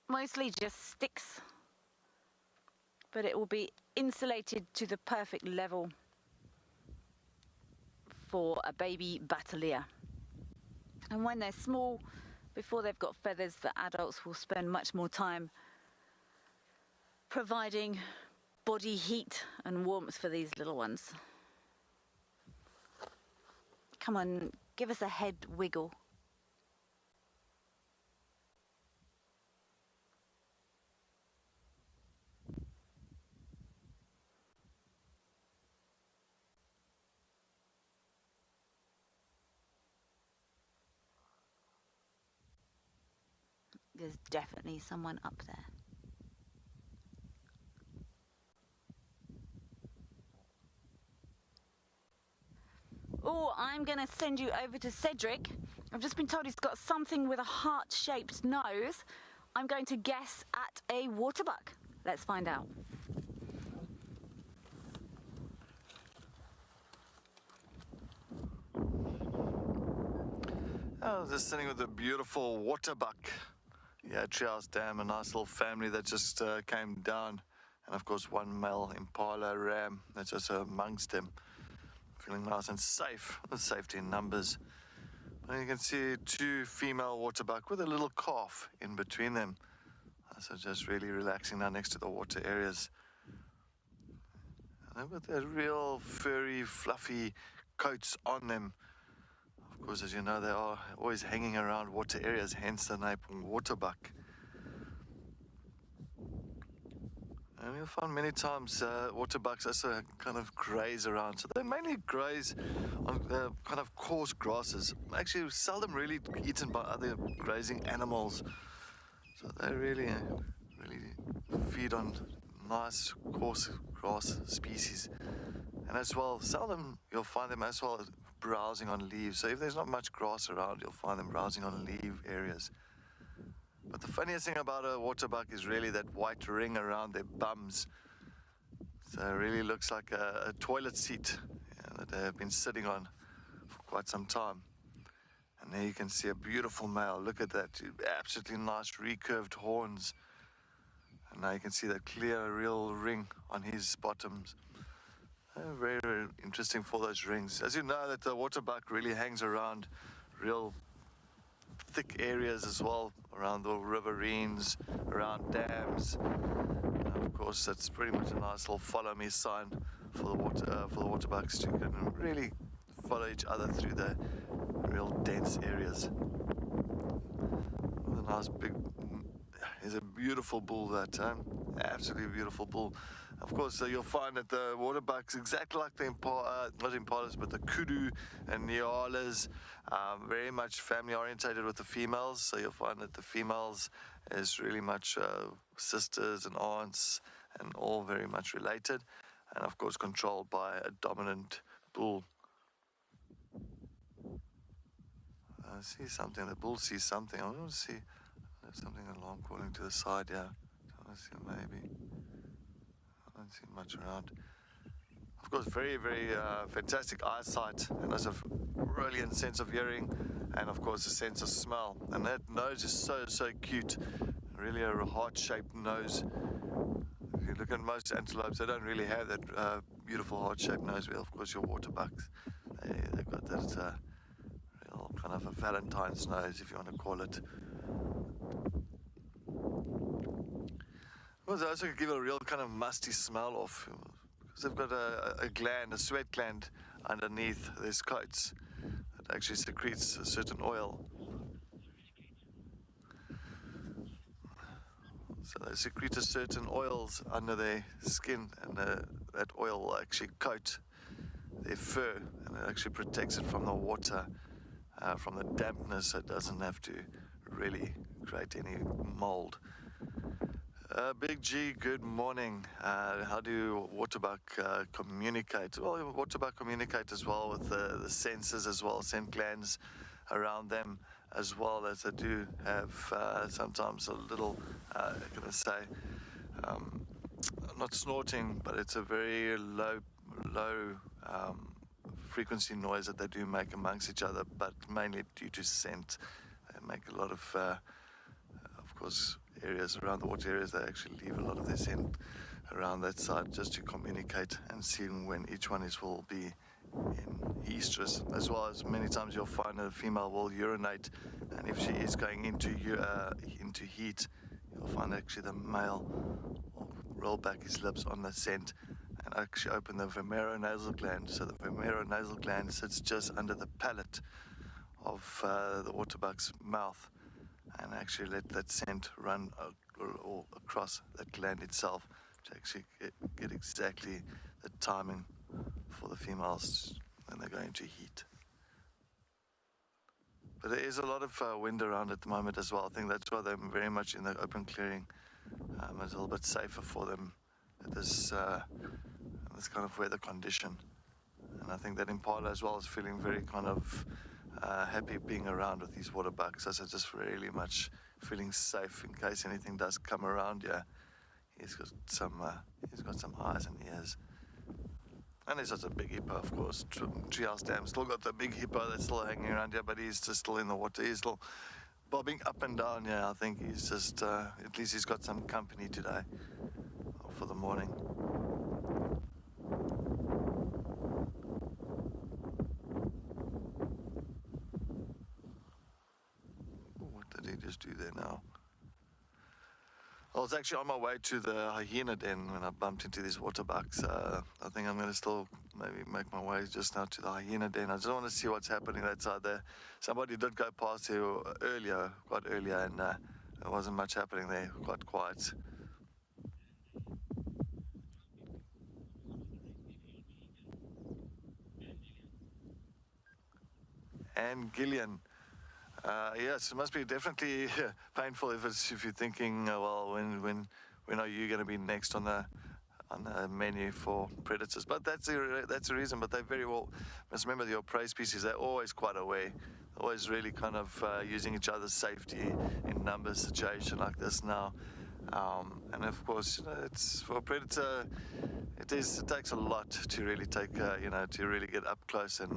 mostly just sticks, but it will be insulated to the perfect level for a baby battalier. And when they're small, before they've got feathers, the adults will spend much more time providing body heat and warmth for these little ones. Come on, give us a head wiggle. There's definitely someone up there. Oh, I'm going to send you over to Cedric. I've just been told he's got something with a heart-shaped nose. I'm going to guess at a waterbuck. Let's find out. I was just sitting with a beautiful waterbuck. Yeah, Treehouse Dam, a nice little family that just came down. And of course, one male impala ram that's just amongst them. Feeling nice and safe, with safety in numbers. And you can see two female waterbuck with a little calf in between them. So just really relaxing now next to the water areas. And with their real furry, fluffy coats on them. Of course, as you know, they are always hanging around water areas, hence the name waterbuck. And you'll find many times waterbucks also kind of graze around. So they mainly graze on kind of coarse grasses. Actually, seldom really eaten by other grazing animals. So they really feed on nice coarse grass species. And as well, seldom you'll find them as well browsing on leaves. So if there's not much grass around, you'll find them browsing on leaf areas. But the funniest thing about a waterbuck is really that white ring around their bums. So it really looks like a toilet seat that they have been sitting on for quite some time. And there you can see a beautiful male. Look at that, absolutely nice recurved horns. And now you can see that clear, real ring on his bottoms. Very, very interesting for those rings. As you know, that the waterbuck really hangs around real thick areas as well, around the riverines, around dams. And of course, that's pretty much a nice little follow me sign for the waterbucks to can really follow each other through the real dense areas. With a nice big, is a beautiful bull that time. Absolutely beautiful bull. Of course, you'll find that the waterbucks, exactly like the not impalas, but the kudu and nyalas, very much family orientated with the females. So you'll find that the females is really much sisters and aunts and all very much related. And of course, controlled by a dominant bull. I see something, the bull sees something. I want to see something along calling to the side, yeah. I want to see maybe. I don't see much around. Of course, very, very fantastic eyesight, and there's a brilliant sense of hearing, and of course a sense of smell. And that nose is so cute. Really a heart-shaped nose. If you look at most antelopes, they don't really have that beautiful heart-shaped nose. Well, of course, your waterbucks, they've got that real kind of a Valentine's nose, if you want to call it. Well, they also give it a real kind of musty smell off, because they've got a gland, a sweat gland underneath their coats that actually secretes a certain oil. So they secrete a certain oils under their skin, and that oil will actually coat their fur, and it actually protects it from the water, from the dampness, so it doesn't have to really create any mold. Big G, good morning. How do waterbuck communicate? Well, waterbuck communicate as well with the senses as well, scent glands around them, as well as they do have sometimes a little, I'm going to say, not snorting, but it's a very low frequency noise that they do make amongst each other, but mainly due to scent. They make a lot of course, areas around the water areas, they actually leave a lot of their scent around that side just to communicate and see when each one will be in estrus, as well as many times you'll find a female will urinate, and if she is going into heat, you'll find actually the male will roll back his lips on the scent and actually open the vomeronasal gland. So the vomeronasal gland sits just under the palate of the waterbuck's mouth, and actually let that scent run all across that gland itself to actually get exactly the timing for the females when they go into heat. But there is a lot of wind around at the moment as well. I think that's why they're very much in the open clearing. It's a little bit safer for them at this kind of weather condition. And I think that Impala as well is feeling very kind of happy being around with these waterbucks. So just really much feeling safe in case anything does come around here. He's got some eyes and ears. And there's just a big hippo, of course. Treehouse Dam still got the big hippo that's still hanging around here, but he's just still in the water. He's still bobbing up and down here. I think he's just, at least he's got some company today for the morning. What did he just do there now? I was actually on my way to the Hyena Den when I bumped into these waterbucks. I think I'm going to still maybe make my way just now to the Hyena Den. I just want to see what's happening that side there. Somebody did go past here quite earlier, and there wasn't much happening there, quite quiet. And Gillian. Yes, it must be definitely painful if you're thinking, well, when are you going to be next on the menu for predators? But that's the reason. But they very well must remember your prey species. They're always quite aware, always really kind of using each other's safety in numbers situation like this now. And of course, it's for a predator. It takes a lot to really take, to really get up close and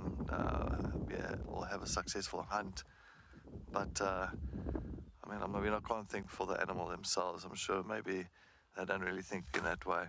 or have a successful hunt. But I can't think for the animal themselves. I'm sure maybe they don't really think in that way.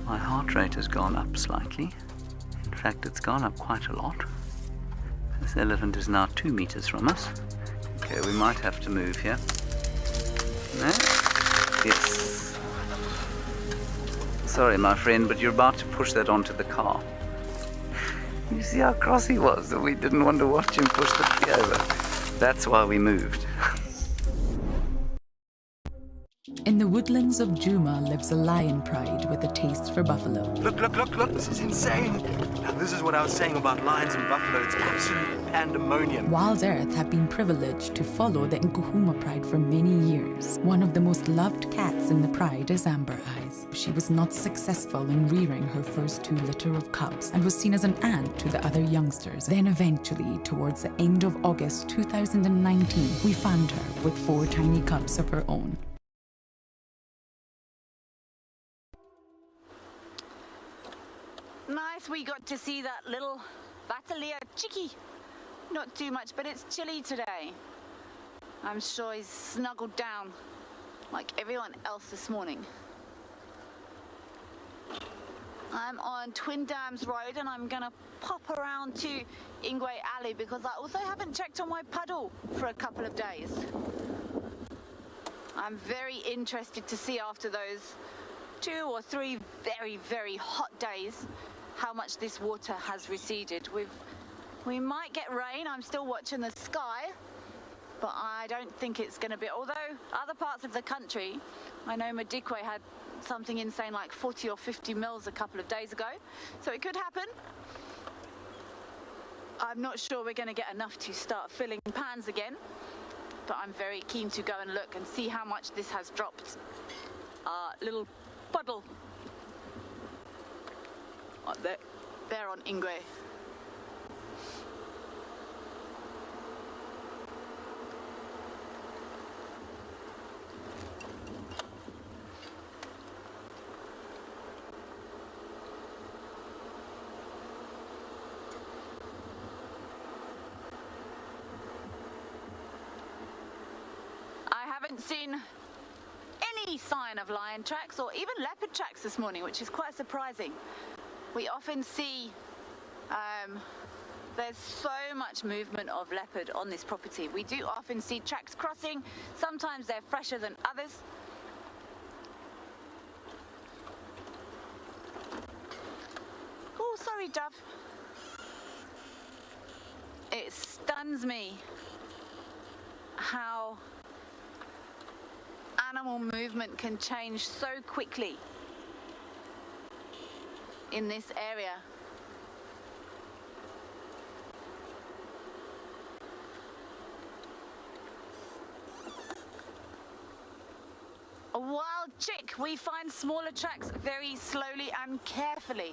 My heart rate has gone up slightly. In fact, it's gone up quite a lot. This elephant is now 2 meters from us. Okay, we might have to move here. No? Yes. Sorry, my friend, but you're about to push that onto the car. You see how cross he was that we didn't want to watch him push the tree over. That's why we moved. In the woodlands of Juma lives a lion pride with a taste for buffalo. Look, look, look, look, this is insane. Now, this is what I was saying about lions and buffalo. It's absolute pandemonium. WildEarth have been privileged to follow the Nkuhuma pride for many years. One of the most loved cats in the pride is Amber Eyes. She was not successful in rearing her first 2 litter of cubs and was seen as an aunt to the other youngsters. Then eventually, towards the end of August 2019, we found her with 4 tiny cubs of her own. Nice, we got to see that little Batalia chickie. Not too much, but it's chilly today. I'm sure he's snuggled down like everyone else this morning. I'm on Twin Dams Road and I'm gonna pop around to Ingwe Alley because I also haven't checked on my puddle for a couple of days. I'm very interested to see after those 2 or 3 very, very hot days how much this water has receded. We might get rain. I'm still watching the sky, but I don't think it's going to be, although other parts of the country, I know Madikwe had something insane like 40 or 50 mils a couple of days ago, so it could happen. I'm not sure we're going to get enough to start filling pans again, but I'm very keen to go and look and see how much this has dropped. Little puddle. Oh, there on Ingwe. I haven't seen any sign of lion tracks or even leopard tracks this morning, which is quite surprising. We often see there's so much movement of leopard on this property. We do often see tracks crossing. Sometimes they're fresher than others. Oh, sorry, dove. It stuns me how animal movement can change so quickly in this area. A wild chick. We find smaller tracks very slowly and carefully.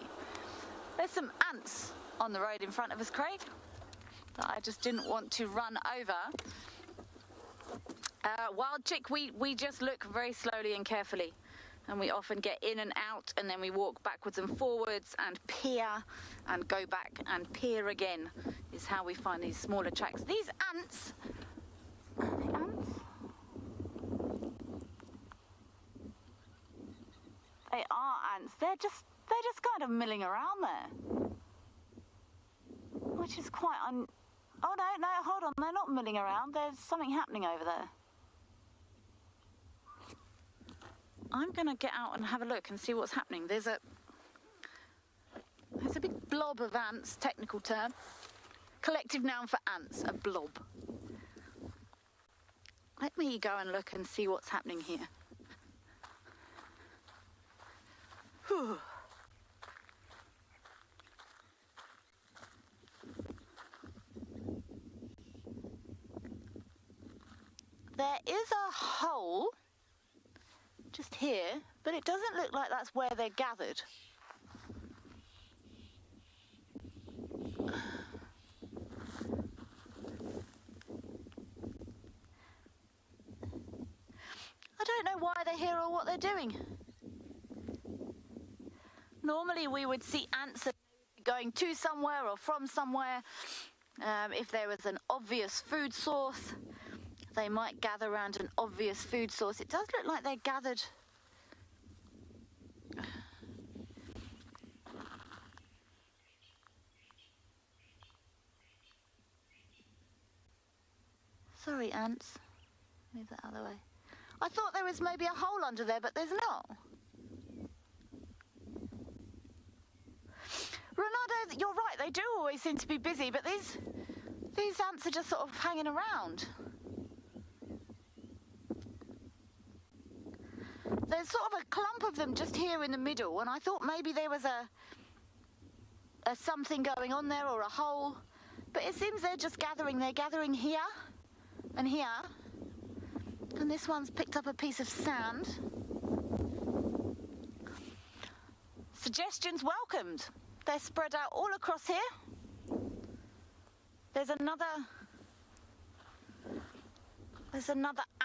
There's some ants on the road in front of us, Craig, that I just didn't want to run over. Wild chick, we just look very slowly and carefully, and we often get in and out, and then we walk backwards and forwards and peer and go back and peer again is how we find these smaller tracks. These ants, are they ants? They are ants. They're just kind of milling around there, which is quite oh no, hold on, they're not milling around. There's something happening over there. I'm gonna get out and have a look and see what's happening. There's a big blob of ants, technical term. Collective noun for ants, a blob. Let me go and look and see what's happening here. Whew. There is a hole just here, but it doesn't look like that's where they're gathered. I don't know why they're here or what they're doing. Normally we would see ants going to somewhere or from somewhere. If there was an obvious food source, they might gather around an obvious food source. It does look like they're gathered. Sorry, ants. Move that other way. I thought there was maybe a hole under there, but there's not. Ronaldo, you're right, they do always seem to be busy, but these ants are just sort of hanging around. there's sort of a clump of them just here in the middle, and I thought maybe there was a something going on there or a hole, but it seems they're just gathering. They're gathering here and here, and this one's picked up a piece of sand. Suggestions welcomed. They're spread out all across here. There's another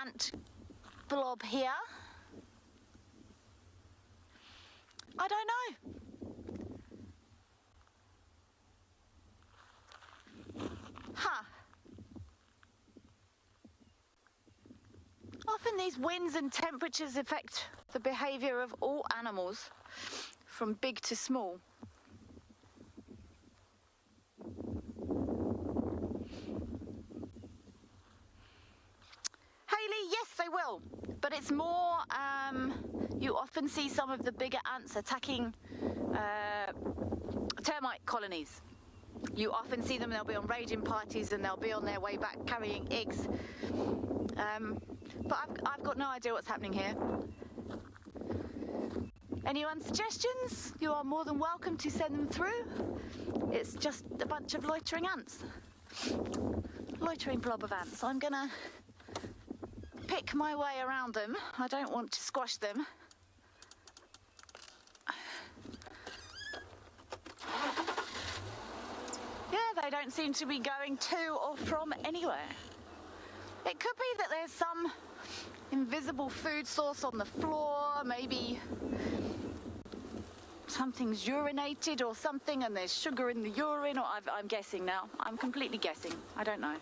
ant blob here. I don't know. Huh. Often these winds and temperatures affect the behavior of all animals, from big to small. Hayley, yes, they will, but it's more, you often see some of the bigger ants attacking termite colonies. You often see them, they'll be on raiding parties and they'll be on their way back carrying eggs. But I've got no idea what's happening here. Anyone suggestions? You are more than welcome to send them through. It's just a bunch of loitering ants. Loitering blob of ants. I'm gonna pick my way around them. I don't want to squash them. Yeah, they don't seem to be going to or from anywhere. It could be that there's some invisible food source on the floor, maybe something's urinated or something and there's sugar in the urine, or I'm guessing now. I'm completely guessing. I don't know.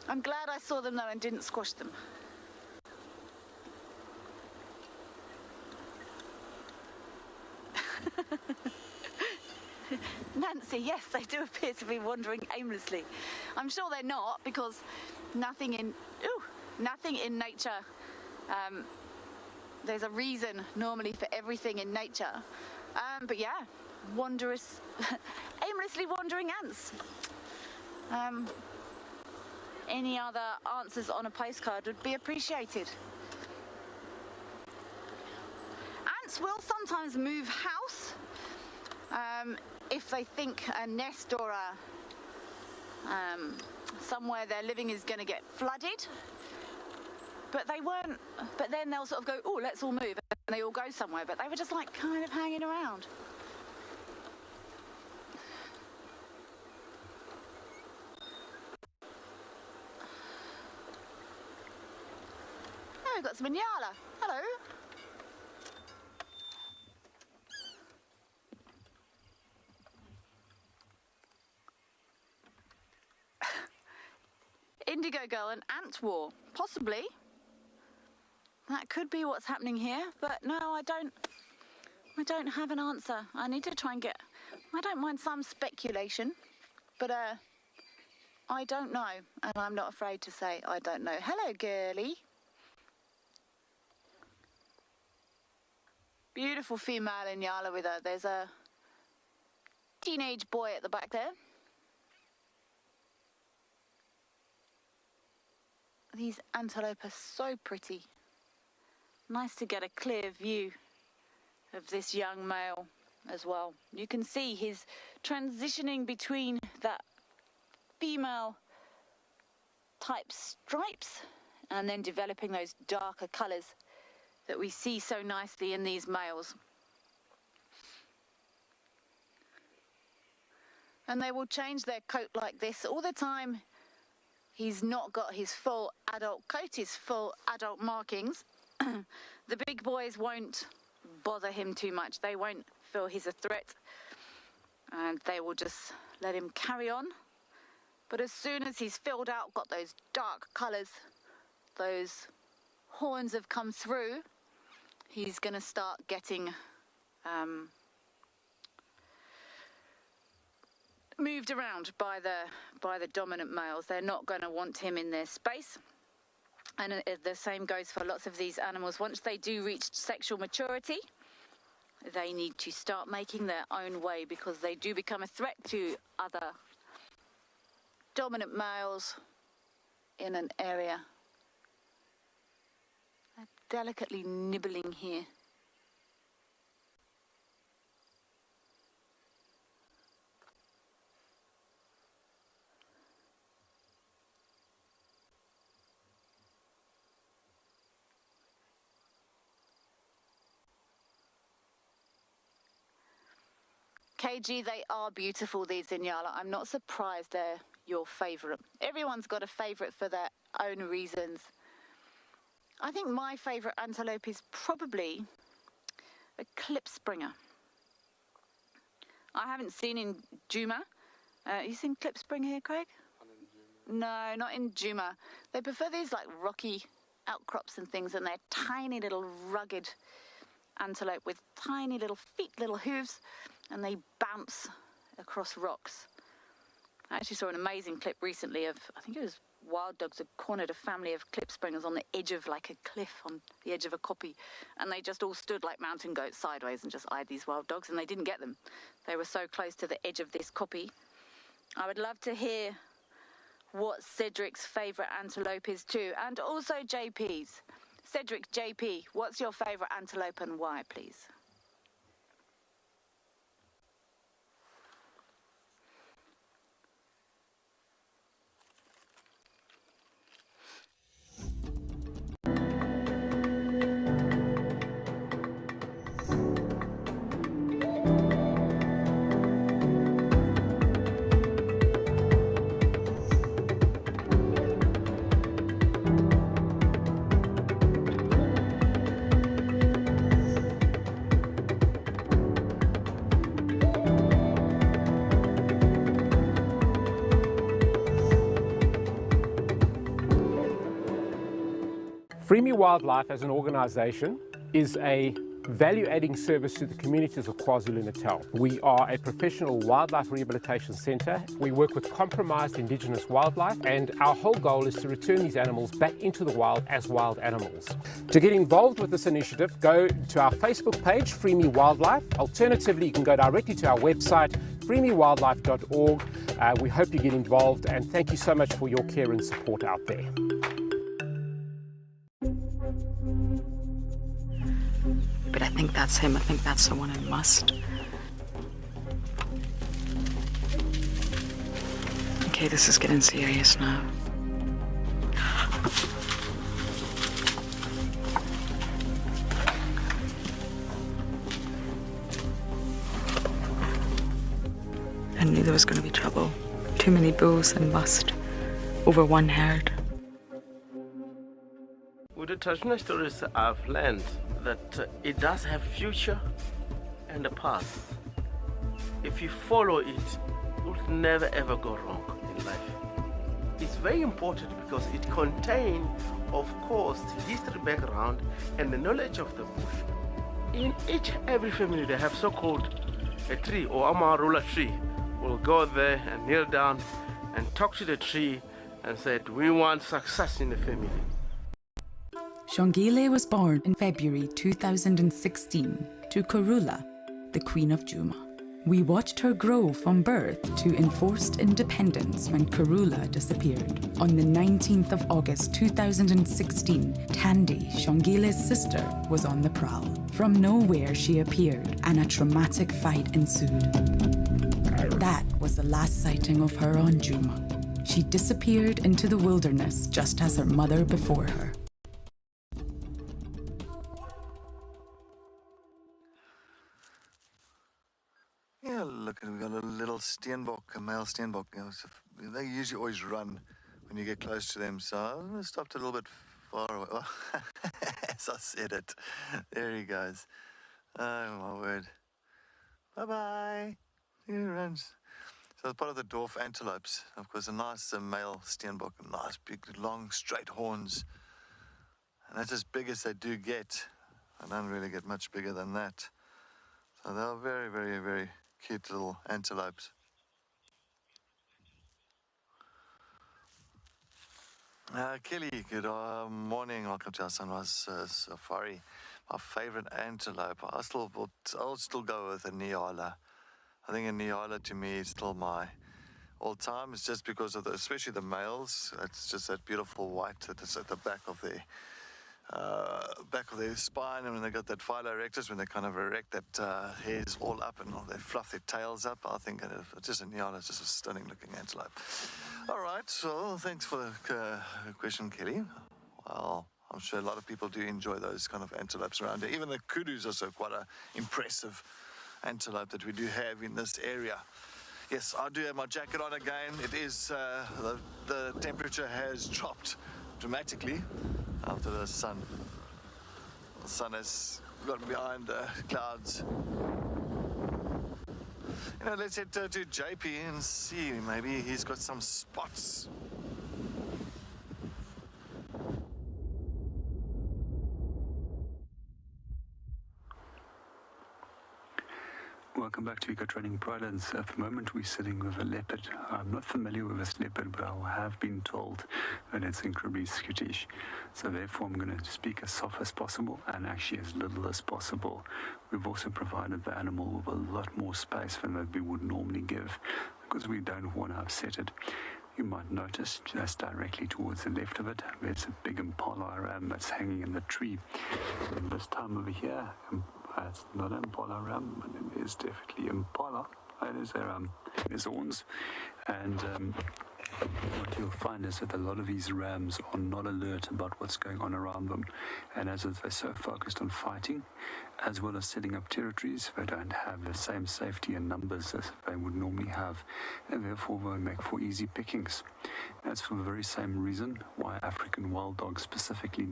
I'm glad I saw them though and didn't squash them. Nancy, yes, they do appear to be wandering aimlessly. I'm sure they're not, because nothing in nature, there's a reason normally for everything in nature. But yeah, aimlessly wandering ants. Any other answers on a postcard would be appreciated. Ants will sometimes move house if they think a nest or somewhere they're living is going to get flooded. But they weren't. But then they'll sort of go, oh, let's all move, and they all go somewhere. But they were just like kind of hanging around. Oh, we've got some Inyala. Hello. Indigo girl, an ant war, possibly. That could be what's happening here, but no, I don't have an answer. I need to try and get, I don't mind some speculation, but I don't know, and I'm not afraid to say I don't know. Hello, girlie. Beautiful female Inyala with her. There's a teenage boy at the back there. These antelope are so pretty. Nice to get a clear view of this young male as well. You can see he's transitioning between that female type stripes and then developing those darker colours that we see so nicely in these males. And they will change their coat like this all the time. He's not got his full adult coat, his full adult markings. The big boys won't bother him too much. They won't feel he's a threat, and they will just let him carry on. But as soon as he's filled out, got those dark colours, those horns have come through, he's going to start getting moved around by the dominant males. They're not going to want him in their space. And the same goes for lots of these animals. Once they do reach sexual maturity, they need to start making their own way, because they do become a threat to other dominant males in an area. They're delicately nibbling here. KG, they are beautiful, these Inyala. I'm not surprised they're your favourite. Everyone's got a favourite for their own reasons. I think my favourite antelope is probably a klipspringer. I haven't seen in Djuma. You seen klipspringer here, Craig? No, not in Djuma. They prefer these like rocky outcrops and things, and they're tiny little rugged antelope with tiny little feet, little hooves, and they bounce across rocks. I actually saw an amazing clip recently of, I think it was wild dogs had cornered a family of klipspringers on the edge of like a cliff, on the edge of a koppie, and they just all stood like mountain goats sideways and just eyed these wild dogs, and they didn't get them. They were so close to the edge of this koppie. I would love to hear what Cedric's favourite antelope is too, and also JP's. Cedric, JP, what's your favourite antelope and why, please? Freemi Wildlife as an organisation is a value-adding service to the communities of KwaZulu-Natal. We are a professional wildlife rehabilitation centre. We work with compromised Indigenous wildlife, and our whole goal is to return these animals back into the wild as wild animals. To get involved with this initiative, go to our Facebook page, Freemi Wildlife. Alternatively, you can go directly to our website, freemiwildlife.org. We hope you get involved, and thank you so much for your care and support out there. But I think that's him. I think that's the one I must. Okay, this is getting serious now. I knew there was going to be trouble. Too many bulls and must over one herd. With the traditional stories I've learned that it does have future and a past. If you follow it, you'll never ever go wrong in life. It's very important because it contains, of course, the history background and the knowledge of the bush. In every family they have so-called a tree or amarula tree. We'll go there and kneel down and talk to the tree and said, we want success in the family. Shongile was born in February 2016 to Karula, the Queen of Djuma. We watched her grow from birth to enforced independence when Karula disappeared. On the 19th of August 2016, Tandy, Shongile's sister, was on the prowl. From nowhere she appeared, and a traumatic fight ensued. That was the last sighting of her on Djuma. She disappeared into the wilderness just as her mother before her. Yeah, look, we've got a little steenbok, a male steenbok. You know, so they usually always run when you get close to them, so I stopped a little bit far away. Oh, as I said it, there he goes. Oh my word! Bye bye. He runs. So it's part of the dwarf antelopes. Of course, a nice male steenbok, nice big, long, straight horns, and that's as big as they do get. I don't really get much bigger than that. So they're very, very, very cute little antelopes. Kelly, good morning. Welcome to our sunrise safari. My favorite antelope. I'll still go with a Nyala. I think a Nyala to me is still my all-time. It's just because of especially the males. It's just that beautiful white that is at the back of back of their spine, and when they got that philo erectus, when they kind of erect that hairs all up and they fluff their tails up, I think it's just a stunning looking antelope. All right, so thanks for the question, Kelly. Well, I'm sure a lot of people do enjoy those kind of antelopes around here. Even the kudus are also quite an impressive antelope that we do have in this area. Yes, I do have my jacket on again. It is, the temperature has dropped dramatically after the sun. The sun has gotten behind the clouds. You know, let's head to JP and see, maybe he's got some spots. Welcome back to EcoTraining Pridelands. At the moment we're sitting with a leopard. I'm not familiar with this leopard, but I have been told that it's incredibly skittish. So therefore I'm going to speak as soft as possible and actually as little as possible. We've also provided the animal with a lot more space than that we would normally give, because we don't want to upset it. You might notice just directly towards the left of it, there's a big impala ram that's hanging in the tree. And this time over here, it's not an impala ram, but it is definitely impala. It is a ram. There's horns. And what you'll find is that a lot of these rams are not alert about what's going on around them. And as they're so focused on fighting, as well as setting up territories, they don't have the same safety and numbers as they would normally have, and therefore they make for easy pickings. That's for the very same reason why African wild dog specifically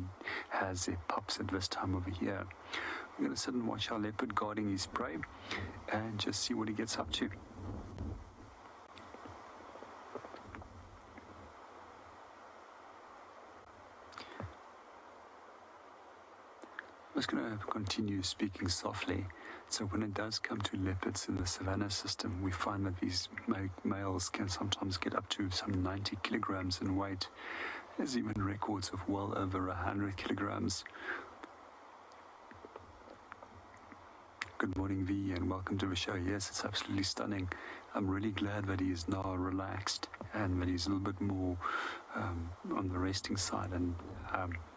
has their pups at this time of the year. We're going to sit and watch our leopard guarding his prey and just see what he gets up to. I'm just going to continue speaking softly. So when it does come to leopards in the savanna system, we find that these males can sometimes get up to some 90 kilograms in weight. There's even records of well over 100 kilograms. Good morning, V, and welcome to the show. Yes, it's absolutely stunning. I'm really glad that he is now relaxed and that he's a little bit more on the resting side. And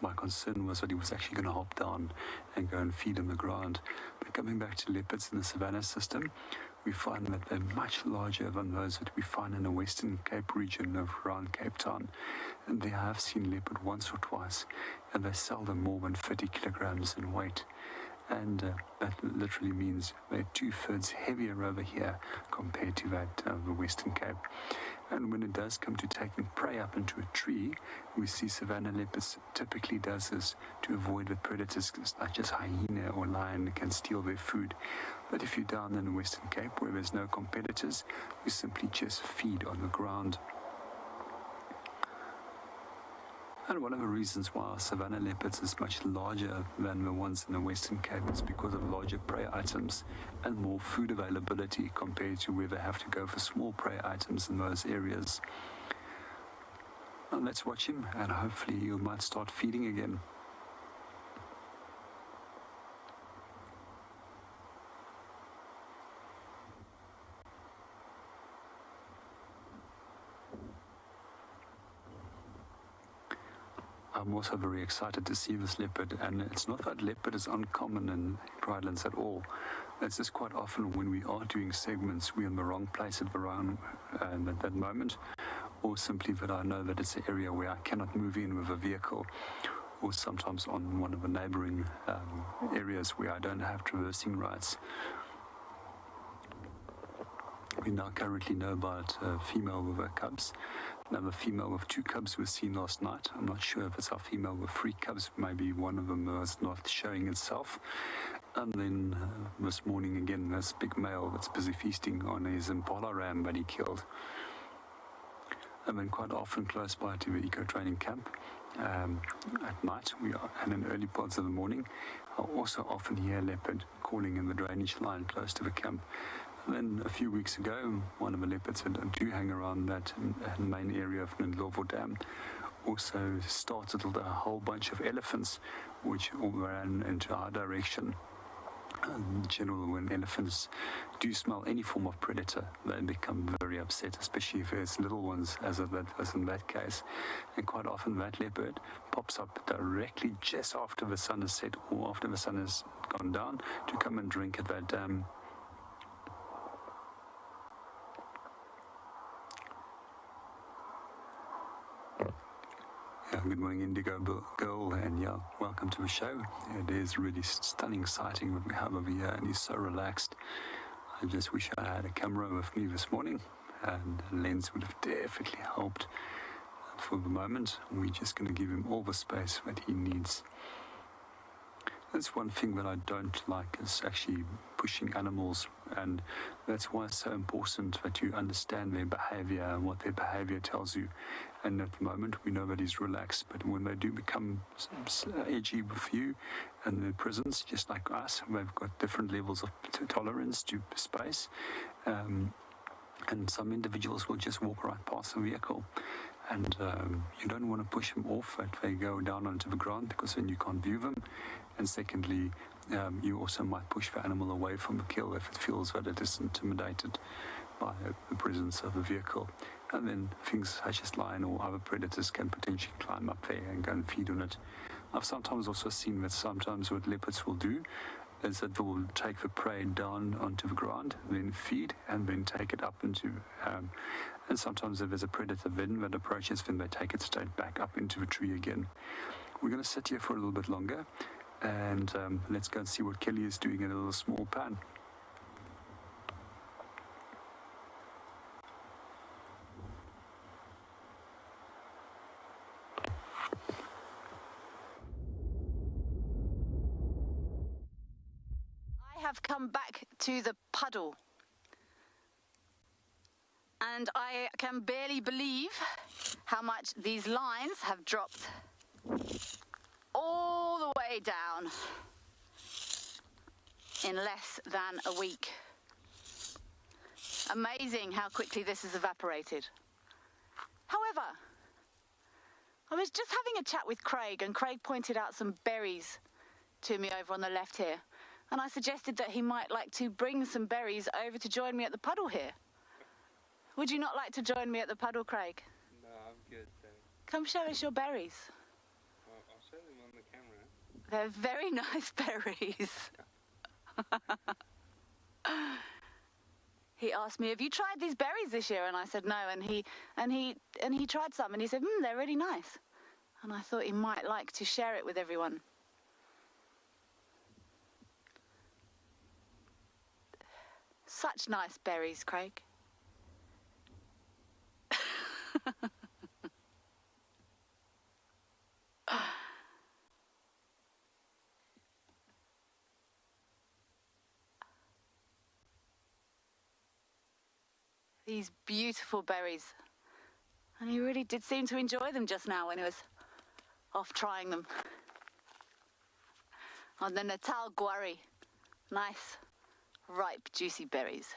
my concern was that he was actually going to hop down and go and feed on the ground. But coming back to leopards in the savanna system, we find that they're much larger than those that we find in the Western Cape region of around Cape Town. And there I have seen leopard once or twice, and they're seldom more than 30 kilograms in weight. And that literally means they're 2/3 heavier over here compared to that of the Western Cape. And when it does come to taking prey up into a tree, we see savanna leopards typically does this to avoid the predators such as hyena or lion can steal their food. But if you're down in the Western Cape where there's no competitors, you simply just feed on the ground. And one of the reasons why our savanna leopards is much larger than the ones in the Western Cape is because of larger prey items and more food availability compared to where they have to go for small prey items in those areas. Now let's watch him, and hopefully he might start feeding again. I'm also very excited to see this leopard, and it's not that leopard is uncommon in Pridelands at all. It's just quite often when we are doing segments, we're in the wrong place at that moment, or simply that I know that it's an area where I cannot move in with a vehicle, or sometimes on one of the neighboring areas where I don't have traversing rights. We now currently know about a female with her cubs. Another female with 2 cubs was seen last night. I'm not sure if it's our female with 3 cubs. Maybe one of them was not showing itself. And then this morning again, this big male that's busy feasting on his impala ram that he killed. And then quite often close by to the EcoTraining camp, at night, and in early parts of the morning, I also often hear leopard calling in the drainage line close to the camp. And then a few weeks ago, one of the leopards that do hang around that main area of Natal Red also started a whole bunch of elephants which all ran into our direction. In general, when elephants do smell any form of predator, they become very upset, especially if it's little ones, as in that case. And quite often that leopard pops up directly just after the sun has set or after the sun has gone down to come and drink at that dam. Good morning, Indigo Girl, and yeah, welcome to the show. It is really stunning sighting what we have over here, and he's so relaxed. I just wish I had a camera with me this morning, and a lens would have definitely helped. For the moment, we're just going to give him all the space that he needs. That's one thing that I don't like, is actually pushing animals, and that's why it's so important that you understand their behavior and what their behavior tells you. And at the moment, we know that he's relaxed, but when they do become edgy with you and their presence, just like us, they've got different levels of tolerance to space. And some individuals will just walk right past the vehicle. And you don't want to push them off that they go down onto the ground, because then you can't view them. And secondly, you also might push the animal away from the kill if it feels that it is intimidated by the presence of the vehicle. And then things such as lion or other predators can potentially climb up there and go and feed on it. I've sometimes also seen that sometimes what leopards will do is that they will take the prey down onto the ground, then feed, and then take it up into... and sometimes if there's a predator then that approaches, then they take it straight back up into the tree again. We're going to sit here for a little bit longer, and let's go and see what Kelly is doing in a little small pan. I have come back to the puddle, and I can barely believe how much these lines have dropped all the way down in less than a week. Amazing how quickly this has evaporated. However, I was just having a chat with Craig, and Craig pointed out some berries to me over on the left here, and I suggested that he might like to bring some berries over to join me at the puddle here. Would you not like to join me at the puddle, Craig? No, I'm good, thanks. Come show us your berries. I'll show them on the camera. They're very nice berries. He asked me, "Have you tried these berries this year?" And I said no. And he tried some, and he said, "They're really nice." And I thought he might like to share it with everyone. Such nice berries, Craig. These beautiful berries. And he really did seem to enjoy them just now when he was off trying them. On the Natal Red. Nice, ripe, juicy berries.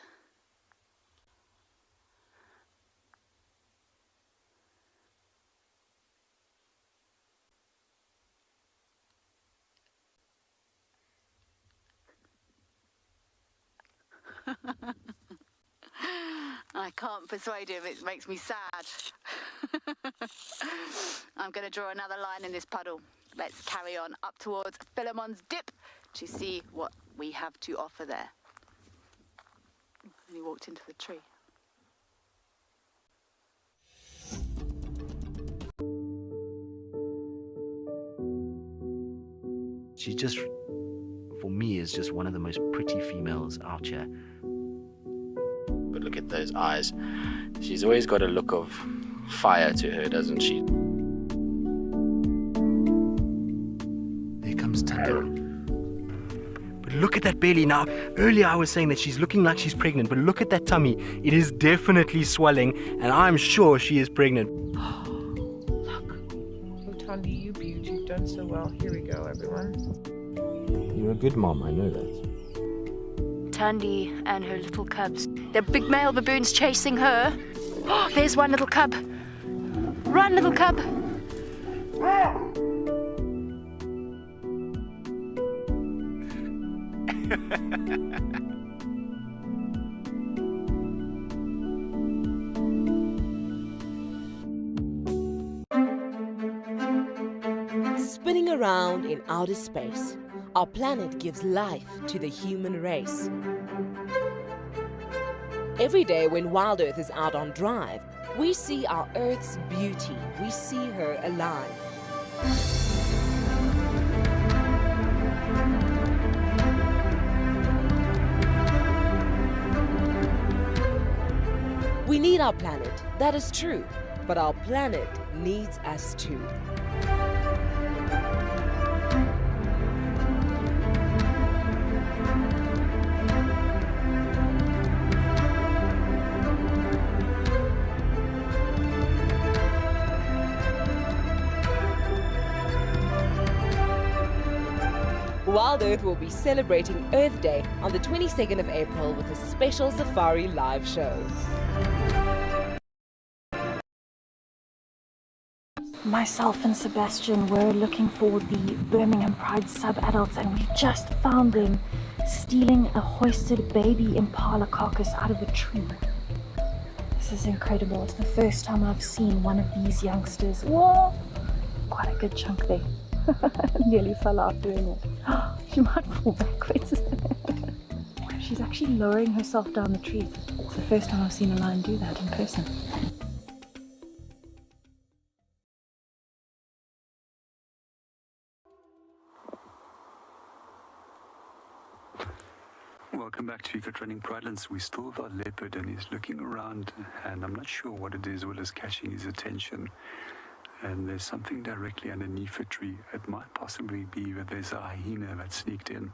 I can't persuade him, it makes me sad. I'm going to draw another line in this puddle. Let's carry on up towards Philemon's Dip to see what we have to offer there. And he walked into the tree. She just, for me, is just one of the most pretty females out here. But look at those eyes. She's always got a look of fire to her, doesn't she? There comes Tando. But look at that belly now. Earlier I was saying that she's looking like she's pregnant, but look at that tummy. It is definitely swelling, and I'm sure she is pregnant. Look. Oh, Tandy, you beauty. You've done so well. Here we go, everyone. You're a good mom, I know that. Tandy and her little cubs. The big male baboon's chasing her. Oh, there's one little cub. Run, little cub. Spinning around in outer space, our planet gives life to the human race. Every day when WildEarth is out on drive, we see our Earth's beauty. We see her alive. We need our planet, that is true, but our planet needs us too. WildEarth will be celebrating Earth Day on the 22nd of April with a special safari live show. Myself and Sebastian were looking for the Birmingham Pride sub-adults, and we just found them stealing a hoisted baby impala carcass out of a tree. This is incredible. It's the first time I've seen one of these youngsters. Whoa! Quite a good chunk there. Nearly fell out doing it. She might fall backwards. She's actually lowering herself down the tree. It's the first time I've seen a lion do that in person. Welcome back to EcoTraining Pridelands. We still have our leopard and he's looking around and I'm not sure what it is what is catching his attention. And there's something directly underneath a tree. It might possibly be that there's a hyena that sneaked in.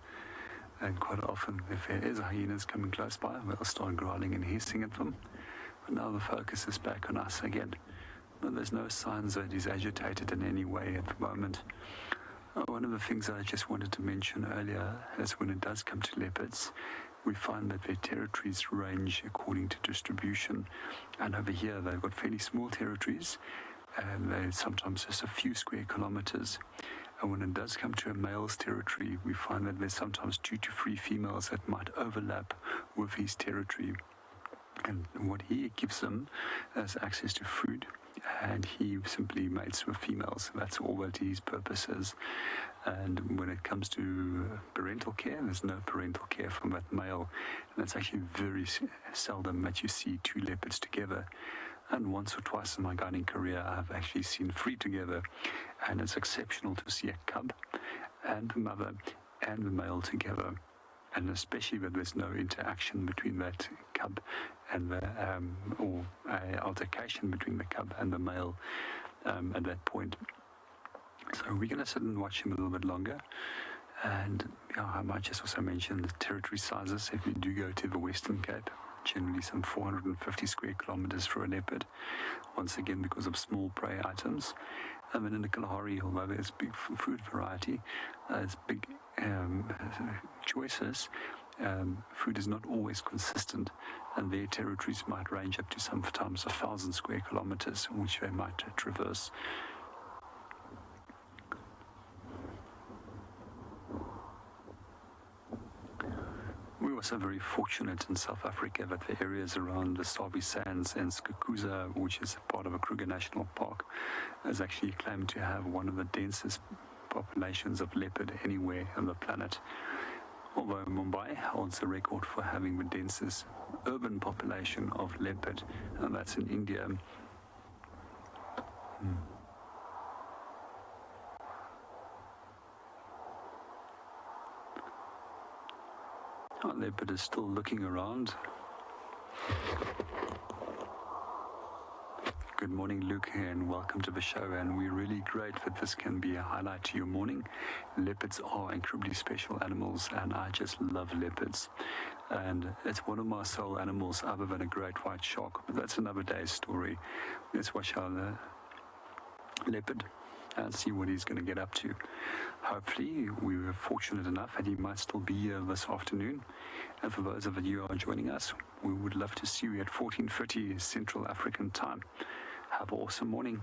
And quite often, if there is hyenas coming close by, they'll start growling and hissing at them. But now the focus is back on us again. But there's no signs that he's agitated in any way at the moment. One of the things that I just wanted to mention earlier is when it does come to leopards, we find that their territories range according to distribution. And over here, they've got fairly small territories, and they're sometimes just a few square kilometers. And when it does come to a male's territory, we find that there's sometimes 2 to 3 females that might overlap with his territory. And what he gives them is access to food, and he simply mates with females. That's all that his purpose is. And when it comes to parental care, there's no parental care from that male. And it's actually very seldom that you see 2 leopards together. And once or twice in my guiding career, I've actually seen 3 together. And it's exceptional to see a cub and the mother and the male together. And especially that there's no interaction between that cub and the, or altercation between the cub and the male at that point. So we're going to sit and watch him a little bit longer. And I might just also mention the territory sizes. If we do go to the Western Cape, generally some 450 square kilometers for a leopard, once again because of small prey items. And then in the Kalahari, although there's big food variety, there's big choices, food is not always consistent, and their territories might range up to sometimes 1,000 square kilometers, which they might traverse. We're also very fortunate in South Africa that the areas around the Sabi Sands and Skukuza, which is part of a Kruger National Park, is actually claimed to have one of the densest populations of leopard anywhere on the planet. Although Mumbai holds the record for having the densest urban population of leopard, and that's in India. Our leopard is still looking around. Good morning, Luke, and welcome to the show. And we're really great that this can be a highlight to your morning. Leopards are incredibly special animals, and I just love leopards. And it's one of my soul animals other than a great white shark. But that's another day's story. Let's watch our leopard and see what he's going to get up to. Hopefully, we were fortunate enough that he might still be here this afternoon. And for those of you who are joining us, we would love to see you at 14:30 Central African time. Have an awesome morning.